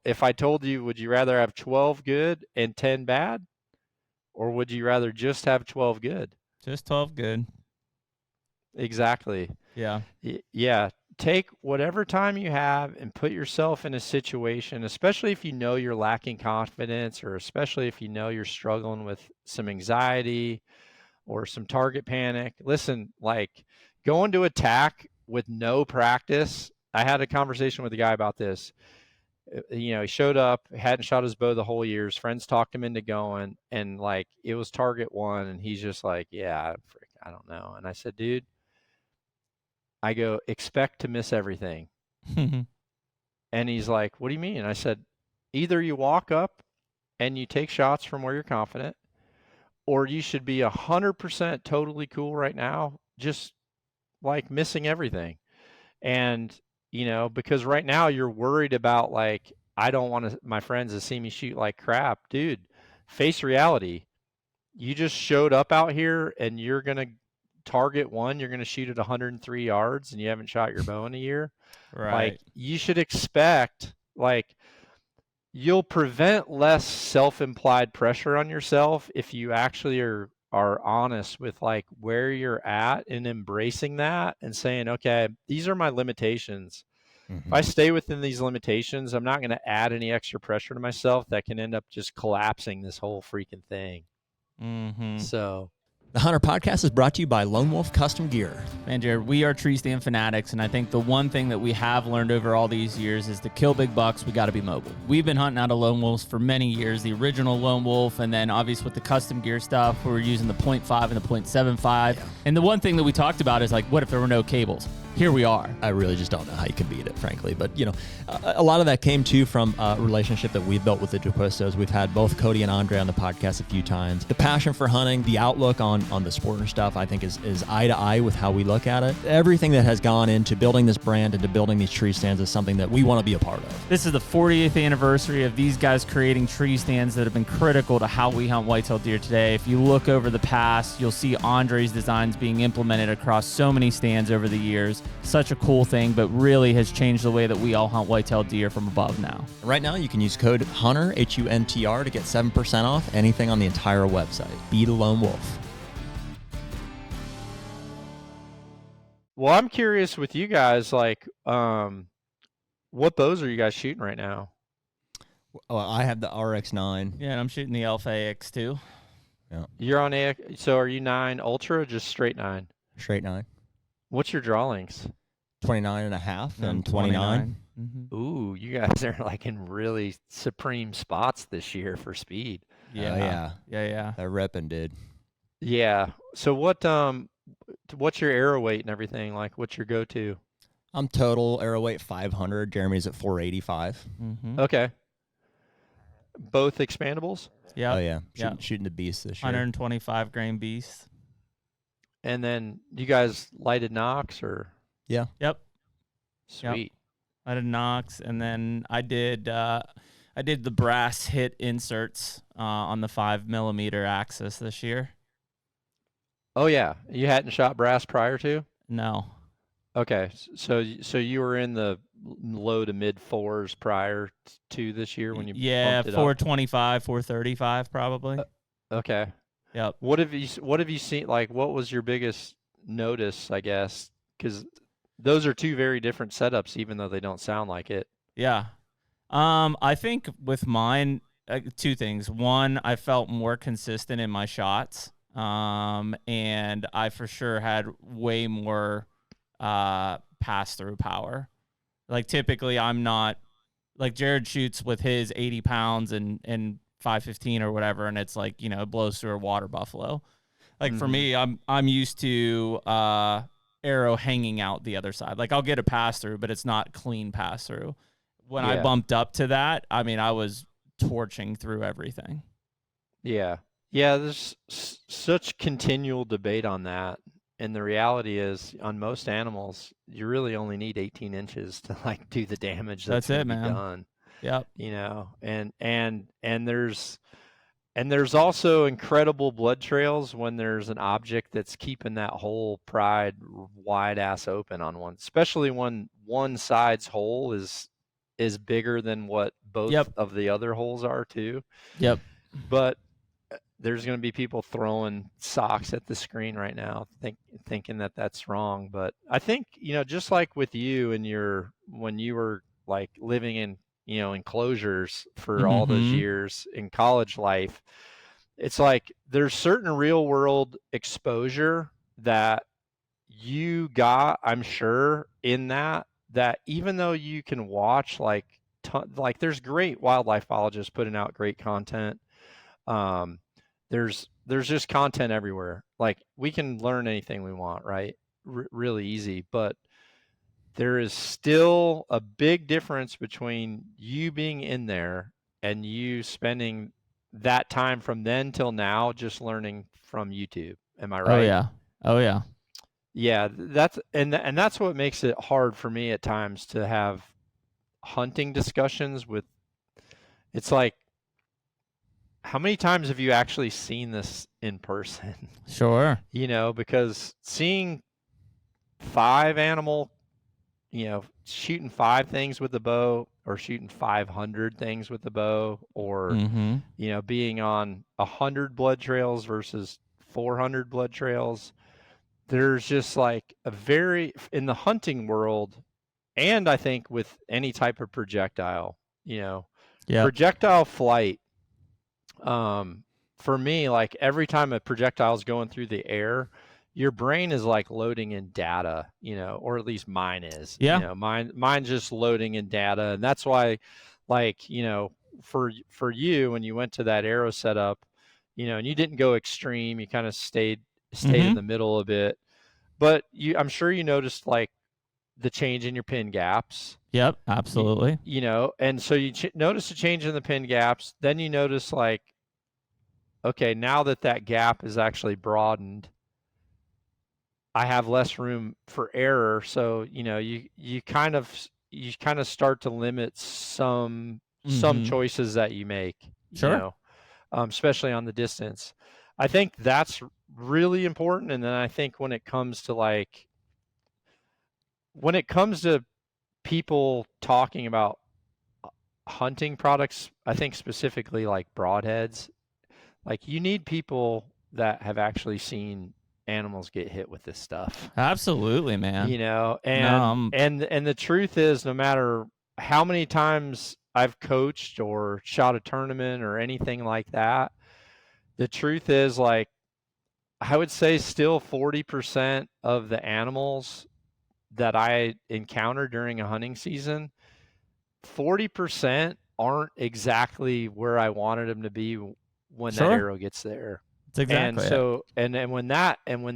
if I told you, would you rather have 12 good and 10 bad, or would you rather just have 12 good?
Just 12 good.
Exactly.
Yeah.
Yeah. Take whatever time you have and put yourself in a situation, especially if you know you're lacking confidence, or especially if you know you're struggling with some anxiety or some target panic. Listen, like going to attack with no practice. I had a conversation with a guy about this. He showed up, hadn't shot his bow the whole year. His friends talked him into going, and like it was target one, and he's just like, yeah, I don't know. And I said, dude, I go, expect to miss everything. And he's like, what do you mean? And I said, either you walk up and you take shots from where you're confident, or you should be 100% totally cool right now, just like missing everything. And, because right now you're worried about like, I don't want my friends to see me shoot like crap. Dude, face reality. You just showed up out here and you're going to target one, you're going to shoot at 103 yards, and you haven't shot your bow in a year.
Right.
Like, you should expect, like, you'll prevent less self-implied pressure on yourself if you actually are honest with like where you're at and embracing that and saying, okay, these are my limitations. If I stay within these limitations, I'm not going to add any extra pressure to myself that can end up just collapsing this whole freaking thing. So
the HUNTR Podcast is brought to you by Lone Wolf Custom Gear.
Man, Jared, we are tree stand fanatics, and I think the one thing that we have learned over all these years is to kill big bucks, we got to be mobile. We've been hunting out of Lone Wolves for many years, the original Lone Wolf, and then obviously with the custom gear stuff, we're using the 0.5 and the 0.75. Yeah. And the one thing that we talked about is like, what if there were no cables? Here we are.
I really just don't know how you can beat it, frankly. But, a lot of that came, too, from a relationship that we've built with the DeQuistos. We've had both Cody and Andre on the podcast a few times. The passion for hunting, the outlook on the sport and stuff, I think is eye to eye with how we look at it. Everything that has gone into building this brand and to building these tree stands is something that we want to be a part of.
This is the 40th anniversary of these guys creating tree stands that have been critical to how we hunt whitetail deer today. If you look over the past, you'll see Andre's designs being implemented across so many stands over the years. Such a cool thing, but really has changed the way that we all hunt whitetail deer from above now.
Right now, you can use code HUNTR, HUNTR, to get 7% off anything on the entire website. Be the Lone Wolf.
Well, I'm curious with you guys, like, what bows are you guys shooting right now?
Well, I have the RX-9.
Yeah, and I'm shooting the Alpha AX2.
Yeah. You're on so are you 9 Ultra or just straight 9?
Straight 9.
What's your draw lengths?
29 and a half and 29.
Ooh, you guys are like in really supreme spots this year for speed.
Yeah.
They're ripping, dude.
Yeah. So what's your arrow weight and everything? Like, what's your go-to?
I'm total arrow weight 500. Jeremy's at 485.
Okay. Both expandables?
Yeah.
Oh, yeah. Shooting the beast this year.
125 grain beast.
And then you guys lighted Nocks or?
Yeah. Yep.
Sweet.
Yep. I did Nocks, and then I did the brass hit inserts on the 5mm axis this year.
Oh yeah, you hadn't shot brass prior to?
No.
Okay, so you were in the low to mid 4s prior to this year when you bumped it
425, 435 probably.
Okay.
Yep.
What have you seen? Like, what was your biggest notice? I guess because those are two very different setups, even though they don't sound like it.
Yeah. I think with mine, two things. One, I felt more consistent in my shots, and I for sure had way more pass-through power. Like, typically, I'm not like Jared shoots with his 80 pounds and 515 or whatever, and it's like, it blows through a water buffalo. Like, for me, I'm used to arrow hanging out the other side. Like, I'll get a pass through, but it's not clean pass through. When I bumped up to that, I mean, I was torching through everything.
Yeah. There's such continual debate on that. And the reality is, on most animals, you really only need 18 inches to like do the damage that's
That's
going
it,
to be
man.
done.
Yep.
You know, and there's also incredible blood trails when there's an object that's keeping that whole pride wide ass open on one, especially when one side's hole is bigger than what both
Yep.
of the other holes are too.
Yep.
But there's going to be people throwing socks at the screen right now, thinking that that's wrong. But I think, you know, just like with you and when you were like living in, you know, enclosures for all those
Mhm.
years in college life, it's like there's certain real world exposure that you got, I'm sure, in that even though you can watch like there's great wildlife biologists putting out great content. Um, there's just content everywhere. Like we can learn anything we want, right? Really easy, but there is still a big difference between you being in there and you spending that time from then till now just learning from YouTube. Am I
Oh
right?
yeah. Oh yeah.
Yeah, that's what makes it hard for me at times to have hunting discussions with. It's like, how many times have you actually seen this in person?
Sure.
You know, because seeing 5 animal, you know, shooting 5 things with the bow or shooting 500 things with the bow, or
Mhm.
you know, being on 100 blood trails versus 400 blood trails, there's just like in the hunting world, and I think with any type of projectile, you know,
Yep.
projectile flight, for me, like every time a projectile is going through the air, your brain is like loading in data, you know, or at least mine is.
Yeah.
You know, mine's just loading in data, and that's why, like, you know, for you when you went to that arrow setup, you know, and you didn't go extreme, you kind of stayed in the middle a bit, but I'm sure you noticed like the change in your pin gaps.
Yep. Absolutely.
You know, and so you notice a change in the pin gaps, then you notice like, okay, now that gap is actually broadened, I have less room for error. So, you know, you kind of start to limit some choices that you make, you
Sure.
know, especially on the distance. I think that's really important. And then I think when it comes to people talking about hunting products, I think specifically like broadheads, like you need people that have actually seen animals get hit with this stuff.
Absolutely, man.
You know,
No,
and the truth is, no matter how many times I've coached or shot a tournament or anything like that, the truth is, like, I would say still 40% of the animals that I encounter during a hunting season, 40% aren't exactly where I wanted them to be when that
Sure.
arrow gets there.
That's exactly
And
it.
so and when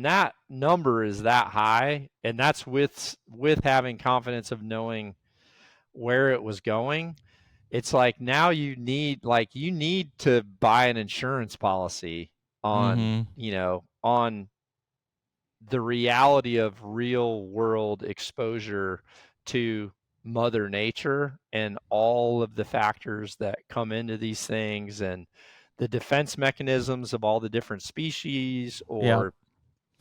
that number is that high, and that's with having confidence of knowing where it was going, it's like now you need to buy an insurance policy on,
Mhm.
you know, on the reality of real world exposure to mother nature and all of the factors that come into these things, and the defense mechanisms of all the different species,
Yep.
or,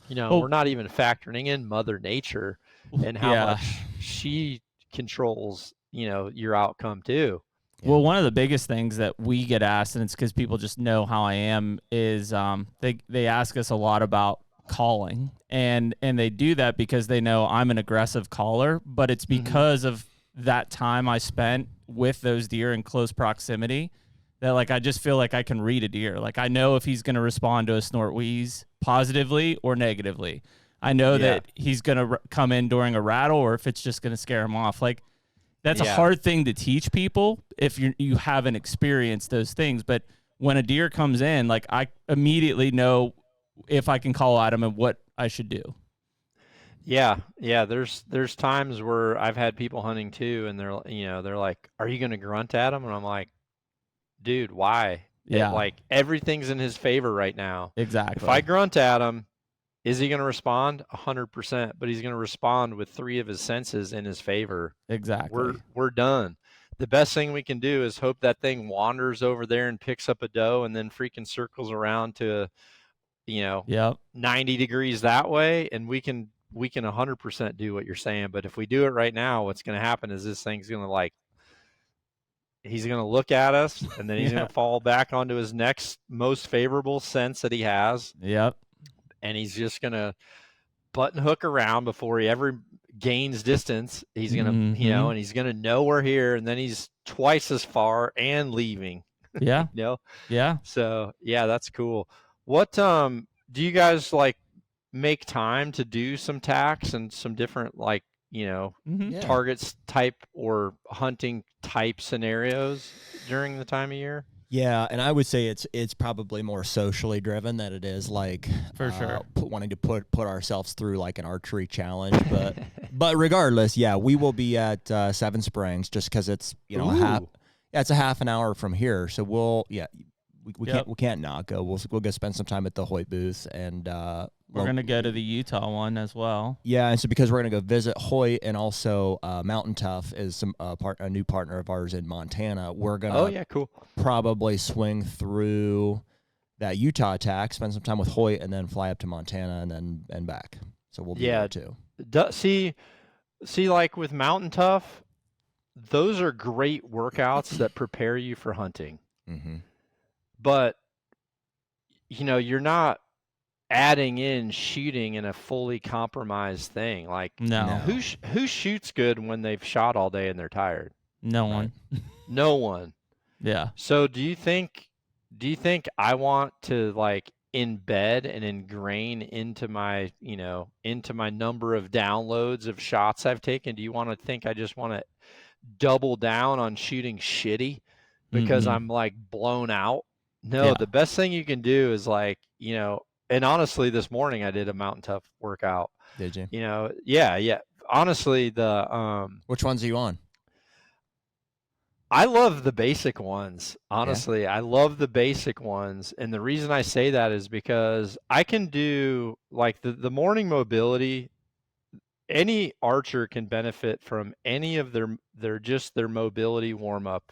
you know,
Well,
we're not even factoring in mother nature and how
yeah.
much she controls, you know, your outcome too.
Well, one of the biggest things that we get asked, and it's because people just know how I am, is they ask us a lot about calling, and they do that because they know I'm an aggressive caller, but it's because of that time I spent with those deer in close proximity that, like, I just feel like I can read a deer. Like, I know if he's going to respond to a snort wheeze positively or negatively. I know that he's going to come in during a rattle, or if it's just going to scare him off. Like, that's a hard thing to teach people if you haven't experienced those things. But when a deer comes in, like, I immediately know if I can call at him and what I should do.
Yeah. There's times where I've had people hunting too, and they're like, "Are you going to grunt at him?" And I'm like, "Dude, why?"
Yeah.
Like everything's in his favor right now.
Exactly.
If I grunt at him, Is he going to respond? 100%, but he's going to respond with 3 of his senses in his favor.
Exactly.
We're done. The best thing we can do is hope that thing wanders over there and picks up a doe and then freaking circles around to, 90 degrees that way. And we can 100% do what you're saying. But if we do it right now, what's going to happen is this thing's going to he's going to look at us and then he's going to fall back onto his next most favorable sense that he has.
Yep.
And he's just going to button hook around before he ever gains distance. He's going to, and he's going to know we're here, and then he's twice as far and leaving.
Yeah.
Yeah. So yeah, that's cool. What, do you guys make time to do some tacks and some different targets type or hunting type scenarios during the time of year?
Yeah, and I would say it's probably more socially driven than it is
for sure
wanting to put ourselves through an archery challenge. But regardless, yeah, we will be at Seven Springs just because it's it's a half an hour from here. So we can't not go. We'll go spend some time at the Hoyt booth, and
we're gonna go to the Utah one as well.
Yeah, and so because we're gonna go visit Hoyt, and also Mountain Tough is a new partner of ours in Montana. We're gonna probably swing through that Utah attack, spend some time with Hoyt, and then fly up to Montana and back. So we'll be there too.
See, with Mountain Tough, those are great workouts that prepare you for hunting.
Mm-hmm.
But you're not adding in shooting in a fully compromised thing.
No.
Who shoots good when they've shot all day and they're tired?
No one.
No one.
Yeah.
So do you think I want to embed and ingrain into my number of downloads of shots I've taken? Do you want to think I just want to double down on shooting shitty because I'm blown out? No, the best thing you can do is and honestly, this morning I did a Mountain Tough workout.
Did you?
Yeah. Honestly,
which ones are you on?
I love the basic ones. Honestly, I love the basic ones. And the reason I say that is because I can do the morning mobility. Any archer can benefit from any of their mobility warm up.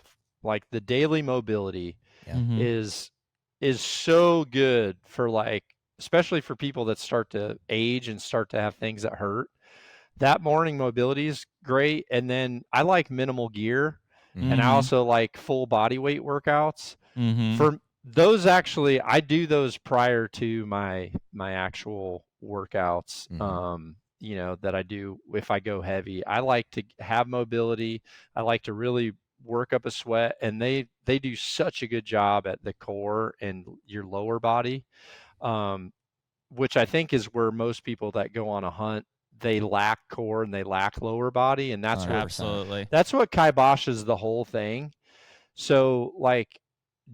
The daily mobility is so good for especially for people that start to age and start to have things that hurt. That morning mobility is great. And then I like minimal gear. And I also like full body weight workouts. For those, actually, I do those prior to my actual workouts. That I do if I go heavy. I like to have mobility. I like to really work up a sweat, and they do such a good job at the core and your lower body, which I think is where most people that go on a hunt, they lack core and they lack lower body, and that's that's what kiboshes the whole thing. So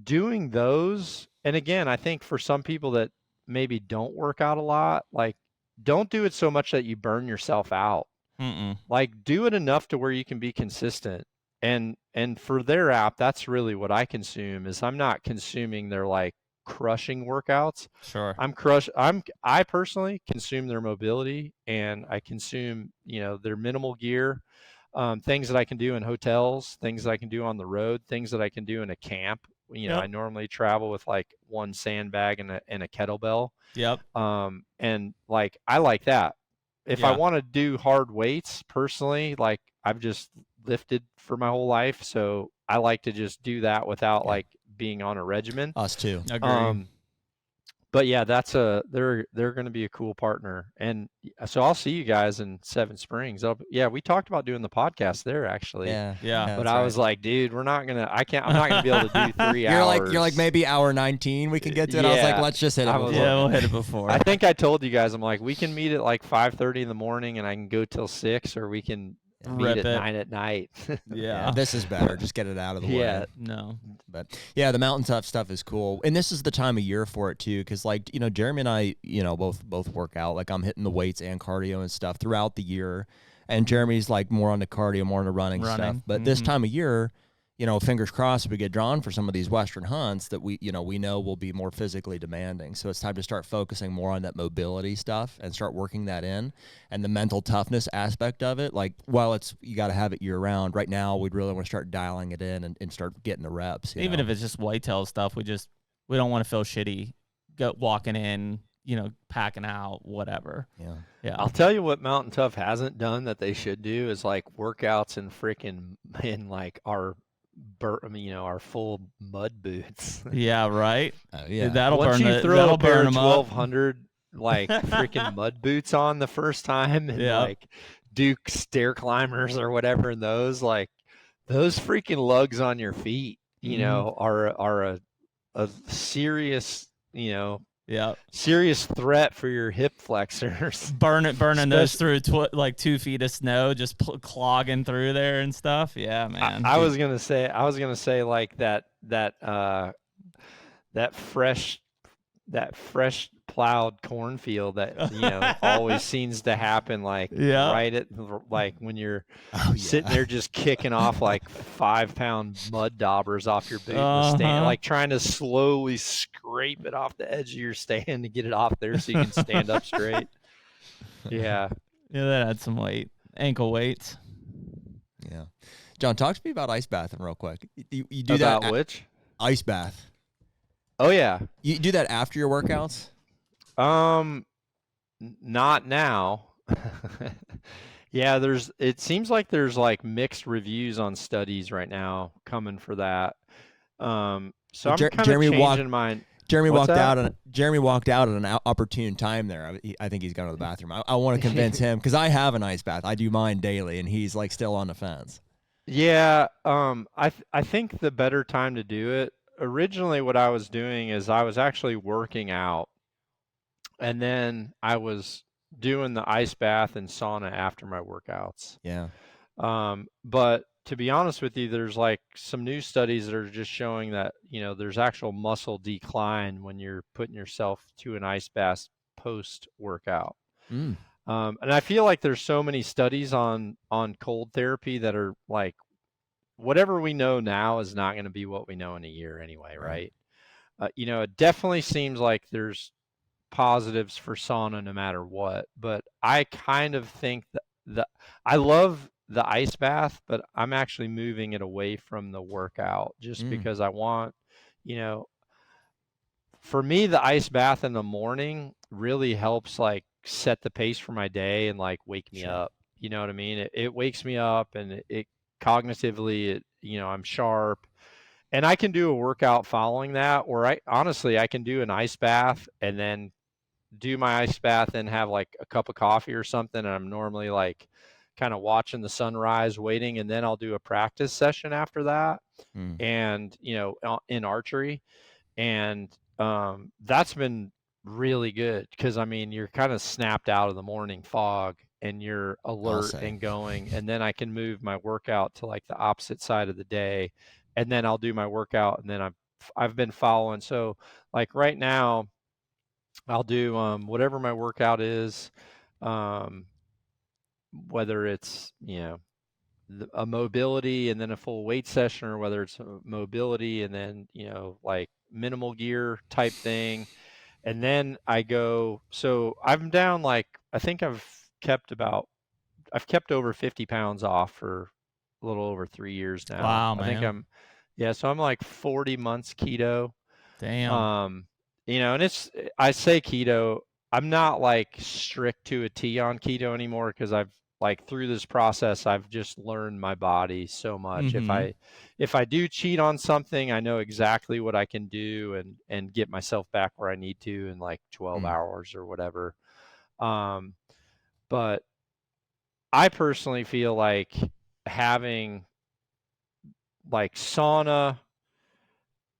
doing those, and again, I think for some people that maybe don't work out a lot, don't do it so much that you burn yourself out. Do it enough to where you can be consistent. And for their app, that's really what I consume. Is I'm not consuming their crushing workouts.
Sure.
I personally consume their mobility, and I consume, their minimal gear, things that I can do in hotels, things that I can do on the road, things that I can do in a camp. I normally travel with one sandbag and a kettlebell.
Yep.
And I like that. If I want to do hard weights personally, I've just lifted for my whole life, so I like to just do that without being on a regimen.
Us too.
Agree.
But yeah, they're going to be a cool partner, and so I'll see you guys in Seven Springs. We talked about doing the podcast there actually.
Yeah.
But I was like, dude, I'm not gonna be able to do 3 hours.
You're maybe hour 19 we can get to it. I was like, let's just hit it before.
We'll hit it before.
I think I told you guys, I'm like, we can meet at 5:30 in the morning, and I can go till 6, or we can meet at 9 at night.
Yeah.
This is better. Just get it out of the way.
No.
But yeah, the Mountain Tough stuff is cool. And this is the time of year for it too. Cause Jeremy and I, both work out. I'm hitting the weights and cardio and stuff throughout the year. And Jeremy's more on the cardio, more on the running stuff. But this time of year, fingers crossed, if we get drawn for some of these Western hunts that we know will be more physically demanding. So it's time to start focusing more on that mobility stuff and start working that in, and the mental toughness aspect of it. Like, while you got to have it year round, right now we'd really want to start dialing it in and start getting the reps.
Even if it's just whitetail stuff, we don't want to feel shitty walking in, packing out, whatever.
Yeah.
I'll tell you what Mountain Tough hasn't done that they should do is like workouts in like our full mud boots.
Yeah, right.
Yeah.
That'll
Once
burn
you
it.
throw
That'll
a pair
burn
of
them up.
1200 like freaking mud boots on the first time and like Duke stair climbers or whatever, and those freaking lugs on your feet, are a serious, serious threat for your hip flexors.
Burning those through 2 feet of snow, just clogging through there and stuff. Yeah, man.
I was gonna say like that fresh plowed cornfield that always seems to happen right at like when you're sitting there just kicking off like 5-pound mud daubers off your boot in the stand, like trying to slowly scrape it off the edge of your stand to get it off there so you can stand up straight. Yeah,
that adds some weight, ankle weights.
Yeah. John, talk to me about ice bathing real quick. You do
about
that
which
ice bath?
Oh yeah.
You do that after your workouts?
Not now. Yeah, it seems like there's like mixed reviews on studies right now coming for that. So I'm kind of changing mine.
Jeremy walked out at an opportune time there. I think he's gone to the bathroom. I want to convince him, because I have an ice bath. I do mine daily, and he's like still on the fence.
Yeah, I think the better time to do it. Originally, what I was doing is I was actually working out, and then I was doing the ice bath and sauna after my workouts.
Yeah.
But to be honest with you, there's like some new studies that are just showing that, there's actual muscle decline when you're putting yourself to an ice bath post workout. And I feel like there's so many studies on cold therapy that are like, whatever we know now is not going to be what we know in a year anyway, right? It definitely seems like there's positives for sauna no matter what, but I kind of think that I love the ice bath, but I'm actually moving it away from the workout just because I want, for me, the ice bath in the morning really helps like set the pace for my day and like wake me up. You know what I mean? It wakes me up, and it cognitively, I'm sharp, and I can do a workout following that, or I can do an ice bath and then do my ice bath and have like a cup of coffee or something. And I'm normally like kind of watching the sunrise, waiting, and then I'll do a practice session after that. And, in archery. And that's been really good, because you're kind of snapped out of the morning fog and you're alert and going, and then I can move my workout to like the opposite side of the day, and then I'll do my workout, and then I've been following. So like right now I'll do whatever my workout is, whether it's a mobility and then a full weight session, or whether it's a mobility and then like minimal gear type thing. And then I go, so I'm down like, I think I've kept over 50 pounds off for a little over 3 years now.
Wow, man.
I think so I'm like 40 months keto.
Damn.
And I say keto, I'm not like strict to a T on keto anymore, because I've like through this process, I've just learned my body so much. If I do cheat on something, I know exactly what I can do and get myself back where I need to in like 12 hours or whatever. But I personally feel like having like sauna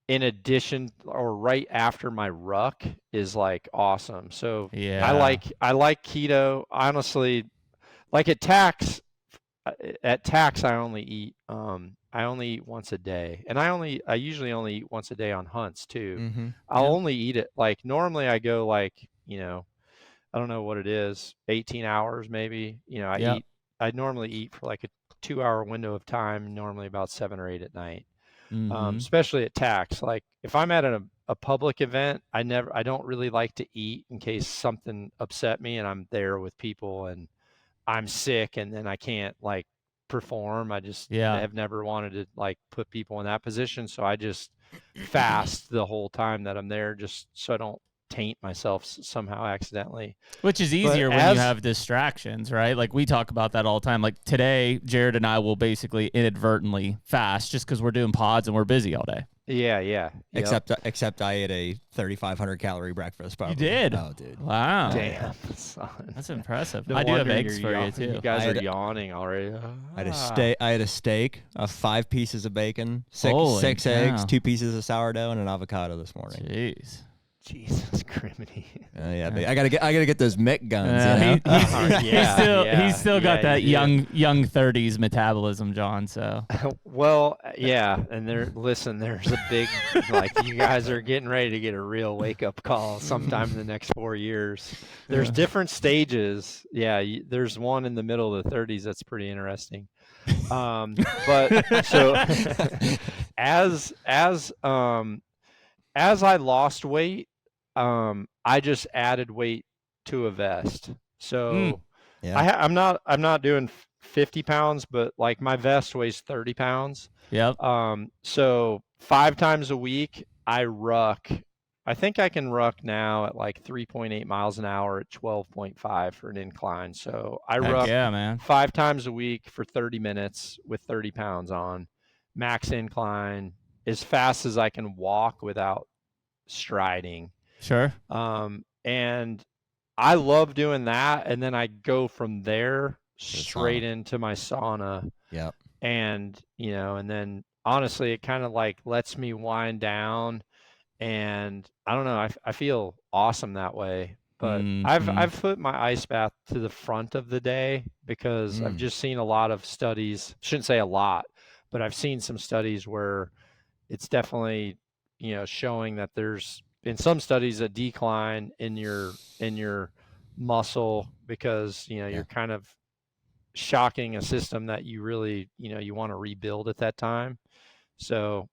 in addition or right after my ruck is like awesome. So I like keto, honestly. Like at tax, I only eat once a day, and I usually only eat once a day on hunts too. I'll only eat it like, normally I go like, I don't know what it is, 18 hours maybe. I normally eat for like 2-hour window of time, normally about 7 or 8 at night.
Mhm.
Especially at tax. Like if I'm at a public event, I don't really like to eat in case something upset me and I'm there with people and I'm sick and then I can't like perform. I just
Yeah.
have never wanted to like put people in that position. So I just fast the whole time that I'm there just so I don't taint myself somehow accidentally.
Which is easier when you have distractions, right? Like we talk about that all the time. Like today, Jared and I will basically inadvertently fast just because we're doing pods and we're busy all day.
Yeah. Yep.
Except I ate a 3,500 calorie breakfast. Probably.
You did?
Oh, dude.
Wow.
Damn, son.
That's impressive.
No
I do have
wonder
eggs
you're
for you too.
You guys are yawning already.
I had a steak, 5 pieces of bacon,
Holy
six
cow.
eggs, 2 pieces of sourdough, and an avocado this morning.
Jeez.
Jesus criminy.
Yeah, I gotta get those Mick guns.
He's still got that young 30s metabolism, John. So
well, yeah, and there's a big like you guys are getting ready to get a real wake up call sometime in the next 4 years. There's different stages. Yeah, there's one in the middle of the 30s that's pretty interesting. But so as I lost weight, I just added weight to a vest. So I'm not doing 50 pounds, but like my vest weighs 30 pounds.
Yep.
So 5 times a week I ruck. I think I can ruck now at like 3.8 miles an hour at 12.5 for an incline. So I ruck 5 times a week for 30 minutes with 30 pounds on, max incline, as fast as I can walk without striding.
Sure.
And I love doing that. And then I go from there straight into my sauna.
Yep.
And, and then honestly, it kind of like lets me wind down. And I don't know, I feel awesome that way. But I've put my ice bath to the front of the day because I've just seen a lot of studies, shouldn't say a lot, but I've seen some studies where it's definitely, showing that there's in some studies a decline in your muscle because, you're kind of shocking a system that you really, you want to rebuild at that time. So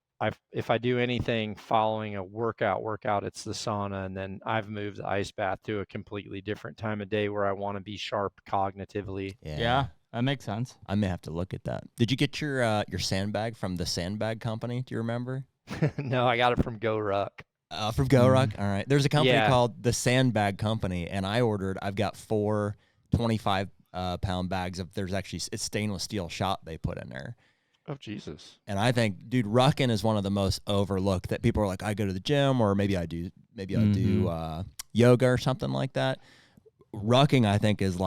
if I do anything following a workout, it's the sauna. And then I've moved the ice bath to a completely different time of day where I want to be sharp cognitively.
Yeah, that makes sense.
I may have to look at that. Did you get your sandbag from the Sandbag Company? Do you remember?
No, I got it from Go Ruck.
From Go Ruck? All right. There's a company called the Sandbag Company, and I've got 4 25-pound bags of, it's stainless steel shot they put in there.
Oh, Jesus.
And I think, dude, rucking is one of the most overlooked that people are like, I go to the gym or maybe I do yoga or something like that. Rucking, I think, is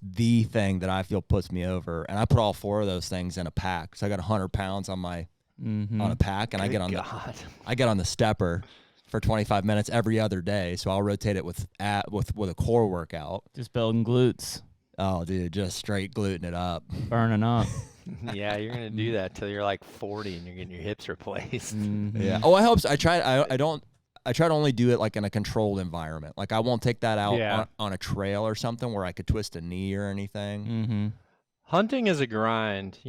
the thing that I feel puts me over. And I put all 4 of those things in a pack. So I got 100 pounds on my on a pack, and I get on the stepper for 25 minutes every other day. So I'll rotate it with a core workout.
Just building glutes.
Oh, dude, just straight gluting it up.
Burning up.
Yeah, you're going to do that till you're like 40 and you're getting your hips replaced.
Yeah. Oh, I hope so. I try to only do it like in a controlled environment. Like I won't take that out on a trail or something where I could twist a knee or anything.
Hunting is a grind.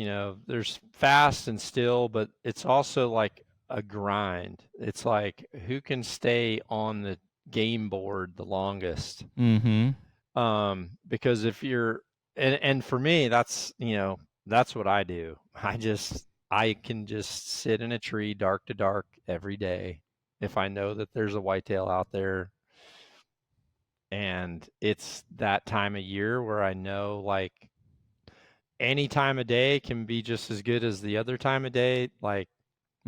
There's fast and still, but it's also like a grind. It's like who can stay on the game board the longest. Because if you're, and for me, that's what I do. I can just sit in a tree dark to dark every day if I know that there's a whitetail out there. And it's that time of year where I know like any time of day can be just as good as the other time of day. Like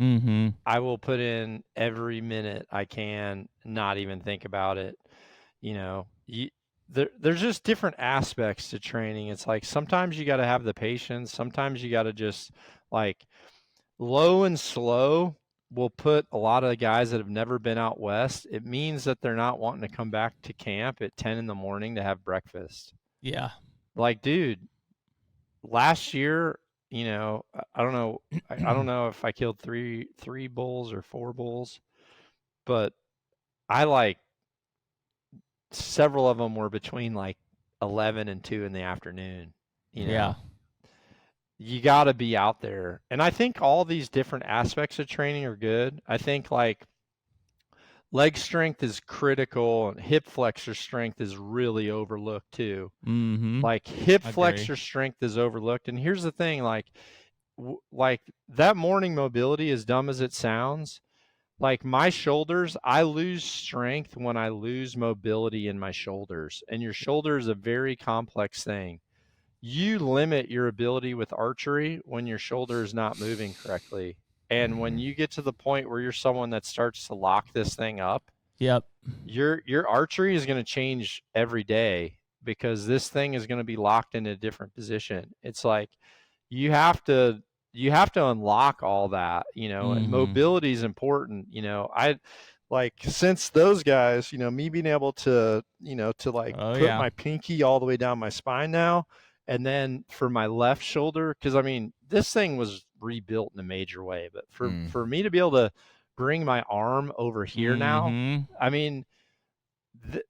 I will put in every minute I can, not even think about it. There's just different aspects to training. It's like sometimes you got to have the patience. Sometimes you got to just like low and slow will put a lot of the guys that have never been out west. It means that they're not wanting to come back to camp at 10 in the morning to have breakfast.
Yeah.
Like, dude, last year, I don't know if I killed three bulls or 4 bulls, but I like several of them were between like 11 and 2 in the afternoon.
Yeah.
you got to be out there. And I think all these different aspects of training are good. I think like leg strength is critical, and hip flexor strength is really overlooked too.
Mm-hmm.
Like hip flexor strength is overlooked. And here's the thing, like that morning mobility, as dumb as it sounds, like my shoulders, I lose strength when I lose mobility in my shoulders. And your shoulder is a very complex thing. You limit your ability with archery when your shoulder is not moving correctly. And when you get to the point where you're someone that starts to lock this thing up,
yep,
your archery is going to change every day, because this thing is going to be locked in a different position. It's like you have to unlock all that, and mobility is important. I like, since those guys, me being able to, to like put my pinky all the way down my spine now. And then for my left shoulder, because I mean, this thing was rebuilt in a major way, but for me to be able to bring my arm over here now, I mean,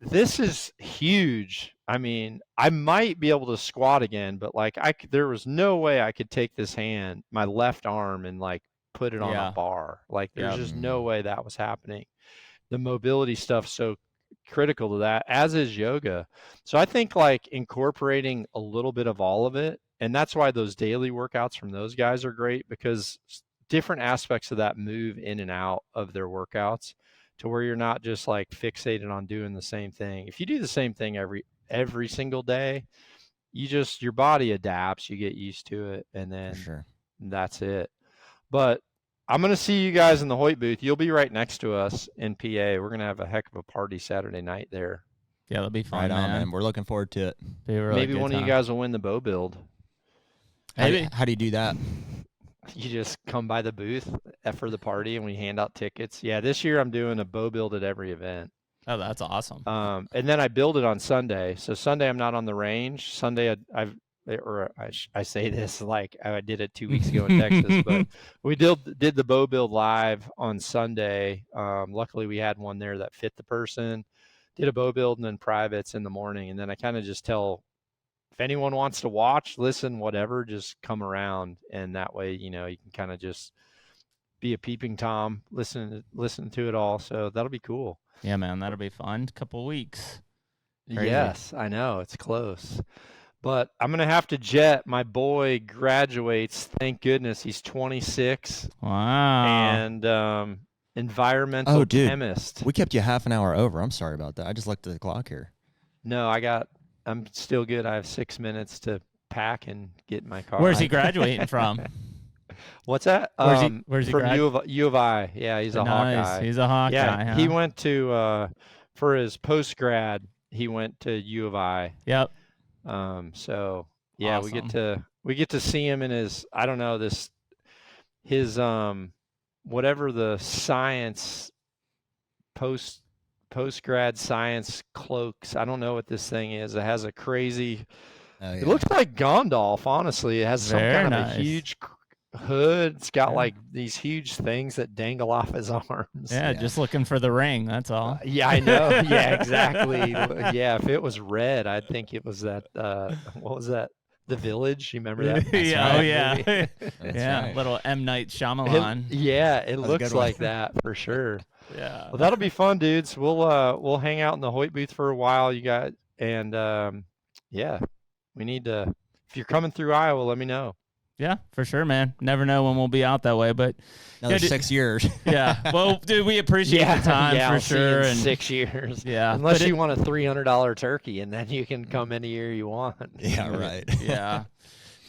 this is huge. I mean, I might be able to squat again, but like there was no way I could take this hand, my left arm, and like put it on a bar. Like there's just no way that was happening. The mobility stuff's so critical to that, as is yoga. So I think like incorporating a little bit of all of it, and that's why those daily workouts from those guys are great, because different aspects of that move in and out of their workouts, to where you're not just like fixated on doing the same thing. If you do the same thing every single day, your body adapts, you get used to it, and then that's it. But I'm going to see you guys in the Hoyt booth. You'll be right next to us in PA. We're going to have a heck of a party Saturday night there.
Yeah, that'll be fun,
right on, man. We're looking forward to it.
Maybe one of you guys will win the bow build.
Maybe.
How do you do that?
You just come by the booth for the party, and we hand out tickets. Yeah, this year I'm doing a bow build at every event.
Oh, that's awesome.
And then I build it on Sunday. So Sunday I'm not on the range. Sunday I say this like I did it 2 weeks ago in Texas, but we did the bow build live on Sunday. Luckily we had one there that fit the person. Did a bow build and then privates in the morning, and then I kind of just tell, if anyone wants to watch, listen, whatever, just come around, and that way you can kind of just be a peeping Tom, listen to it all. So that'll be cool.
Yeah, man, that'll be fun. Couple weeks. Crazy.
Yes, I know, it's close. But I'm going to have to jet. My boy graduates. Thank goodness. He's 26.
Wow.
And environmental chemist.
We kept you half an hour over. I'm sorry about that. I just looked at the clock here.
No, I'm still good. I have 6 minutes to pack and get in my car.
Where's he graduating from?
What's that?
Where's he
from U of I. Yeah, he's a Hawkeye.
He's a Hawkeye.
Yeah,
huh?
He went to for his post grad. He went to U of I.
Yep.
So yeah,
awesome.
we get to see him in his, I don't know, his whatever the science post grad science cloaks. I don't know what this thing is. It has a crazy. It looks like Gandalf. Honestly, it has some kind of a huge hood. It's got like these huge things that dangle off his arms.
Yeah, just looking for the ring. That's all.
Yeah, I know. Yeah, exactly. Yeah, if it was red, I'd think it was that. What was that? The Village. You remember that?
Yeah. Oh, yeah.
Yeah.
Right. Little M. Night Shyamalan.
It looks like that for sure.
Yeah.
Well, that'll be fun, dudes. We'll hang out in the Hoyt booth for a while, you guys, and we need to. If you're coming through Iowa, let me know.
Yeah, for sure, man. Never know when we'll be out that way, but
another 6 years.
Yeah. Well, dude, we appreciate the time for
I'll
sure.
See you in 6 years.
Yeah.
Unless you want a $300 turkey, and then you can come any year you want.
Yeah, right.
Yeah.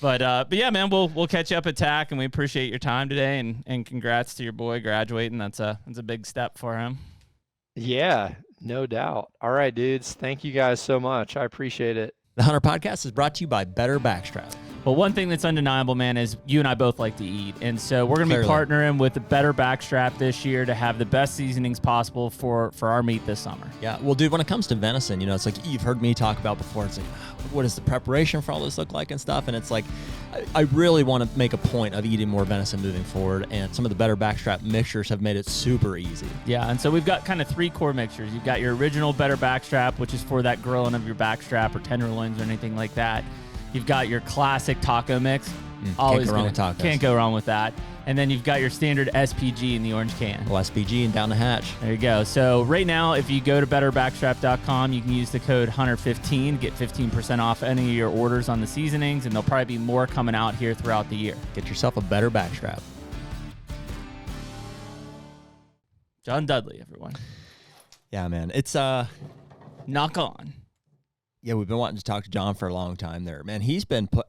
But yeah, man, we'll catch you up at TAC, and we appreciate your time today, and congrats to your boy graduating. That's a big step for him.
Yeah, no doubt. All right, dudes. Thank you guys so much. I appreciate it.
The HUNTR Podcast is brought to you by Better Backstrap.
Well, one thing that's undeniable, man, is you and I both like to eat. And so we're going to be partnering with the Better Backstrap this year to have the best seasonings possible for our meat this summer.
Yeah. Well, dude, when it comes to venison, it's like you've heard me talk about before. It's like, what does the preparation for all this look like and stuff? And it's like, I really want to make a point of eating more venison moving forward. And some of the Better Backstrap mixtures have made it super easy.
Yeah. And so we've got kind of 3 core mixtures. You've got your original Better Backstrap, which is for that grilling of your backstrap or tenderloins or anything like that. You've got your classic taco mix, Always
go wrong with tacos.
Can't go wrong with that. And then you've got your standard SPG in the orange can.
Well, SPG and down the hatch.
There you go. So right now, if you go to betterbackstrap.com, you can use the code HUNTR15, get 15% off any of your orders on the seasonings, and there'll probably be more coming out here throughout the year.
Get yourself a better backstrap.
John Dudley, everyone.
Yeah, man. It's
Nock On.
Yeah, we've been wanting to talk to John for a long time there. Man, he's been put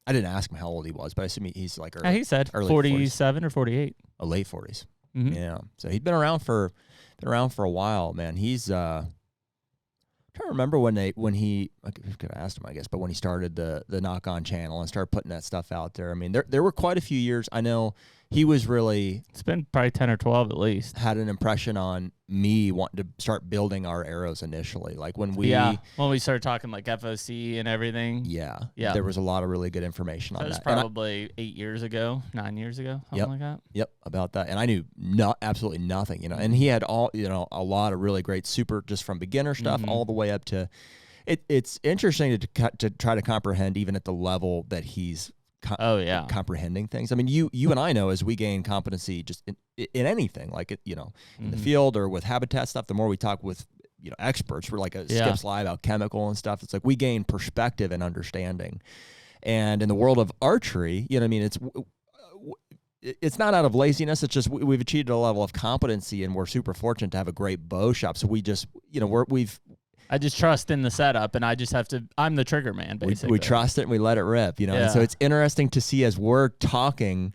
I didn't ask him how old he was, but I assume he's like early.
Yeah, he said
early
47 or 48.
Late 40s.
Mm-hmm.
Yeah. So he's been around for a while, man. He's trying to remember when I could have asked him, I guess, but when he started the Nock On channel and started putting that stuff out there. I mean, there were quite a few years. I know he was really,
it's been probably 10 or 12 at least,
had an impression on me wanting to start building our arrows initially. Like when we
started talking like FOC and everything.
Yeah.
Yeah.
There was a lot of really good information on that.
That was probably 9 years ago, something like that.
Yep, about that. And I knew absolutely nothing, and he had a lot of really great just from beginner stuff all the way up to it's interesting to try to comprehend even at the level that he's comprehending things. I mean, you and I know as we gain competency just in anything, like in the field or with habitat stuff, the more we talk with experts, we're like a skip slide about chemical and stuff. It's like we gain perspective and understanding. And in the world of archery, it's not out of laziness. It's just we've achieved a level of competency, and we're super fortunate to have a great bow shop. So we just I just trust in the setup, and I just have to. I'm the trigger man, basically. We trust it and we let it rip, And so it's interesting to see as we're talking,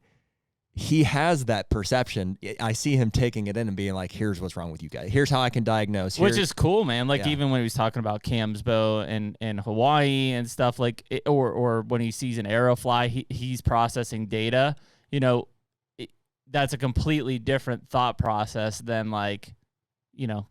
he has that perception. I see him taking it in and being like, "Here's what's wrong with you guys. Here's how I can diagnose." Which is cool, man. Like even when he was talking about Cam's bow in Hawaii and stuff, like, or when he sees an arrow fly, he's processing data. That's a completely different thought process than like.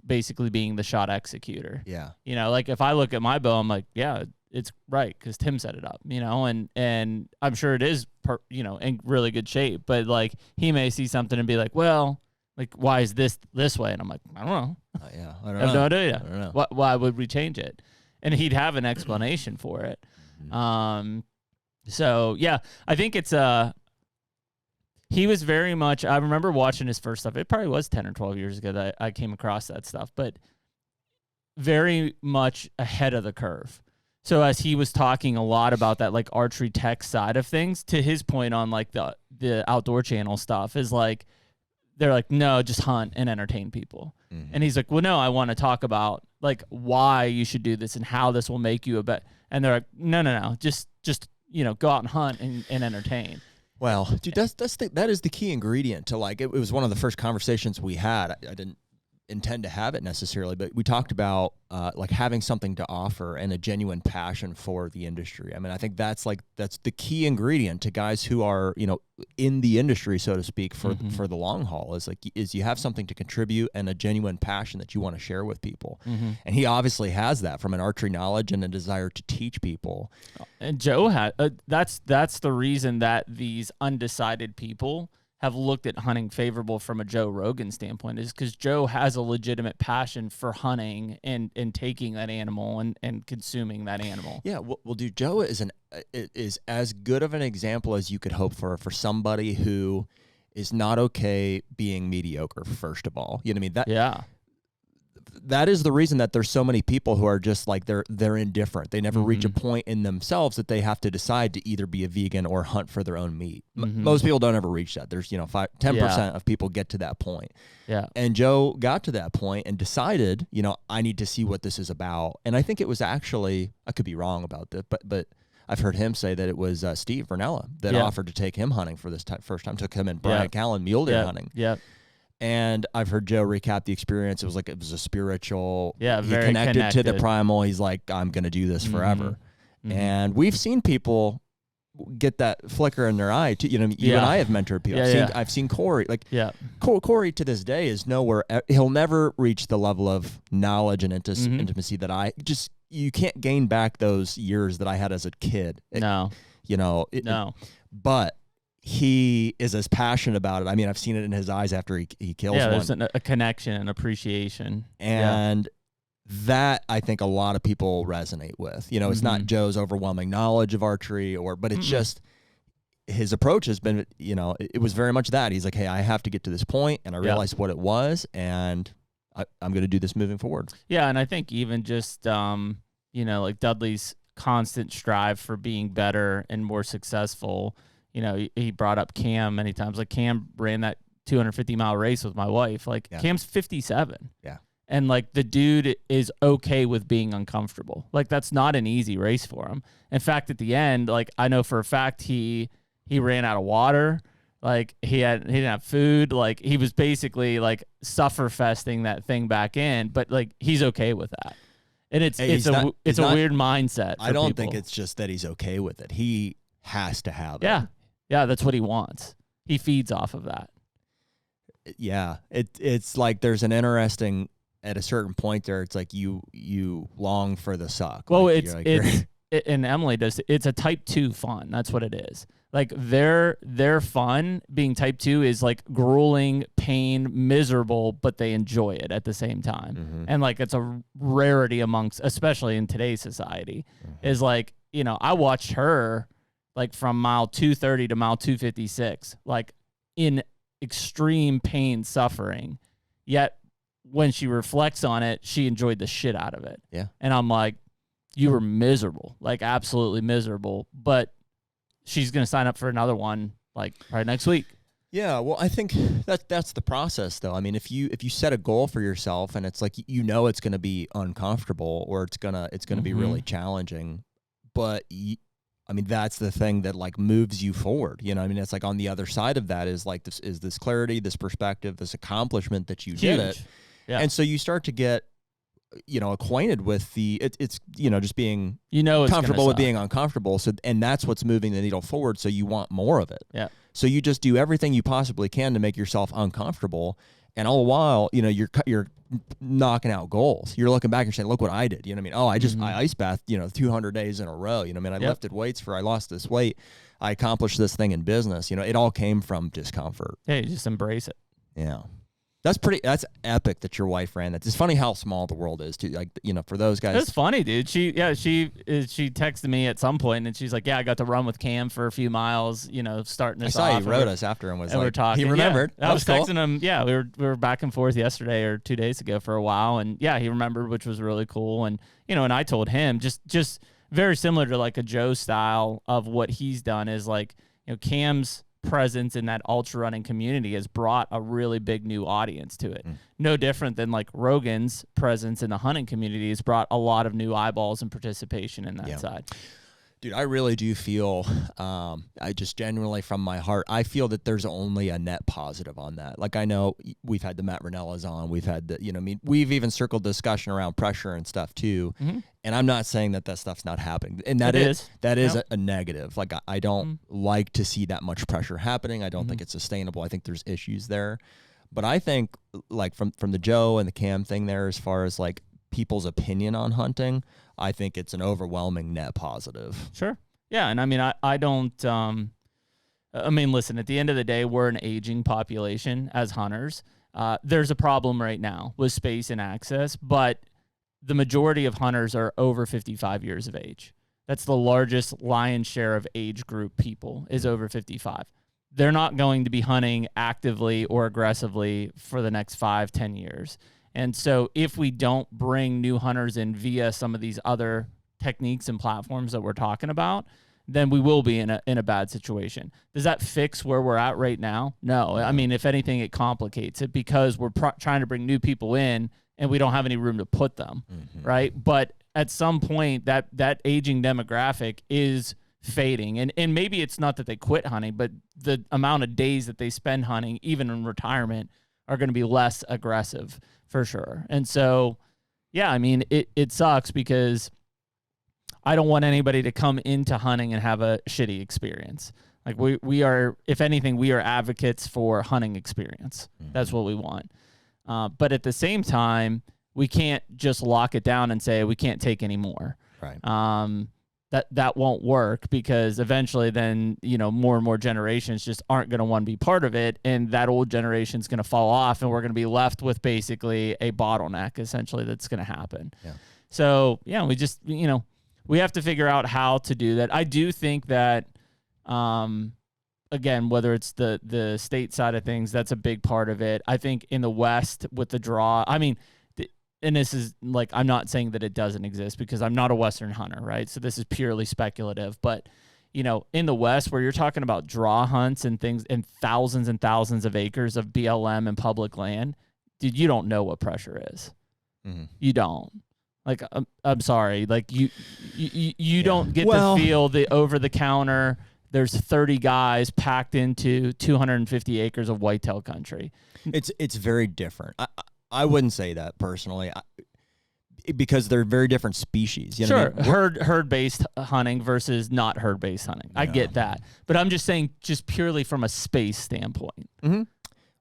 Basically being the shot executor. Yeah. Like if I look at my bow, I'm like, yeah, it's right because Tim set it up, and I'm sure it is, in really good shape. But like he may see something and be like, well, like why is this way? And I'm like, I don't know. I have no idea. I don't know. Why would we change it? And he'd have an explanation for it. So yeah, I think it's he was very much, I remember watching his first stuff. It probably was 10 or 12 years ago that I came across that stuff, but very much ahead of the curve. So as he was talking a lot about that, like archery tech side of things, to his point on like the outdoor channel stuff is like, they're like, no, just hunt and entertain people. Mm-hmm. And he's like, well, no, I want to talk about like why you should do this and how this will make you a bet. And they're like, no, just go out and hunt and entertain. Well, dude, that is the key ingredient to like, it was one of the first conversations we had. I didn't intend to have it necessarily, but we talked about like having something to offer and a genuine passion for the industry. I mean, I think that's the key ingredient to guys who are, in the industry, so to speak, for the long haul is you have something to contribute and a genuine passion that you want to share with people. Mm-hmm. And he obviously has that from an archery knowledge and a desire to teach people. And Joe had, that's the reason that these undecided people have looked at hunting favorable from a Joe Rogan standpoint, is because Joe has a legitimate passion for hunting and taking that animal and consuming that animal. Yeah, well, dude, Joe is as good of an example as you could hope for somebody who is not okay being mediocre, first of all. You know what I mean? That is the reason that there's so many people who are just like they're indifferent. They never reach a point in themselves that they have to decide to either be a vegan or hunt for their own meat. Most people don't ever reach that. There's 10% of people get to that point. Yeah. And Joe got to that point and decided, I need to see what this is about. And I think it was actually, I could be wrong about this, but I've heard him say that it was Steve Vernella that offered to take him hunting for this first time. Took him and Brian Callen mule deer hunting. Yeah. And I've heard Joe recap the experience. It was a spiritual. Yeah, he connected to the primal. He's like, I'm going to do this forever. Mm-hmm. And we've seen people get that flicker in their eye. You and I have mentored people. I've seen Corey. Corey to this day is nowhere. He'll never reach the level of knowledge and intimacy that you can't gain back those years that I had as a kid. But he is as passionate about it. I mean, I've seen it in his eyes after he kills one. Yeah, there's a connection and appreciation. And that I think a lot of people resonate with. It's not Joe's overwhelming knowledge of archery but it's just, his approach has been, it was very much that. He's like, hey, I have to get to this point, and I realized what it was, and I'm going to do this moving forward.
Yeah, and I think even just, like Dudley's constant strive for being better and more successful. He brought up Cam many times. Like, Cam ran that 250-mile race with my wife. Like, Cam's 57.
Yeah.
And, like, the dude is okay with being uncomfortable. Like, that's not an easy race for him. In fact, at the end, like, I know for a fact he ran out of water. Like, he didn't have food. Like, he was basically, like, suffer-festing that thing back in. But, like, he's okay with that. And it's a weird mindset for
I don't
people.
think it's just that he's okay with it. He has to have it.
Yeah, that's what he wants. He feeds off of that.
Yeah. It's like there's an interesting... At a certain point there, it's like you long for the suck.
Well,
like,
and Emily does. It's a type 2 fun. That's what it is. Like, their fun being type 2 is like grueling, pain, miserable, but they enjoy it at the same time.
Mm-hmm.
And like, it's a rarity amongst, especially in today's society, is like, I watched her like from mile 230 to mile 256, like in extreme pain, suffering, yet when she reflects on it, she enjoyed the shit out of it.
Yeah.
And I'm like, you were miserable, like absolutely miserable, but she's going to sign up for another one like right next week.
Yeah. Well, I think that's the process though. I mean, if you set a goal for yourself and it's like, it's going to be uncomfortable or it's going to be really challenging, but that's the thing that like moves you forward. It's like on the other side of that is like this clarity, this perspective, this accomplishment that you did it.
Yeah.
And so you start to get, acquainted with it's just being,
it's
comfortable with being uncomfortable. So, and that's what's moving the needle forward. So you want more of it.
Yeah.
So you just do everything you possibly can to make yourself uncomfortable. And all the while, you're knocking out goals. You're looking back and saying, look what I did. You know what I mean? Oh, I ice bathed, 200 days in a row. I lifted weights I lost this weight. I accomplished this thing in business. It all came from discomfort.
Yeah, you just embrace it.
Yeah. That's epic that your wife ran that. It's funny how small the world is too. Like, for those guys.
It's funny, dude. She texted me at some point and she's like, yeah, I got to run with Cam for a few miles, starting this off.
I saw he wrote us after and was like,
we're talking.
He remembered.
Yeah, I was texting him. Yeah, we were back and forth yesterday or 2 days ago for a while. And yeah, he remembered, which was really cool. And, and I told him just very similar to like a Joe style of what he's done is like, Cam's presence in that ultra running community has brought a really big new audience to it. No different than like Rogan's presence in the hunting community has brought a lot of new eyeballs and participation in that side.
Dude, I really do feel, I just genuinely from my heart, I feel that there's only a net positive on that. Like, I know we've had the Matt Ranellas on, we've had the, we've even circled discussion around pressure and stuff too. And I'm not saying that stuff's not happening. And that is a negative. Like, I don't like to see that much pressure happening. I don't think it's sustainable. I think there's issues there. But I think like from the Joe and the Cam thing there, as far as like people's opinion on hunting, I think it's an overwhelming net positive.
Sure. Yeah. And I don't, listen, at the end of the day, we're an aging population as hunters. There's a problem right now with space and access, but the majority of hunters are over 55 years of age. That's the largest lion's share of age group people is over 55. They're not going to be hunting actively or aggressively for the next 5-10 years. And so if we don't bring new hunters in via some of these other techniques and platforms that we're talking about, then we will be in a bad situation. Does that fix where we're at right now? No. If anything, it complicates it because we're trying to bring new people in and we don't have any room to put them, right? But at some point, that aging demographic is fading. And maybe it's not that they quit hunting, but the amount of days that they spend hunting, even in retirement, are going to be less aggressive for sure. And so, yeah, it sucks because I don't want anybody to come into hunting and have a shitty experience. Like we are, if anything, we are advocates for hunting experience. That's what we want. But at the same time, we can't just lock it down and say we can't take any more.
Right.
That won't work because eventually then, more and more generations just aren't going to want to be part of it. And that old generation's going to fall off and we're going to be left with basically a bottleneck essentially that's going to happen. Yeah. So yeah, we just, we have to figure out how to do that. I do think that, again, whether it's the state side of things, that's a big part of it. I think in the West with the draw, I mean, and this is like, I'm not saying that it doesn't exist because I'm not a Western hunter, right? So this is purely speculative. But, you know, in the West where you're talking about draw hunts and things and thousands of acres of BLM and public land, dude, you don't know what pressure is. Mm-hmm. You don't. Like, I'm sorry. Like, you don't get to feel the over-the-counter, there's 30 guys packed into 250 acres of whitetail country.
It's very different. I wouldn't say that personally, because they're very different species. You know
sure,
what I mean?
herd-based hunting versus not herd-based hunting. I get that, but I'm just saying, just purely from a space standpoint.
Mm-hmm.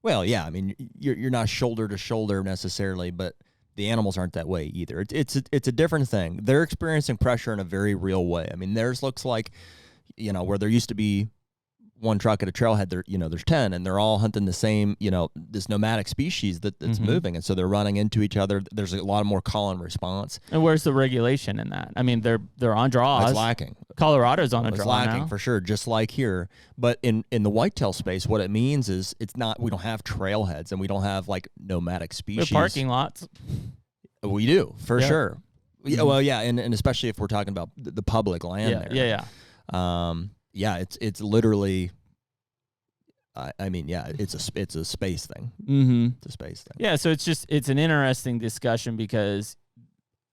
Well, yeah, I mean, you're not shoulder to shoulder necessarily, but the animals aren't that way either. It's a different thing. They're experiencing pressure in a very real way. I mean, theirs looks like, you know, where there used to be one truck at a trailhead, there's 10, and they're all hunting the same, this nomadic species that's mm-hmm. moving, and so they're running into each other. There's a lot more call and response.
And where's the regulation in that? I mean, they're on draws.
It's lacking.
Colorado's on a draw
lacking
now.
For sure, just like here. But in the whitetail space, what it means is we don't have trailheads, and we don't have like nomadic species.
We have parking lots.
We do, for sure. Yeah, well, yeah, and especially if we're talking about the public land there. Yeah. It's literally, I mean, yeah, it's a space thing.
Mm-hmm.
It's a space thing.
Yeah, so it's an interesting discussion because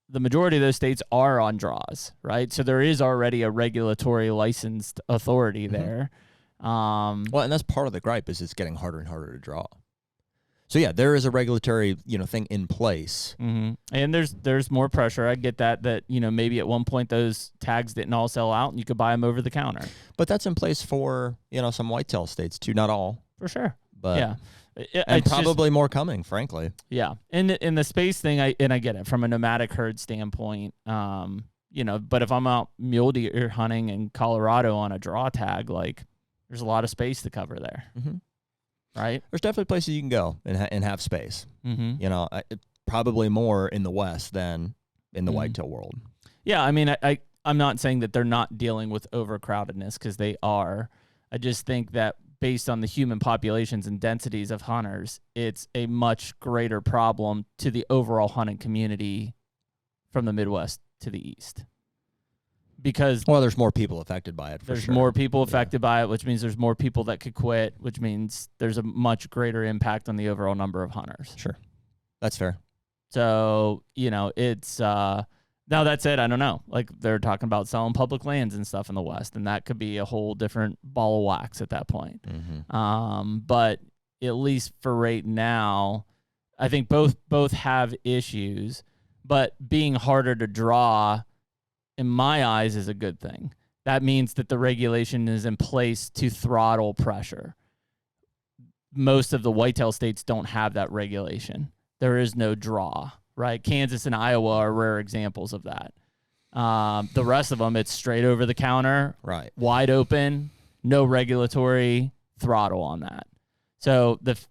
the majority of those states are on draws, right? So there is already a regulatory licensed authority there.
Well, and that's part of the gripe is it's getting harder and harder to draw. So yeah, there is a regulatory, thing in place.
Mm-hmm. And there's more pressure. I get that, maybe at one point those tags didn't all sell out and you could buy them over the counter.
But that's in place for, some whitetail states too, not all.
For sure.
But
yeah.
And probably more coming, frankly.
Yeah. And in the space thing, I get it from a nomadic herd standpoint. But if I'm out mule deer hunting in Colorado on a draw tag, like there's a lot of space to cover there.
Mm-hmm.
Right.
There's definitely places you can go and have space.
Mm-hmm.
Probably more in the West than in the
mm-hmm.
whitetail world.
Yeah, I mean, I'm not saying that they're not dealing with overcrowdedness because they are. I just think that based on the human populations and densities of hunters, it's a much greater problem to the overall hunting community from the Midwest to the East. Because
there's more people affected by it.
There's more people affected by it, which means there's more people that could quit, which means there's a much greater impact on the overall number of hunters.
Sure, that's fair.
So it's now that said, I don't know. Like they're talking about selling public lands and stuff in the West, and that could be a whole different ball of wax at that point.
Mm-hmm.
But at least for right now, I think both have issues, but being harder to draw, in my eyes, is a good thing. That means that the regulation is in place to throttle pressure. Most of the whitetail states don't have that regulation. There is no draw, right? Kansas and Iowa are rare examples of that. The rest of them, it's straight over the counter,
right?
Wide open, no regulatory throttle on that. So does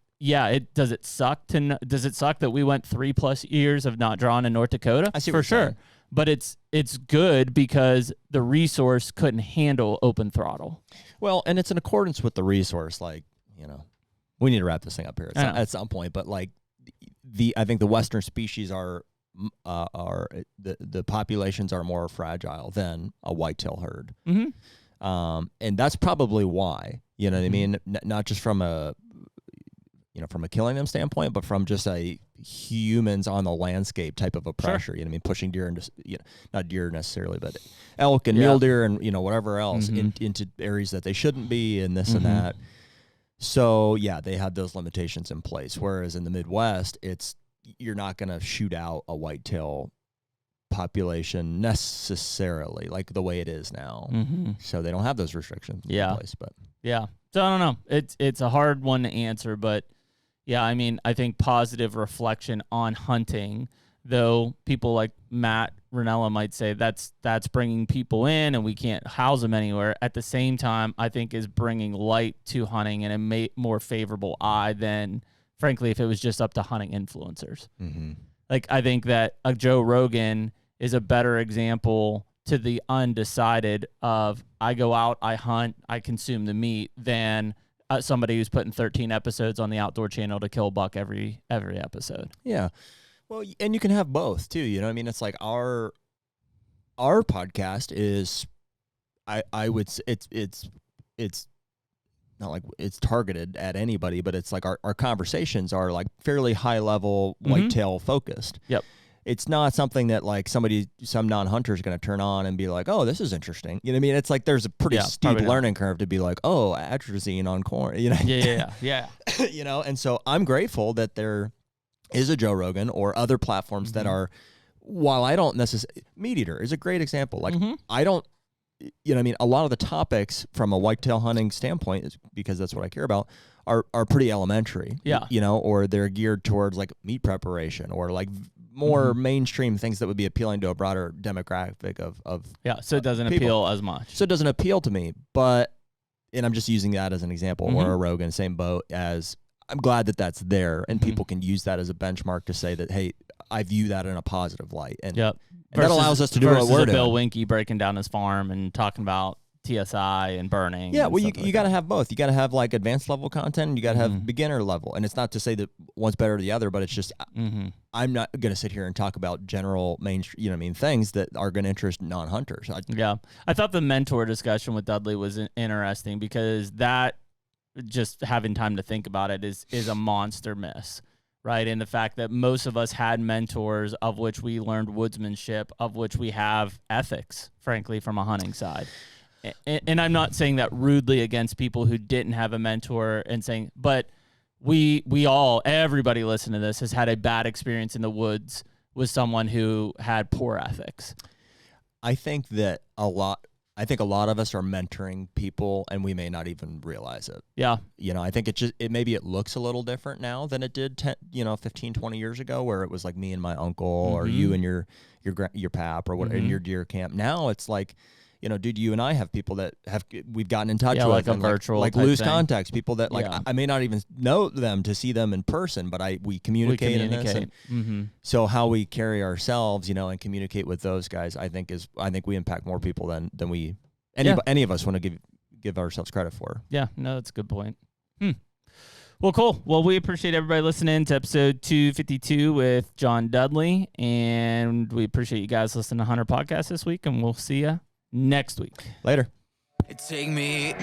it suck that we went 3+ years of not drawing in North Dakota?
I see
for sure. Saying. But it's good because the resource couldn't handle open throttle.
Well, and it's in accordance with the resource. Like, we need to wrap this thing up here at some point. But like, I think the Western species are the populations are more fragile than a whitetail herd.
Mm-hmm.
And that's probably why. You know what I mean? Not just from a killing them standpoint, but from just a humans on the landscape type of a pressure.
Sure.
You know what I mean? Pushing deer into, not deer necessarily, but elk and mule deer and, whatever else into areas that they shouldn't be and this and that. So, yeah, they had those limitations in place. Whereas in the Midwest, you're not going to shoot out a whitetail population necessarily like the way it is now.
Mm-hmm.
So they don't have those restrictions in place. But
yeah. So I don't know. It's a hard one to answer, but yeah, I mean, I think positive reflection on hunting, though people like Matt Ranella might say that's bringing people in and we can't house them anywhere. At the same time, I think is bringing light to hunting in a more favorable eye than, frankly, if it was just up to hunting influencers.
Mm-hmm.
Like, I think that a Joe Rogan is a better example to the undecided of I go out, I hunt, I consume the meat than somebody who's putting 13 episodes on the Outdoor Channel to kill a buck every episode.
Yeah. Well, and you can have both too. You know what I mean? It's like our podcast is, I would say it's not like it's targeted at anybody, but it's like our conversations are like fairly high level, whitetail focused.
Yep.
It's not something that like some non-hunter is going to turn on and be like, oh, this is interesting. You know what I mean? It's like there's a pretty steep learning curve to be like, oh, atrazine on corn. You know?
Yeah.
You know, and so I'm grateful that there is a Joe Rogan or other platforms that are, while I don't necessarily, Meat Eater is a great example. Like I don't, you know what I mean? A lot of the topics from a whitetail hunting standpoint, is because that's what I care about, are pretty elementary.
Yeah.
You know, or they're geared towards like meat preparation or like more mainstream things that would be appealing to a broader demographic of
so it doesn't
people.
appeal as much.
So it doesn't appeal to me, and I'm just using that as an example, or a Rogan, same boat as, I'm glad that that's there and people can use that as a benchmark to say that, hey, I view that in a positive light. And, and that allows us to do what we're doing.
Bill Winke breaking down his farm and talking about TSI and burning.
Yeah, well, you got to have both. You got to have like advanced level content and you got to have beginner level. And it's not to say that one's better than the other, but it's just I'm not going to sit here and talk about general mainstream, you know what I mean, things that are going to interest non-hunters.
I thought the mentor discussion with Dudley was interesting because that, just having time to think about it, is a monster miss. Right, and the fact that most of us had mentors of which we learned woodsmanship, of which we have ethics, frankly, from a hunting side. And I'm not saying that rudely against people who didn't have a mentor and saying, but we all, everybody listening to this has had a bad experience in the woods with someone who had poor ethics.
I think a lot of us are mentoring people and we may not even realize it.
Yeah.
You know, I think maybe it looks a little different now than it did 15, 20 years ago, where it was like me and my uncle or you and your pap or whatever in your deer camp. Now it's like, you know, dude, you and I have people that we've gotten in touch with,
like a virtual
like
type
loose
thing.
contacts, people that like I may not even know them to see them in person, but we communicate in this. And so how we carry ourselves, you know, and communicate with those guys, I think we impact more people than we any of us want to give ourselves credit for.
Yeah, no, that's a good point. Well, cool. Well, we appreciate everybody listening to episode 252 with John Dudley, and we appreciate you guys listening to HUNTR Podcast this week, and we'll see you next week.
Later.
Take me